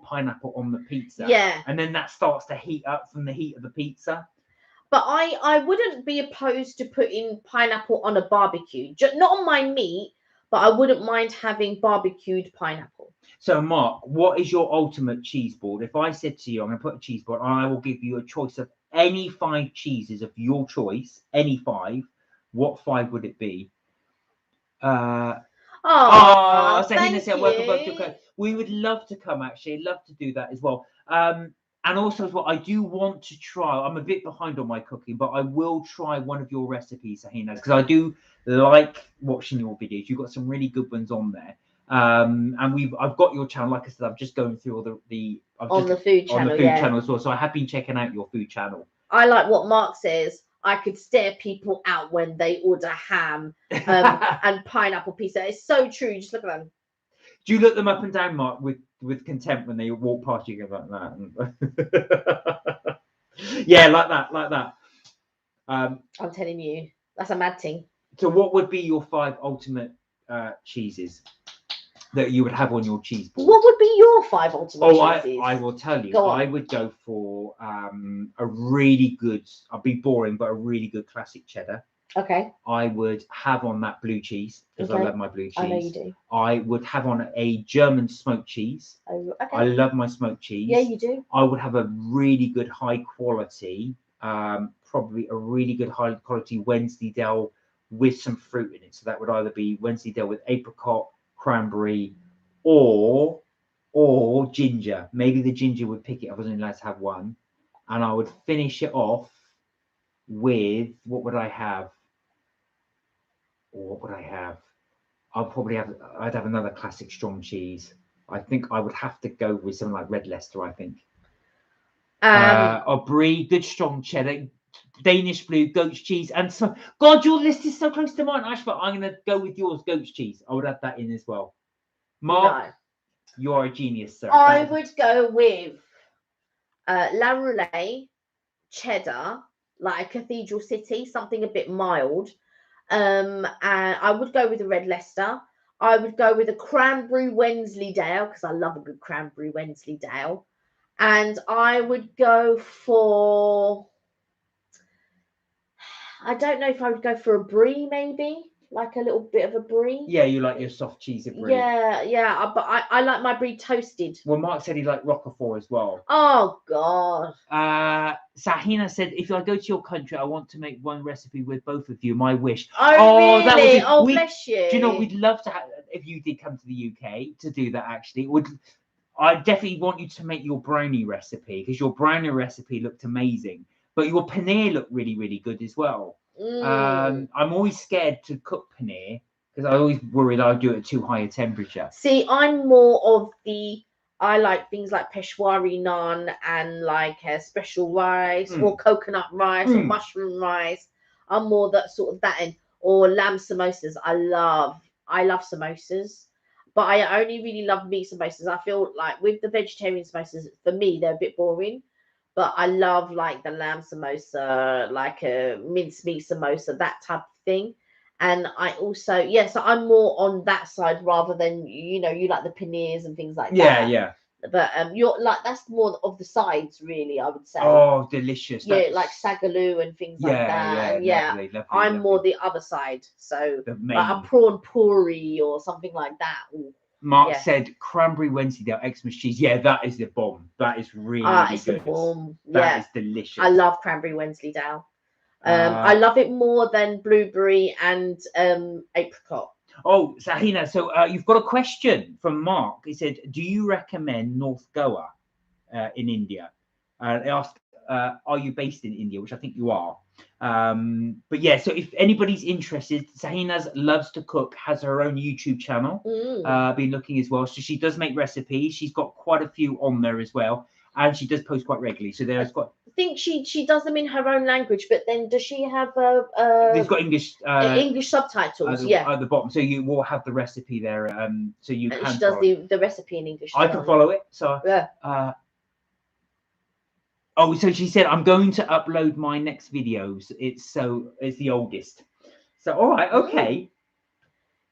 pineapple on the pizza. Yeah. And then that starts to heat up from the heat of the pizza. But I wouldn't be opposed to putting pineapple on a barbecue. Not on my meat, but I wouldn't mind having barbecued pineapple. So, Mark, what is your ultimate cheese board? If I said to you, I'm going to put a cheese board, and I will give you a choice of any 5 cheeses of your choice, any 5, what 5 would it be? Thank you. We would love to come, actually. Love to do that as well. And also as well, I do want to try, I'm a bit behind on my cooking, but I will try one of your recipes, SAHENAAZ, because I do like watching your videos. You've got some really good ones on there. And I've got your channel, like I said, I'm just going through all the food channel as well. So I have been checking out your food channel. I like what Mark says. I could stare people out when they order ham and pineapple pizza. It's so true. Just look at them. Do you look them up and down, Mark, with contempt when they walk past you? Go like that. Yeah, like that. I'm telling you. That's a mad thing. So what would be your 5 ultimate cheeses that you would have on your cheese board? What would be your 5 ultimate cheeses? I will tell you. Go on. I would go for a really good, I'll be boring, but a really good classic cheddar. Okay. I would have on that blue cheese, because I love my blue cheese. I know you do. I would have on a German smoked cheese. Oh, okay. I love my smoked cheese. Yeah, you do. I would have a really good high quality, probably a really good high quality Wensleydale with some fruit in it. So that would either be Wensleydale with apricot, cranberry, or ginger. Maybe the ginger would pick it. I wasn't allowed to have one. And I would finish it off with, what would I have? Or what would I have? I'd have another classic strong cheese. I think I would have to go with something like Red Leicester, I think. Or Brie, good strong cheddar, Danish blue, goat's cheese, and some. God, your list is so close to mine, Ash, but I'm going to go with yours, goat's cheese. I would add that in as well. Mark, No. you are a genius, sir. I would go with La Roulette, cheddar, like a Cathedral City, something a bit mild. And I would go with a Red Leicester. I would go with a cranberry Wensleydale, because I love a good cranberry Wensleydale. And I would go for, I don't know if I would go for a brie, maybe like a little bit of a brie. Yeah, you like your soft cheesy brie. Yeah, but I like my brie toasted. Well, Mark said he liked Roquefort as well. Oh God. Sahena said, if I go to your country, I want to make one recipe with both of you. My wish. Oh, really? That would be, bless you. Do you know, we'd love to have, if you did come to the UK, to do that. Actually, I definitely want you to make your brownie recipe, because your brownie recipe looked amazing, but your paneer looked really, really good as well. I'm always scared to cook paneer because I always worried I'd do it at too high a temperature. See, I'm more of I like things like Peshwari naan and like special rice or coconut rice or mushroom rice. I'm more that sort of that end, or lamb samosas. I love samosas, but I only really love meat samosas. I feel like with the vegetarian samosas, for me, they're a bit boring. But I love like the lamb samosa, like a mincemeat samosa, that type of thing. And I also, so I'm more on that side rather than, you like the paneers and things like that. Yeah. But you're like, that's more of the sides, really, I would say. Oh, delicious. Yeah, like sagaloo and things like that. Lovely, I'm more the other side. So like a prawn puri or something like that. Ooh. Mark said cranberry Wensleydale Xmas cheese. Yeah, that is the bomb. That is really, really it's good. The bomb. That is delicious. I love cranberry Wensleydale. I love it more than blueberry and apricot. Oh, Sahena, so you've got a question from Mark. He said, do you recommend North Goa in India? They asked, are you based in India? Which I think you are. But yeah, so if anybody's interested, SAHENAAZ loves to cook, has her own YouTube channel. Been looking as well. So she does make recipes. She's got quite a few on there as well. And she does post quite regularly. So there's got. I think she does them in her own language, but then does she have They've got English subtitles? At the bottom, so you will have the recipe there. So you can. She does the recipe in English. I can follow it. So oh, so she said I'm going to upload my next videos. It's the oldest. So all right, okay.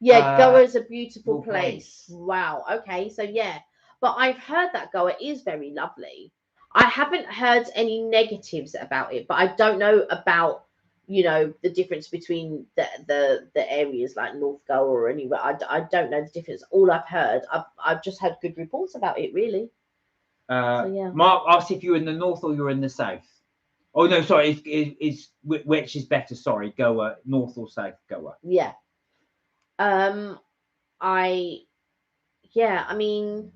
Yeah, Goa is a beautiful place. Wow. Okay, so yeah. But I've heard that Goa is very lovely. I haven't heard any negatives about it, but I don't know about, the difference between the areas like North Goa or anywhere. I don't know the difference. All I've heard, I've just heard good reports about it, really. So, yeah. Mark asked if you're in the north or you're in the south. Oh no, sorry. Which is better? Sorry, Goa, north or south Goa? Yeah. I mean,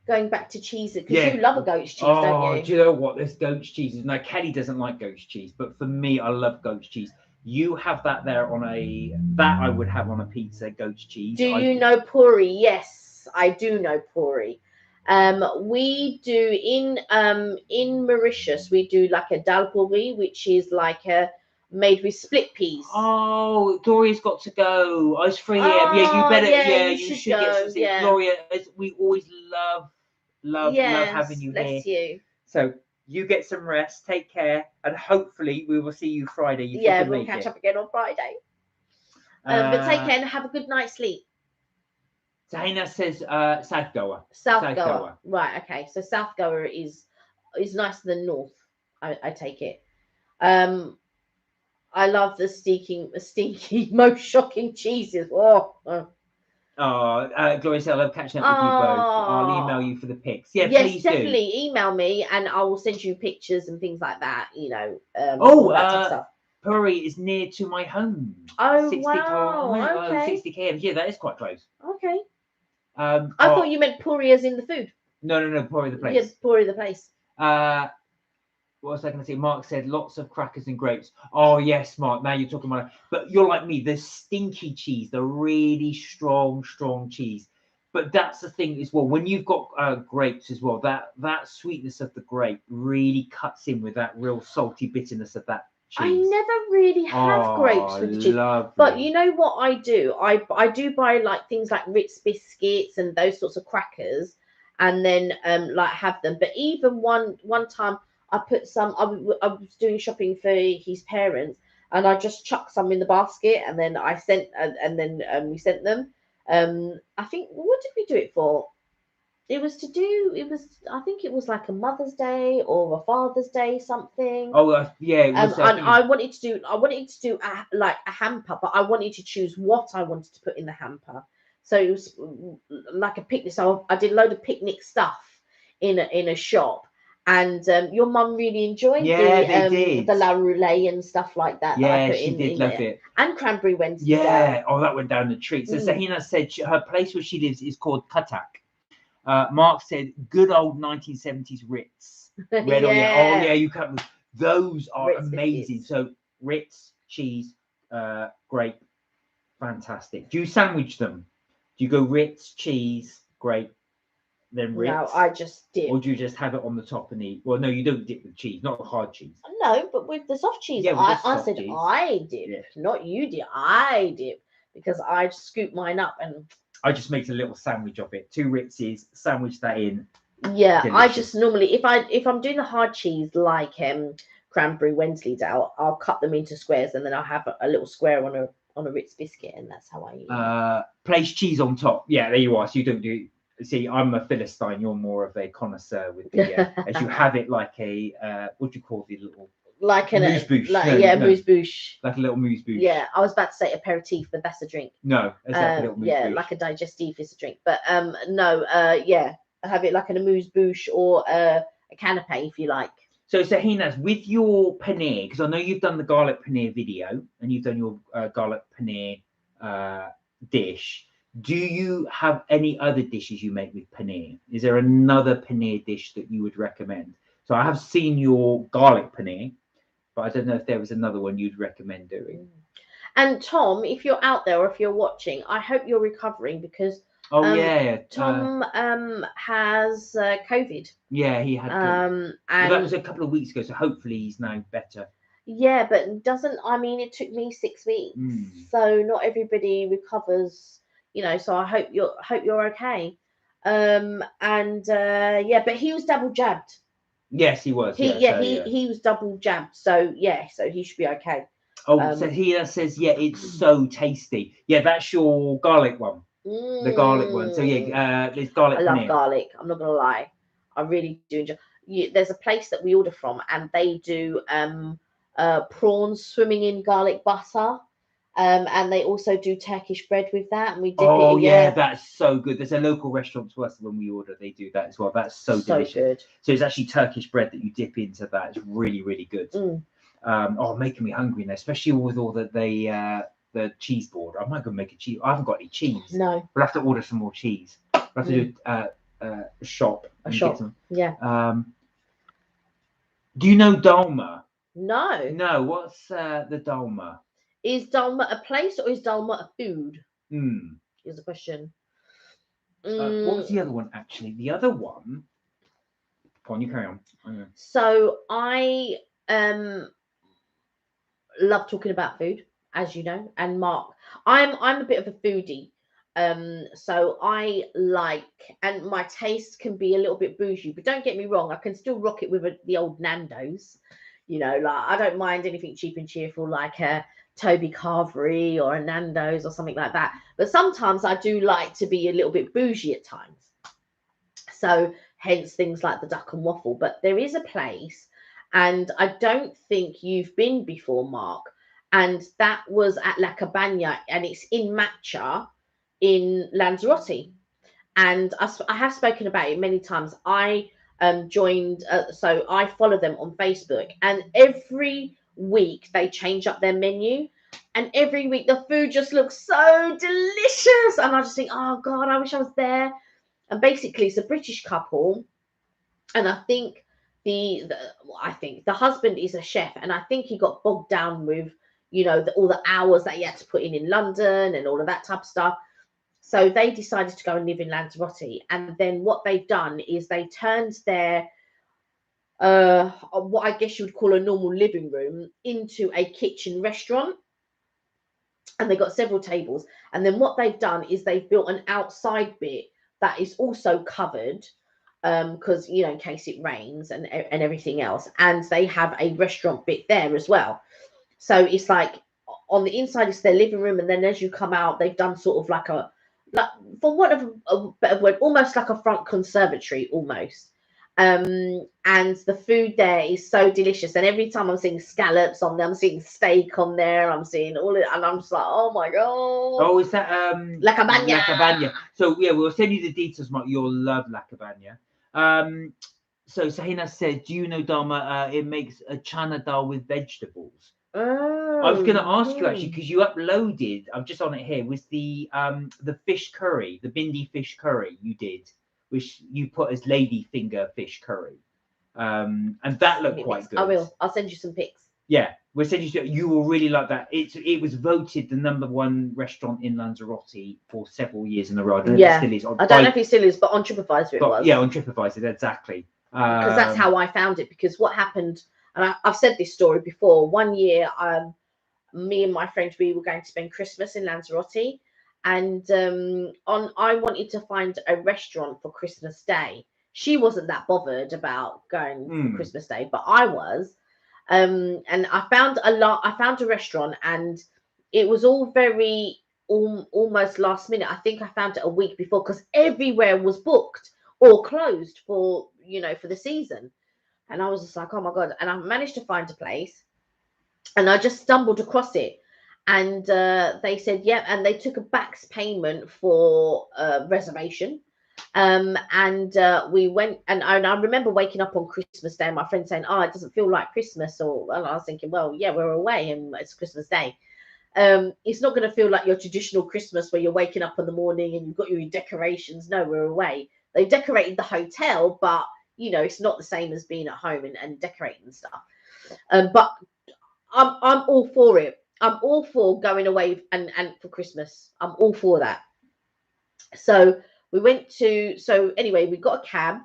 going back to cheese, because you love a goat's cheese, don't you? Do you know what? This goat's cheese is. Now, Kelly doesn't like goat's cheese, but for me, I love goat's cheese. You have that there that I would have on a pizza, goat's cheese. Do you know puri? Yes, I do know puri. We do in Mauritius, we do like a dal puri, which is like made with split peas. Oh, Gloria's got to go. I was free here. Yeah, you better. Yeah, you should get some. Yeah. Gloria, we always love having you bless here. You. So You get some rest. Take care, and hopefully we will see you Friday. If you Yeah, can we'll make catch it. up again on Friday. But take care and have a good night's sleep. SAHENAAZ says South Goa. South Goa. Right, okay. So South Goa is nicer than North, I take it. I love the stinky, most shocking cheeses. Gloria said, I love catching up with you both. I'll email you for the pics. Yeah, yes, please definitely do. email me and I will send you pictures and things like that, all that type of stuff. Puri is near to my home. Oh, 60 wow. Okay. 60 km. Yeah, that is quite close. Okay. I thought you meant Puri as in the food. No, Puri the place. Yes, Puri the place. What was I going to say? Mark said lots of crackers and grapes. Oh, yes, Mark. Now you're talking about it. But you're like me, the stinky cheese, the really strong cheese. But that's the thing as well. When you've got grapes as well, that sweetness of the grape really cuts in with that real salty bitterness of that cheese. I never really have grapes with the cheese. Lovely. But you know what I do? I do buy like things like Ritz biscuits and those sorts of crackers, and then like have them. But even one time I put some. I was doing shopping for his parents, and I just chucked some in the basket, and then I sent, and then we sent them. I think, what did we do it for? I think it was like a Mother's Day or a Father's Day something. Oh yeah, it was, and I wanted to do like a hamper, but I wanted to choose what I wanted to put in the hamper. So it was like a picnic. So I did a load of picnic stuff in a shop, and your mum really enjoyed the la roulade and stuff like that. Yeah, that I put she in, did love it. And cranberry Wednesday. Yeah, that went down the treat. So SAHENAAZ said her place where she lives is called Cuttack. Mark said good old 1970s Ritz. Red, yeah, you can't. Those are Ritz amazing. Biscuits. So Ritz, cheese, grape, fantastic. Do you sandwich them? Do you go Ritz, cheese, grape, then Ritz? No, I just dip. Or do you just have it on the top and eat? Well, no, you don't dip with cheese, not the hard cheese. No, but with the soft cheese, yeah, I said cheese. I dip, not you dip. I dip because I scoop mine up and I just make a little sandwich of it. 2 Ritzes, sandwich that in. Yeah, delicious. I just normally, if I'm doing the hard cheese like cranberry Wensleydale, I'll cut them into squares and then I'll have a little square on a Ritz biscuit, and that's how I eat it. Place cheese on top. Yeah, there you are. So you don't do. See, I'm a Philistine. You're more of a connoisseur with the as you have it like a what do you call the little. Like an amuse-bouche. Amuse-bouche. Like a little amuse-bouche. Yeah, I was about to say aperitif, but that's a drink. No, it's like a little amuse-bouche. Yeah, like a digestif is a drink. But no, yeah, have it like an amuse-bouche or a canapé if you like. So SAHENAAZ, with your paneer, because I know you've done the garlic paneer video and you've done your garlic paneer dish. Do you have any other dishes you make with paneer? Is there another paneer dish that you would recommend? So I have seen your garlic paneer, but I don't know if there was another one you'd recommend doing. And Tom, if you're out there or if you're watching, I hope you're recovering because Tom has COVID. Yeah, he had COVID. And that was a couple of weeks ago, so hopefully he's now better. Yeah, but it took me 6 weeks. So not everybody recovers, so I hope you're okay. But he was double jabbed. Yes, he was. He was double jabbed. So he should be okay. Oh, so he says, it's so tasty. Yeah, that's your garlic one. The garlic one. So there's garlic. I love garlic. I'm not gonna lie. I really do enjoy. There's a place that we order from, and they do prawns swimming in garlic butter. And they also do Turkish bread with that, and we dip it. Oh yeah, that's so good. There's a local restaurant to us when we order, they do that as well. That's so delicious. Good. So it's actually Turkish bread that you dip into that. It's really, really good. Making me hungry now, especially with all the cheese board. I might go make a cheese. I haven't got any cheese. No. We'll have to order some more cheese. We'll have to do a shop. Yeah. Do you know Dalma? No. No. What's the Dalma? Is Dalma a place or is Dalma a food? Is the question. What was the other one, actually? The other one... Go on, you carry on. So I love talking about food, as you know. And Mark, I'm a bit of a foodie. So I like, and my taste can be a little bit bougie, but don't get me wrong, I can still rock it with the old Nando's. You know, like I don't mind anything cheap and cheerful, like a Toby Carvery or a Nando's or something like that. But sometimes I do like to be a little bit bougie at times. So hence things like the duck and waffle. But there is a place, and I don't think you've been before, Mark, and that was at La Cabana, and it's in Matcha in Lanzarote. And I have spoken about it many times. I joined, so I follow them on Facebook, and every week they change up their menu, and every week the food just looks so delicious, and I just think, oh God, I wish I was there. And basically, it's a British couple, and I think the husband is a chef, and I think he got bogged down with, you know, all the hours that he had to put in London and all of that type of stuff. So they decided to go and live in Lanzarote, and then what they've done is they turned their what I guess you would call a normal living room into a kitchen restaurant, and they got several tables. And then what they've done is they've built an outside bit that is also covered, because you know, in case it rains and everything else, and they have a restaurant bit there as well. So it's like on the inside is their living room, and then as you come out, they've done sort of like for want of a better word, almost like a front conservatory almost. And the food there is so delicious, and every time I'm seeing scallops on there, I'm seeing steak on there, I'm seeing all it, and I'm just like, oh my god. Oh, is that La Cabana? La Cabana. So yeah, we'll send you the details, Mark. You'll love La Cabana. So SAHENAAZ said, do you know, Dharma, it makes a chana dal with vegetables. Oh, I was going to ask you actually, because you uploaded, I'm just on it here, was the fish curry, the bindi fish curry you did, which you put as lady finger fish curry. And that looked quite good. I will. I'll send you some pics. Yeah, we'll send you will really like that. It was voted the #1 restaurant in Lanzarote for several years in a row. I don't know if it still is. I don't know if it still is, but on TripAdvisor it was. Yeah, on TripAdvisor, exactly. Because that's how I found it. Because what happened, and I've said this story before. One year, me and my friend, we were going to spend Christmas in Lanzarote, and I wanted to find a restaurant for Christmas Day. She wasn't that bothered about going for Christmas Day, but I was. And I found a restaurant, and it was all very almost last minute. I think I found it a week before, because everywhere was booked or closed for, you know, for the season. And I was just like, oh my god. And I managed to find a place, and I just stumbled across it, and they said and they took a back's payment for reservation. And we went, and I remember waking up on Christmas Day and my friend saying, oh, it doesn't feel like Christmas, and I was thinking, well, yeah, we're away and it's Christmas Day. It's not going to feel like your traditional Christmas where you're waking up in the morning and you've got your decorations. No, we're away. They decorated the hotel, but you know, it's not the same as being at home and decorating stuff. But I'm all for it. I'm all for going away and for Christmas. I'm all for that. So we went to, anyway, we got a cab,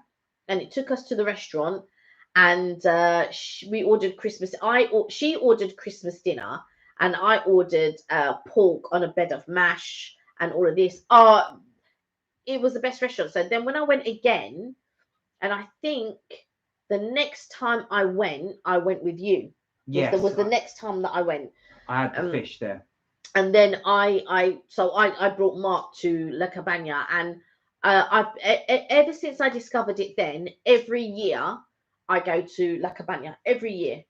and it took us to the restaurant, and we ordered Christmas. She ordered Christmas dinner, and I ordered pork on a bed of mash and all of this. It was the best restaurant. So then when I went again, and I think the next time I went with you. Yes, was the next time that I went. I had the fish there. And then I brought Mark to La Cabana, and ever since I discovered it, then every year I go to La Cabana every year.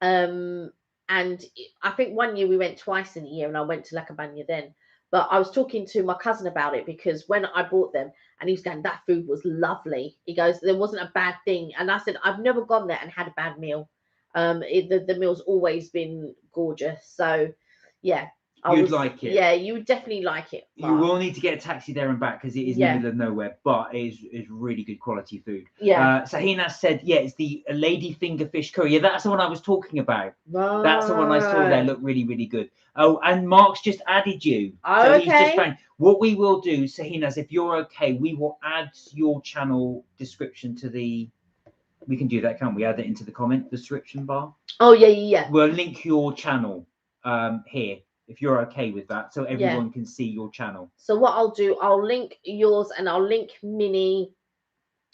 And I think one year we went twice in a year, and I went to La Cabana then. But I was talking to my cousin about it, because when I bought them, and he was going, that food was lovely. He goes, there wasn't a bad thing. And I said, I've never gone there and had a bad meal. The meal's always been gorgeous. So yeah. You'd like it. Yeah, you would definitely like it. Mark. You will need to get a taxi there and back, because it is in the middle of nowhere, but it is really good quality food. Yeah. SAHENAAZ said, it's the lady finger fish curry. Yeah, that's the one I was talking about. Right. That's the one I saw there. Looked really, really good. Oh, and Mark's just added you. Oh, so okay. He's just found, what we will do, SAHENAAZ, if you're okay, we will add your channel description to the... We can do that, can't we? Add it into the comment description bar. Oh, yeah. We'll link your channel here. if you're okay with that, so everyone can see your channel. So what I'll do, I'll link yours and I'll link Minnie.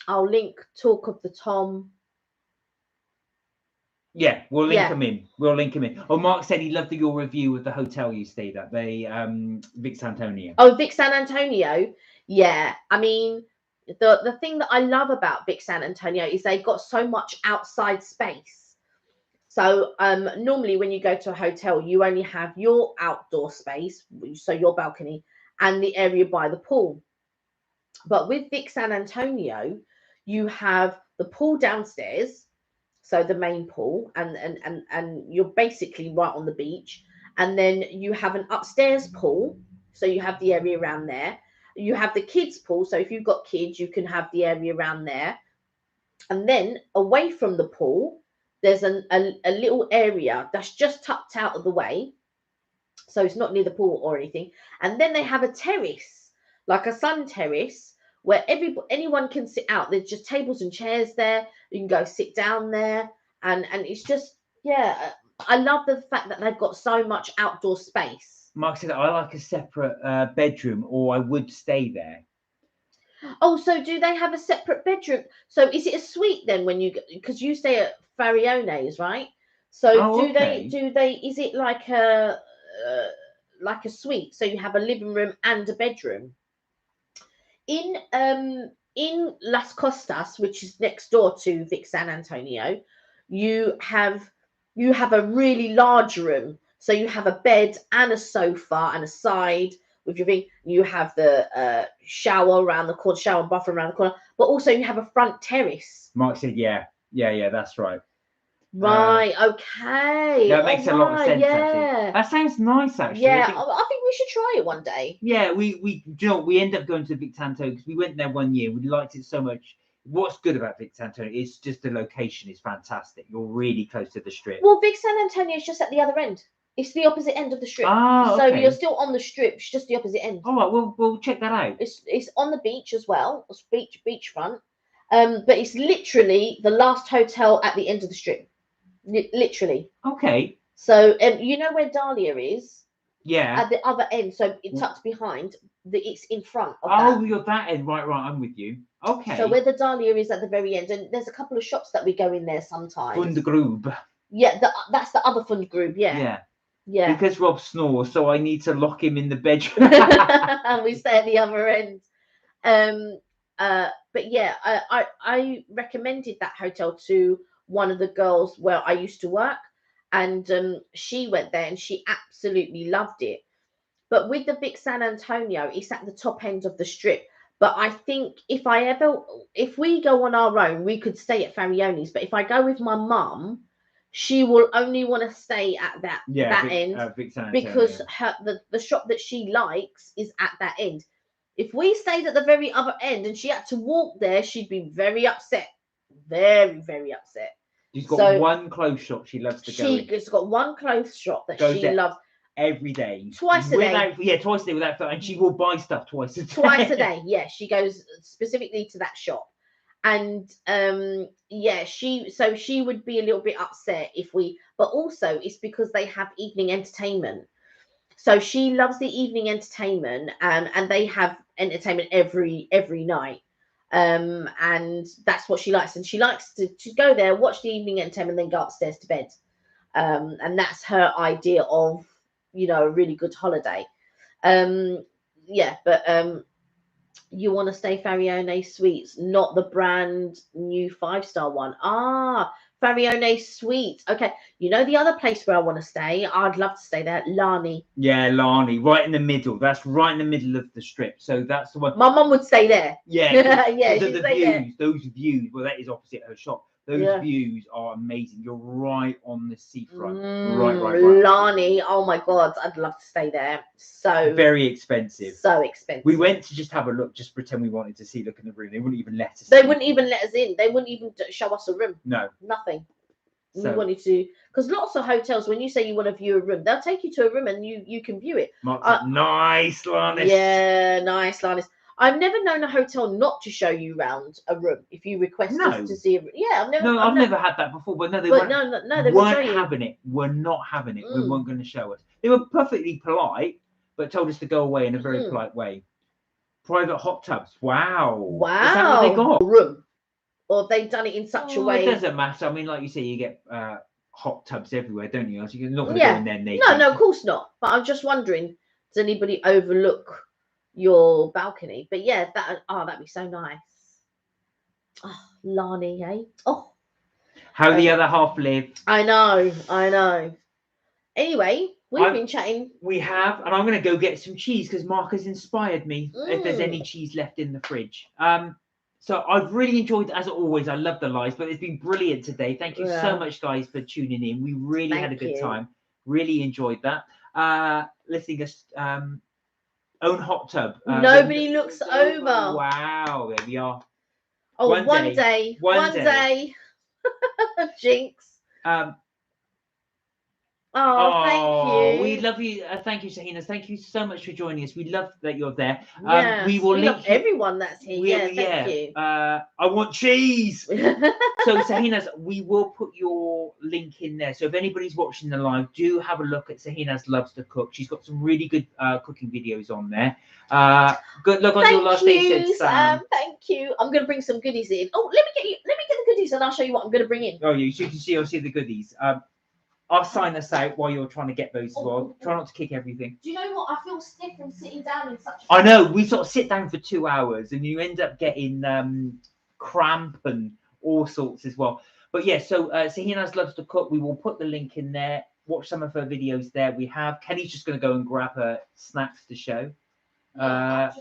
I'll link Talk of the Tom. Yeah, we'll link them in. We'll link them in. Oh, Mark said he loved your review of the hotel you stayed at, the Vic San Antonio. Oh, Vic San Antonio. Yeah, I mean, the thing that I love about Vic San Antonio is they've got so much outside space. So normally when you go to a hotel, you only have your outdoor space, so your balcony, and the area by the pool. But with Vic San Antonio, you have the pool downstairs, so the main pool, and you're basically right on the beach. And then you have an upstairs pool, so you have the area around there. You have the kids pool, so if you've got kids, you can have the area around there. And then away from the pool, there's a little area that's just tucked out of the way, so it's not near the pool or anything. And then they have a terrace, like a sun terrace, where anyone can sit out. There's just tables and chairs there. You can go sit down there, and it's just, yeah, I love the fact that they've got so much outdoor space. Mark said, I like a separate bedroom, or I would stay there. Oh, so do they have a separate bedroom? So is it a suite then when you, because you stay at SAHENAAZ, right? So do they, is it like a suite? So you have a living room and a bedroom? In Las Costas, which is next door to Vic San Antonio, you have a really large room. So you have a bed and a sofa and a side with your thing. You have the shower around the corner, shower and bathroom around the corner, but also you have a front terrace. Mark said, yeah, that's right. Right, okay. That makes a lot of sense, yeah. actually. That sounds nice, actually. Yeah, I think we should try it one day. Yeah, we end up going to Vic San Antonio because we went there one year. We liked it so much. What's good about Vic San Antonio is just the location is fantastic. You're really close to the strip. Well, Vic San Antonio is just at the other end. It's the opposite end of the strip. Ah, so okay. you're still on the strip. It's just the opposite end. All right, we'll check that out. It's on the beach as well. It's beachfront. But it's literally the last hotel at the end of the strip. Literally. Okay. So you know where Dahlia is? Yeah. At the other end. So it tucked behind. It's in front of that. You're that end. Right. I'm with you. Okay. So where the Dahlia is at the very end, and there's a couple of shops that we go in there sometimes. Fundgrub. Yeah, that's the other Fundgrub. Yeah. Yeah. Because Rob snores, so I need to lock him in the bedroom. And we stay at the other end. But yeah, I recommended that hotel to one of the girls where I used to work, and she went there and she absolutely loved it. But with the Vic San Antonio, it's at the top end of the strip. But I think if we go on our own, we could stay at Farione's. But if I go with my mum, she will only want to stay at that end because the shop that she likes is at that end. If we stayed at the very other end and she had to walk there, she'd be very upset. Very, very upset. She's got one clothes shop she loves to go in. She's got one clothes shop that she loves. Every day. Twice a day. Yeah, twice a day without fail. And she will buy stuff twice a day. Twice a day, yeah. She goes specifically to that shop. And she would be a little bit upset but also it's because they have evening entertainment. So she loves the evening entertainment, and they have entertainment every night. And that's what she likes. And she likes to go there, watch the evening entertainment, then go upstairs to bed. And that's her idea of, a really good holiday. You want to stay Farione's Suites, not the brand new 5-star one. Farione's Suites. Okay. The other place where I want to stay, I'd love to stay there, Lani. Yeah, Lani, right in the middle. That's right in the middle of the strip. So that's the one. My mum would stay there. Yeah. Yeah, the views, those views, well, that is opposite her shop. Those views are amazing. You're right on the seafront. Right. Lani, oh my God, I'd love to stay there. So very expensive. So expensive. We went to just have a look, just pretend we wanted to look in the room. They wouldn't even let us. They wouldn't even let us in. They wouldn't even show us a room. No. Nothing. We wanted to, because lots of hotels, when you say you want to view a room, they'll take you to a room and you can view it. Nice, Lani. Yeah, nice, Lani. I've never known a hotel not to show you round a room if you request No. us to see a room. Yeah, I've never had that before, but no, they But weren't, no, they will show weren't you. having it. We're not having it. They Mm. weren't going to show us. They were perfectly polite, but told us to go away in a very polite way. Private hot tubs. Wow. Wow. Is that what they got? Room. Or they've done it in such a way. It doesn't matter. I mean, like you say, you get hot tubs everywhere, don't you? You're not going to Yeah. go in there naked. No, of course not. But I'm just wondering, does anybody overlook your balcony? But yeah, that'd be so nice. Oh, Lani, eh? Oh, How the other half live. I know. Anyway, we've been chatting. We have, and I'm going to go get some cheese because Mark has inspired me. If there's any cheese left in the fridge. So I've really enjoyed, as always, I love the lives, but it's been brilliant today. Thank you so much, guys, for tuning in. We really had a good time. Really enjoyed that. Listening us own hot tub. Nobody looks over. Wow, there we are. Oh, one day. Jinx. Thank you. We love you. Thank you, SAHENAAZ. Thank you so much for joining us. We love that you're there. Yes, we will link love everyone that's here. Thank you. I want cheese. So SAHENAAZ, we will put your link in there. So if anybody's watching the live, do have a look at SAHENAAZ Loves to Cook. She's got some really good cooking videos on there. Good luck on your last day, said Sam. Thank you. I'm going to bring some goodies in. Oh, let me get the goodies and I'll show you what I'm going to bring in. Oh, you can see the goodies. I'll sign us out while you're trying to get those as well. Try not to kick everything. Do you know what? I feel stiff from sitting down in such a... I know. We sort of sit down for 2 hours and you end up getting cramp and all sorts as well. But yeah, so SAHENAAZ Loves to Cook. We will put the link in there. Watch some of her videos there. We have. Kelly's just going to go and grab her snacks to show. God,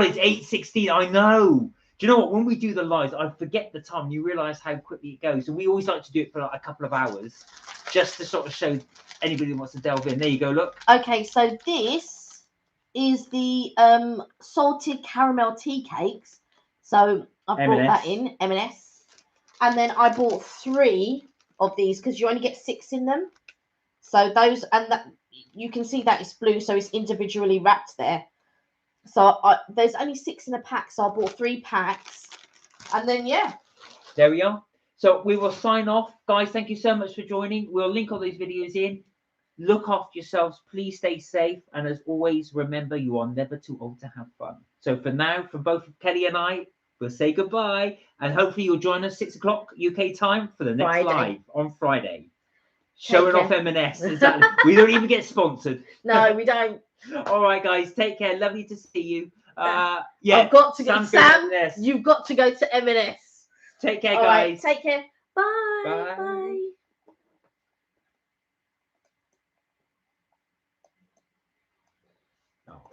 it's 8:16. I know. Do you know what? When we do the lives, I forget the time. You realise how quickly it goes. So we always like to do it for like a couple of hours, just to sort of show anybody who wants to delve in. There you go. Look. Okay, so this is the salted caramel tea cakes. So I brought that in M&S, and then I bought 3 of these because you only get 6 in them. So those, and that you can see that it's blue, so it's individually wrapped there. So there's only 6 in a pack, so I bought 3 packs, and then yeah, there we are. So we will sign off, guys. Thank you so much for joining. We'll link all these videos in. Look after yourselves. Please stay safe, and as always, remember you are never too old to have fun. So for now, from both Kelly and I, we'll say goodbye, and hopefully you'll join us 6 o'clock UK time for the next live on Friday. Showing off M&S. Exactly. We don't even get sponsored. No, we don't. All right, guys. Take care. Lovely to see you. Yeah. I've got to go. Sam, you've got to go to M&S. Take care, all guys. Right, take care. Bye. Bye. Bye. Oh.